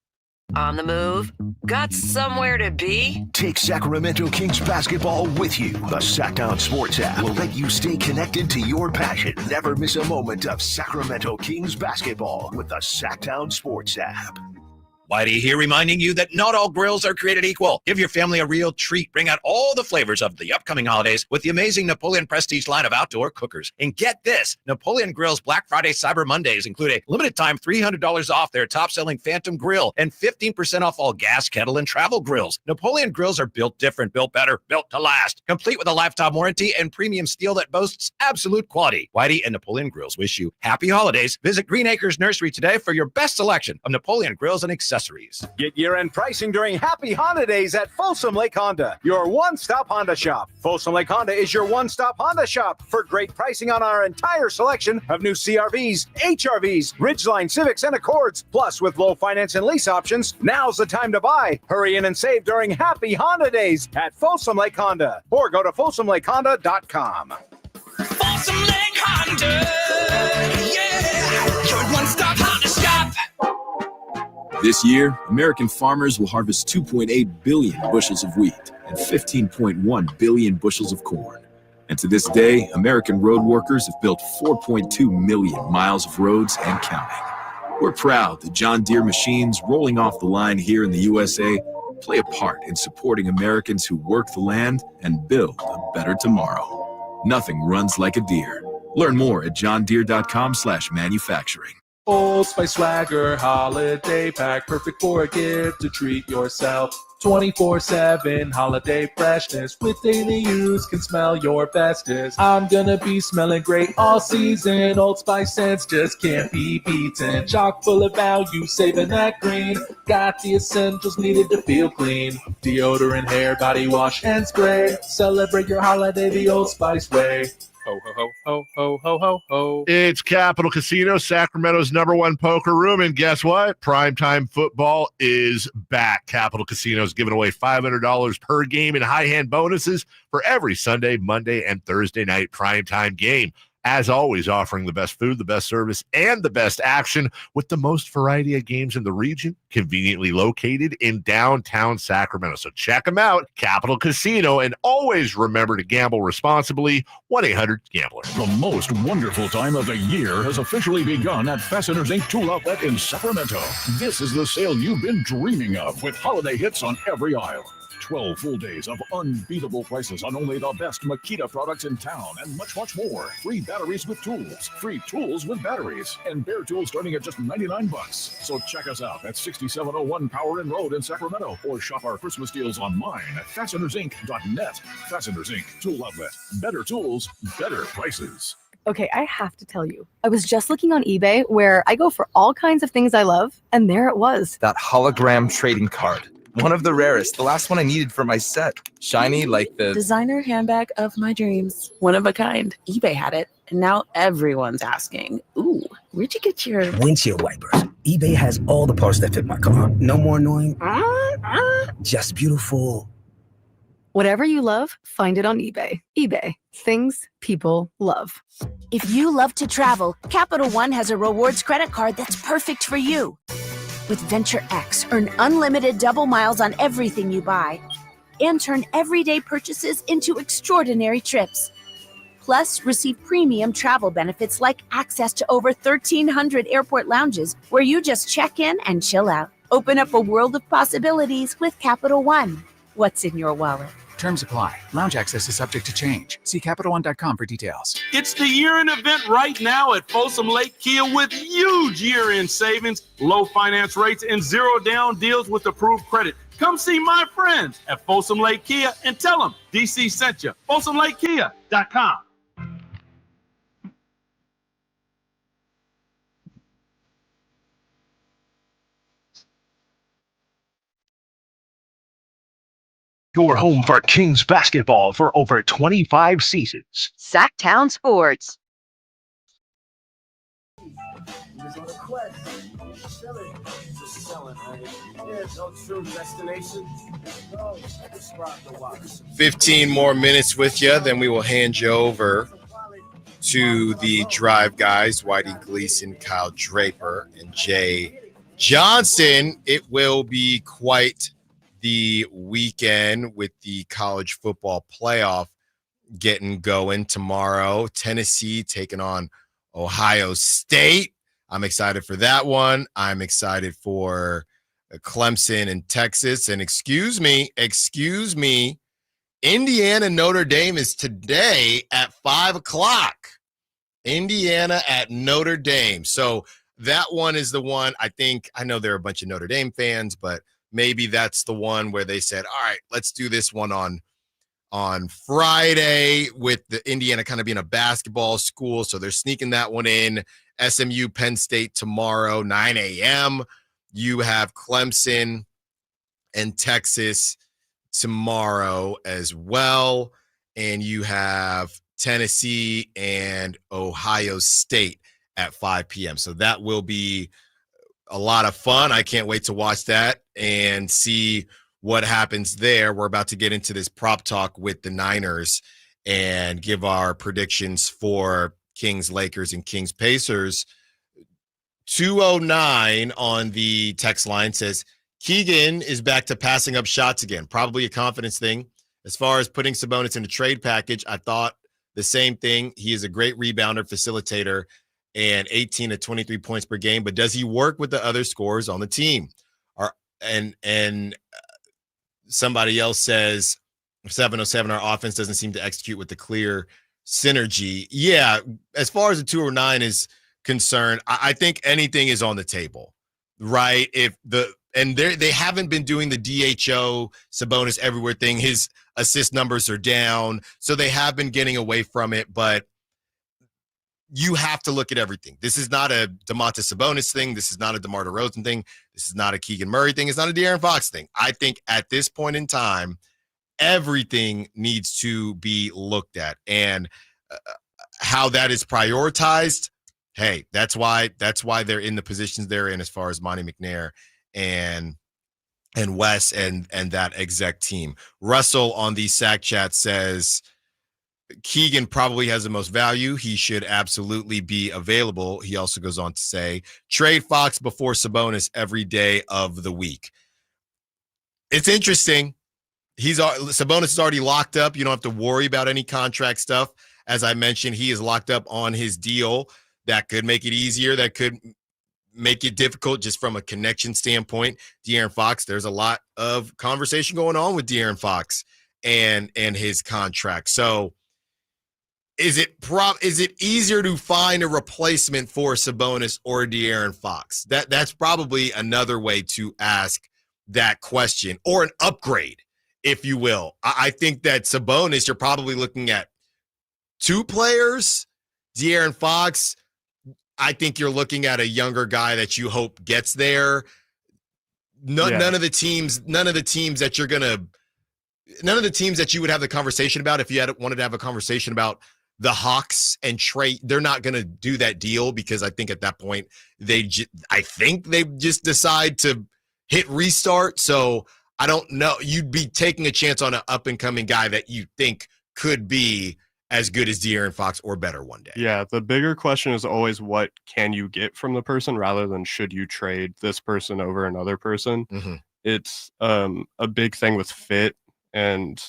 On the move? Got somewhere to be? Take Sacramento Kings basketball with you. The Sacktown Sports app will let you stay connected to your passion. Never miss a moment of Sacramento Kings basketball with the Sacktown Sports app. Whitey here reminding you that not all grills are created equal. Give your family a real treat. Bring out all the flavors of the upcoming holidays with the amazing Napoleon Prestige line of outdoor cookers. And get this, Napoleon Grill's Black Friday Cyber Mondays include a limited time $300 off their top-selling Phantom Grill and 15% off all gas, kettle, and travel grills. Napoleon Grills are built different, built better, built to last. Complete with a lifetime warranty and premium steel that boasts absolute quality. Whitey and Napoleon Grills wish you happy holidays. Visit Green Acres Nursery today for your best selection of Napoleon Grills and accessories. Get year-end pricing during Happy Holidays at Folsom Lake Honda, your one-stop Honda shop. Folsom Lake Honda is your one-stop Honda shop for great pricing on our entire selection of new CRVs, HRVs, Ridgeline Civics, and Accords. Plus, with low finance and lease options, now's the time to buy. Hurry in and save during Happy Honda Days at Folsom Lake Honda, or go to folsomlakehonda.com. Folsom Lake Honda, yeah, your one-stop Honda shop. This year, American farmers will harvest 2.8 billion bushels of wheat and 15.1 billion bushels of corn. And to this day, American road workers have built 4.2 million miles of roads and counting. We're proud that John Deere machines rolling off the line here in the USA play a part in supporting Americans who work the land and build a better tomorrow. Nothing runs like a Deere. Learn more at johndeere.com/manufacturing. Old Spice Swagger Holiday Pack, perfect for a gift to treat yourself. 24/7 holiday freshness with daily use can smell your bestest. I'm gonna be smelling great all season. Old Spice scents just can't be beaten. Chock full of value, saving that green. Got the essentials needed to feel clean. Deodorant, hair, body wash, and spray. Celebrate your holiday the Old Spice way. Ho, ho, ho, Ho, ho, ho, ho, ho. It's Capital Casino, Sacramento's #1 poker room. And guess what? Primetime football is back. Capital Casino is giving away $500 per game in high hand bonuses for every Sunday, Monday, and Thursday night primetime game. As always, offering the best food, the best service, and the best action with the most variety of games in the region, conveniently located in downtown Sacramento. So check them out, Capital Casino, and always remember to gamble responsibly. 1-800-GAMBLER. The most wonderful time of the year has officially begun at Fasteners Inc. Tool Outlet in Sacramento. This is the sale you've been dreaming of, with holiday hits on every aisle. 12 full days of unbeatable prices on only the best Makita products in town, and much, much more. Free batteries with tools, free tools with batteries, and bare tools starting at just $99. So check us out at 6701 Power Inn Road in Sacramento, or shop our Christmas deals online at fastenersinc.net. Fasteners Inc. Tool Outlet. Better tools, better prices. Okay, I have to tell you, I was just looking on eBay where I go for all kinds of things I love, and there it was. That hologram trading card. One of the rarest. The last one I needed for my set. Shiny like the designer handbag of my dreams. One of a kind. eBay had it, and now everyone's asking, ooh, where'd you get your windshield wipers? eBay has all the parts that fit my car. No more annoying. Just beautiful. Whatever you love, find it on eBay. eBay. Things people love. If you love to travel, Capital One has a rewards credit card that's perfect for you. With Venture X, earn unlimited double miles on everything you buy and turn everyday purchases into extraordinary trips. Plus, receive premium travel benefits like access to over 1,300 airport lounges where you just check in and chill out. Open up a world of possibilities with Capital One. What's in your wallet? Terms apply. Lounge access is subject to change. See CapitalOne.com for details. It's the year-end event right now at Folsom Lake Kia with huge year-end savings, low finance rates, and zero-down deals with approved credit. Come see my friends at Folsom Lake Kia and tell them DC sent you. FolsomLakeKia.com. Your home for Kings basketball for over 25 seasons. Sacktown Sports. He's on a quest. Chilling. Just chilling, man. There's no true destination. No, describe the waters. 15 more minutes with you, then we will hand you over to the drive guys, Whitey Gleason, Kyle Draper, and Jay Johnson. It will be quite the weekend with the college football playoff getting going tomorrow. Tennessee taking on Ohio State. I'm excited for that one. I'm excited for Clemson and Texas. And excuse me, Indiana Notre Dame is today at 5:00. Indiana at Notre Dame. So that one is the one. I know there are a bunch of Notre Dame fans, but maybe that's the one where they said, all right, let's do this one on Friday, with the Indiana kind of being a basketball school. So they're sneaking that one in. SMU Penn State tomorrow, 9 a.m. You have Clemson and Texas tomorrow as well. And you have Tennessee and Ohio State at 5 p.m. So that will be a lot of fun. I can't wait to watch that and see what happens there. We're about to get into this prop talk with the Niners and give our predictions for Kings Lakers and Kings Pacers. 209 on the text line says Keegan is back to passing up shots again. Probably a confidence thing. As far as putting Sabonis in a trade package, I thought the same thing. He is a great rebounder, facilitator, and 18 to 23 points per game, but does he work with the other scorers on the team? And somebody else says 707, our offense doesn't seem to execute with the clear synergy. Yeah, as far as the 209 is concerned, I think anything is on the table, right? They haven't been doing the DHO Sabonis everywhere thing. His assist numbers are down, so they have been getting away from it, but you have to look at everything. This is not a Domantas Sabonis thing. This is not a DeMar DeRozan thing. This is not a Keegan Murray thing. It's not a De'Aaron Fox thing. I think at this point in time, everything needs to be looked at. And how that is prioritized, hey, that's why they're in the positions they're in as far as Monty McNair and Wes and that exec team. Russell on the Sack Chat says Keegan probably has the most value. He should absolutely be available. He also goes on to say, trade Fox before Sabonis every day of the week. It's interesting. Sabonis is already locked up. You don't have to worry about any contract stuff. As I mentioned, he is locked up on his deal. That could make it easier. That could make it difficult just from a connection standpoint. De'Aaron Fox, there's a lot of conversation going on with De'Aaron Fox and his contract. So is it easier to find a replacement for Sabonis or De'Aaron Fox? That's probably another way to ask that question, or an upgrade, if you will. I think that Sabonis, you're probably looking at two players. De'Aaron Fox, I think you're looking at a younger guy that you hope gets there. None of the teams that you would have the conversation about, if you wanted to have a conversation about the Hawks and trade, they're not going to do that deal, because I think at that point they just decide to hit restart. So I don't know. You'd be taking a chance on an up and coming guy that you think could be as good as De'Aaron Fox or better one day. Yeah, the bigger question is always what can you get from the person, rather than should you trade this person over another person. Mm-hmm. It's a big thing with fit. And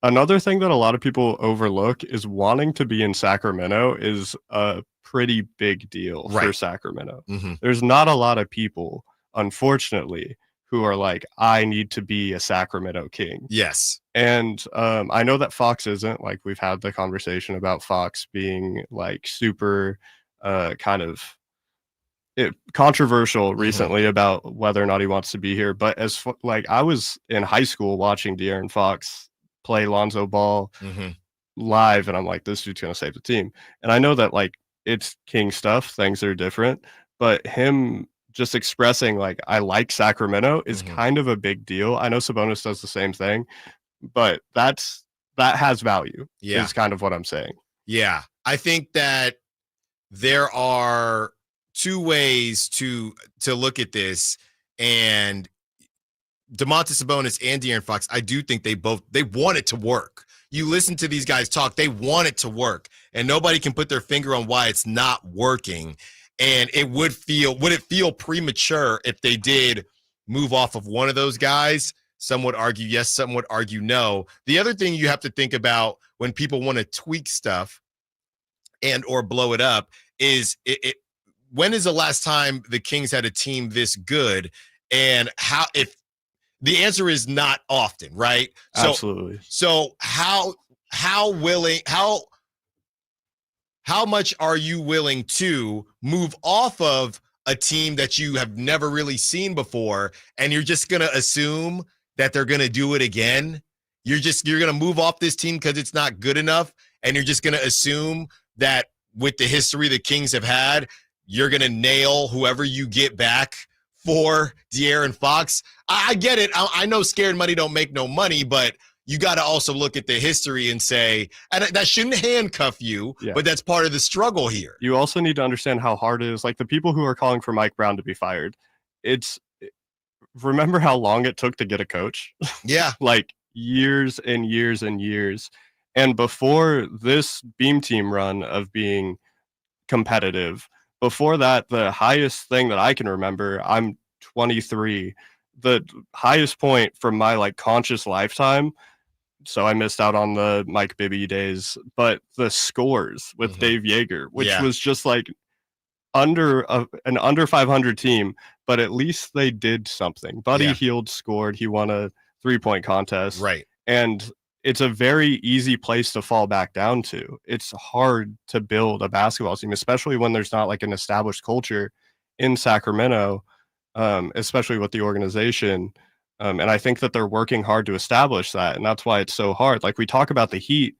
another thing that a lot of people overlook is wanting to be in Sacramento is a pretty big deal for Sacramento. Mm-hmm. There's not a lot of people, unfortunately, who are like, I need to be a Sacramento King. Yes. And I know that Fox isn't. Like, we've had the conversation about Fox being like super kind of controversial recently about whether or not he wants to be here. But like, I was in high school watching De'Aaron Fox play Lonzo Ball live, and I'm like, this dude's going to save the team. And I know that, like, it's King stuff. Things are different. But him just expressing, like, I like Sacramento is kind of a big deal. I know Sabonis does the same thing, but that has value. Yeah. Is kind of what I'm saying. Yeah. I think that there are two ways to look at this, and Domantas Sabonis and De'Aaron Fox, I do think they want it to work. You listen to these guys talk, they want it to work, and nobody can put their finger on why it's not working. And would it feel premature if they did move off of one of those guys? Some would argue yes, some would argue no. The other thing you have to think about when people want to tweak stuff and or blow it up is when is the last time the Kings had a team this good? And if the answer is not often, right? Absolutely. So how much are you willing to move off of a team that you have never really seen before, and you're just going to assume that they're going to do it again? You're going to move off this team because it's not good enough, and you're just going to assume that with the history the Kings have had, you're going to nail whoever you get back for De'Aaron Fox. I get it. I know scared money don't make no money, but you got to also look at the history and say, and that shouldn't handcuff you, but that's part of the struggle here. You also need to understand how hard it is. Like, the people who are calling for Mike Brown to be fired, remember how long it took to get a coach? Yeah. Like, years and years and years. And before this Beam Team run of being competitive, before that, the highest thing that I can remember, I'm 23, the highest point from my, like, conscious lifetime, so I missed out on the Mike Bibby days, but the scores with Dave Yeager, which was just like an under 500 team, but at least they did something. Buddy Hield scored. He won a 3-point contest. Right. And it's a very easy place to fall back down to. It's hard to build a basketball team, especially when there's not like an established culture in Sacramento, especially with the organization. And I think that they're working hard to establish that. And that's why it's so hard. Like, we talk about the Heat,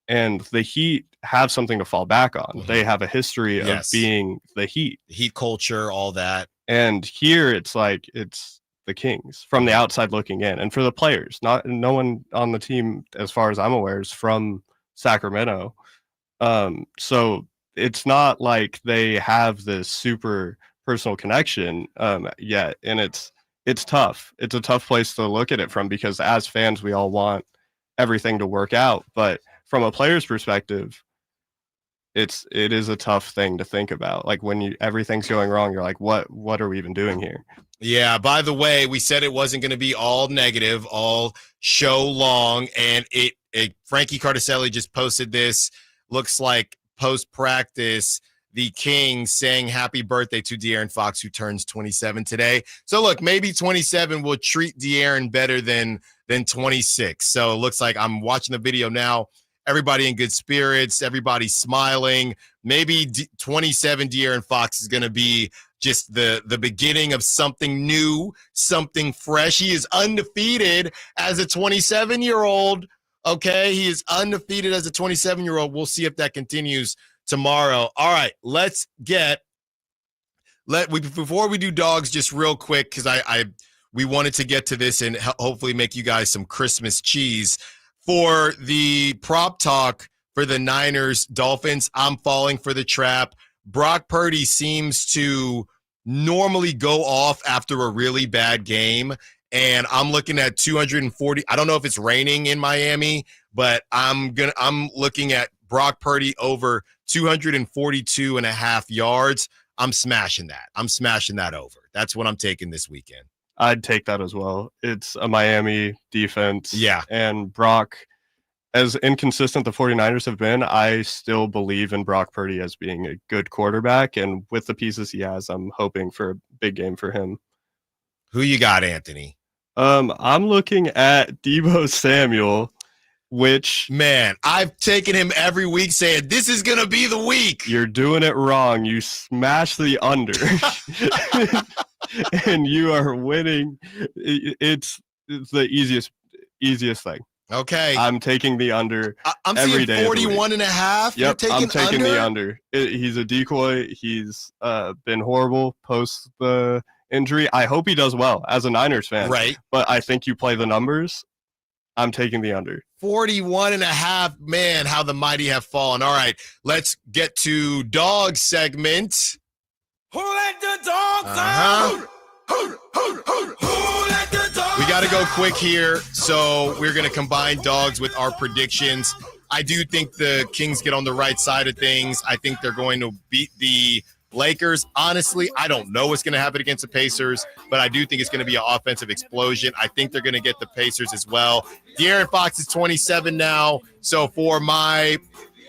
and the Heat have something to fall back on. They have a history of being the Heat. Heat culture, all that. And here it's like, it's the Kings from the outside looking in. And for the players, no one on the team, as far as I'm aware, is from Sacramento. So it's not like they have this super personal connection yet, and it's tough. It's a tough place to look at it from, because as fans we all want everything to work out, but from a player's perspective, it is a tough thing to think about. Like when everything's going wrong, you're like, what are we even doing here? Yeah, by the way, we said it wasn't going to be all negative, all show long, and it Frankie Cardicelli just posted this. Looks like post-practice, the Kings saying happy birthday to De'Aaron Fox, who turns 27 today. So look, maybe 27 will treat De'Aaron better than 26. So it looks like, I'm watching the video now, everybody in good spirits, everybody smiling. Maybe 27 De'Aaron Fox is going to be just the beginning of something new, something fresh. He is undefeated as a 27-year-old. Okay, he is undefeated as a 27-year-old. We'll see if that continues tomorrow. All right, before we do dogs, just real quick, because we wanted to get to this and hopefully make you guys some Christmas cheese for the prop talk for the Niners Dolphins. I'm falling for the trap. Brock Purdy seems to normally go off after a really bad game, and I'm looking at 240. I don't know if it's raining in Miami, but I'm looking at Brock Purdy over 242.5 yards. I'm smashing that. I'm smashing that over. That's what I'm taking this weekend. I'd take that as well. It's a Miami defense. Yeah. And Brock, as inconsistent the 49ers have been, I still believe in Brock Purdy as being a good quarterback. And with the pieces he has, I'm hoping for a big game for him. Who you got, Anthony? I'm looking at Deebo Samuel, which... Man, I've taken him every week saying, this is going to be the week. You're doing it wrong. You smash the under. And you are winning. It's the easiest thing. Okay. I'm taking the under. I'm every seeing 41.5. Yep, I'm taking the under. He's a decoy. He's been horrible post the injury. I hope he does well as a Niners fan. Right. But I think you play the numbers. I'm taking the under. 41.5. Man, how the mighty have fallen. All right, let's get to dog segment. Who let the dogs out? We got to go quick here, so we're going to combine dogs with our predictions. I do think the Kings get on the right side of things. I think they're going to beat the Lakers. Honestly, I don't know what's going to happen against the Pacers, but I do think it's going to be an offensive explosion. I think they're going to get the Pacers as well. De'Aaron Fox is 27 now, so for my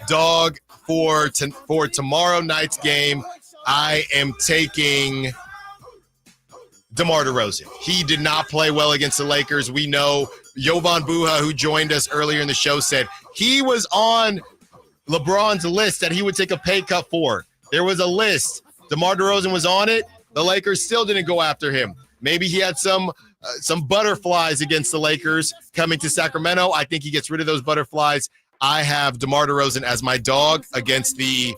dog for tomorrow night's game, I am taking DeMar DeRozan. He did not play well against the Lakers. We know Jovan Buha, who joined us earlier in the show, said he was on LeBron's list that he would take a pay cut for. There was a list. DeMar DeRozan was on it. The Lakers still didn't go after him. Maybe he had some butterflies against the Lakers coming to Sacramento. I think he gets rid of those butterflies. I have DeMar DeRozan as my dog against the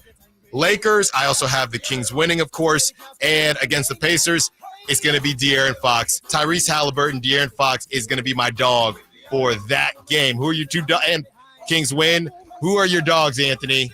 Lakers. I also have the Kings winning, of course, and against the Pacers, it's going to be De'Aaron Fox. Tyrese Halliburton, De'Aaron Fox is going to be my dog for that game. Who are your two and Kings win? Who are your dogs, Anthony?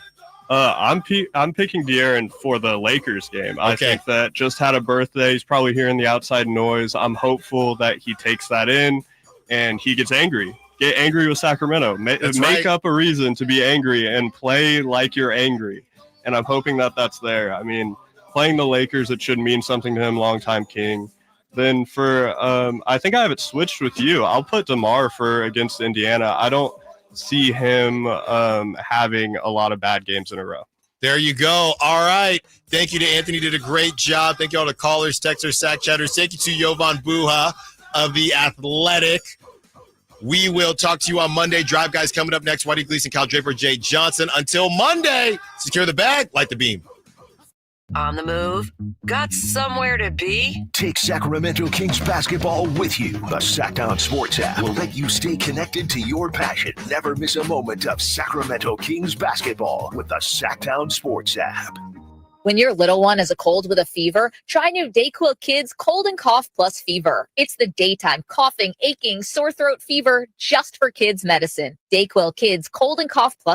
I'm picking De'Aaron for the Lakers game. I think that just had a birthday. He's probably hearing the outside noise. I'm hopeful that he takes that in and he gets angry. Get angry with Sacramento. Make up a reason to be angry and play like you're angry. And I'm hoping that that's there. I mean, playing the Lakers, it should mean something to him, longtime King. Then for, I think I have it switched with you. I'll put DeMar for against Indiana. I don't see him having a lot of bad games in a row. There you go. All right. Thank you to Anthony. Did a great job. Thank you all to callers, texters, sack chatters. Thank you to Jovan Buha of The Athletic. We will talk to you on Monday. Drive Guys coming up next. Whitey Gleason, Kyle Draper, Jay Johnson. Until Monday, secure the bag, light the beam. On the move? Got somewhere to be? Take Sacramento Kings basketball with you. The Sacktown Sports app will let you stay connected to your passion. Never miss a moment of Sacramento Kings basketball with the Sacktown Sports app. When your little one has a cold with a fever, try new DayQuil Kids Cold and Cough Plus Fever. It's the daytime coughing, aching, sore throat fever just for kids medicine. DayQuil Kids Cold and Cough Plus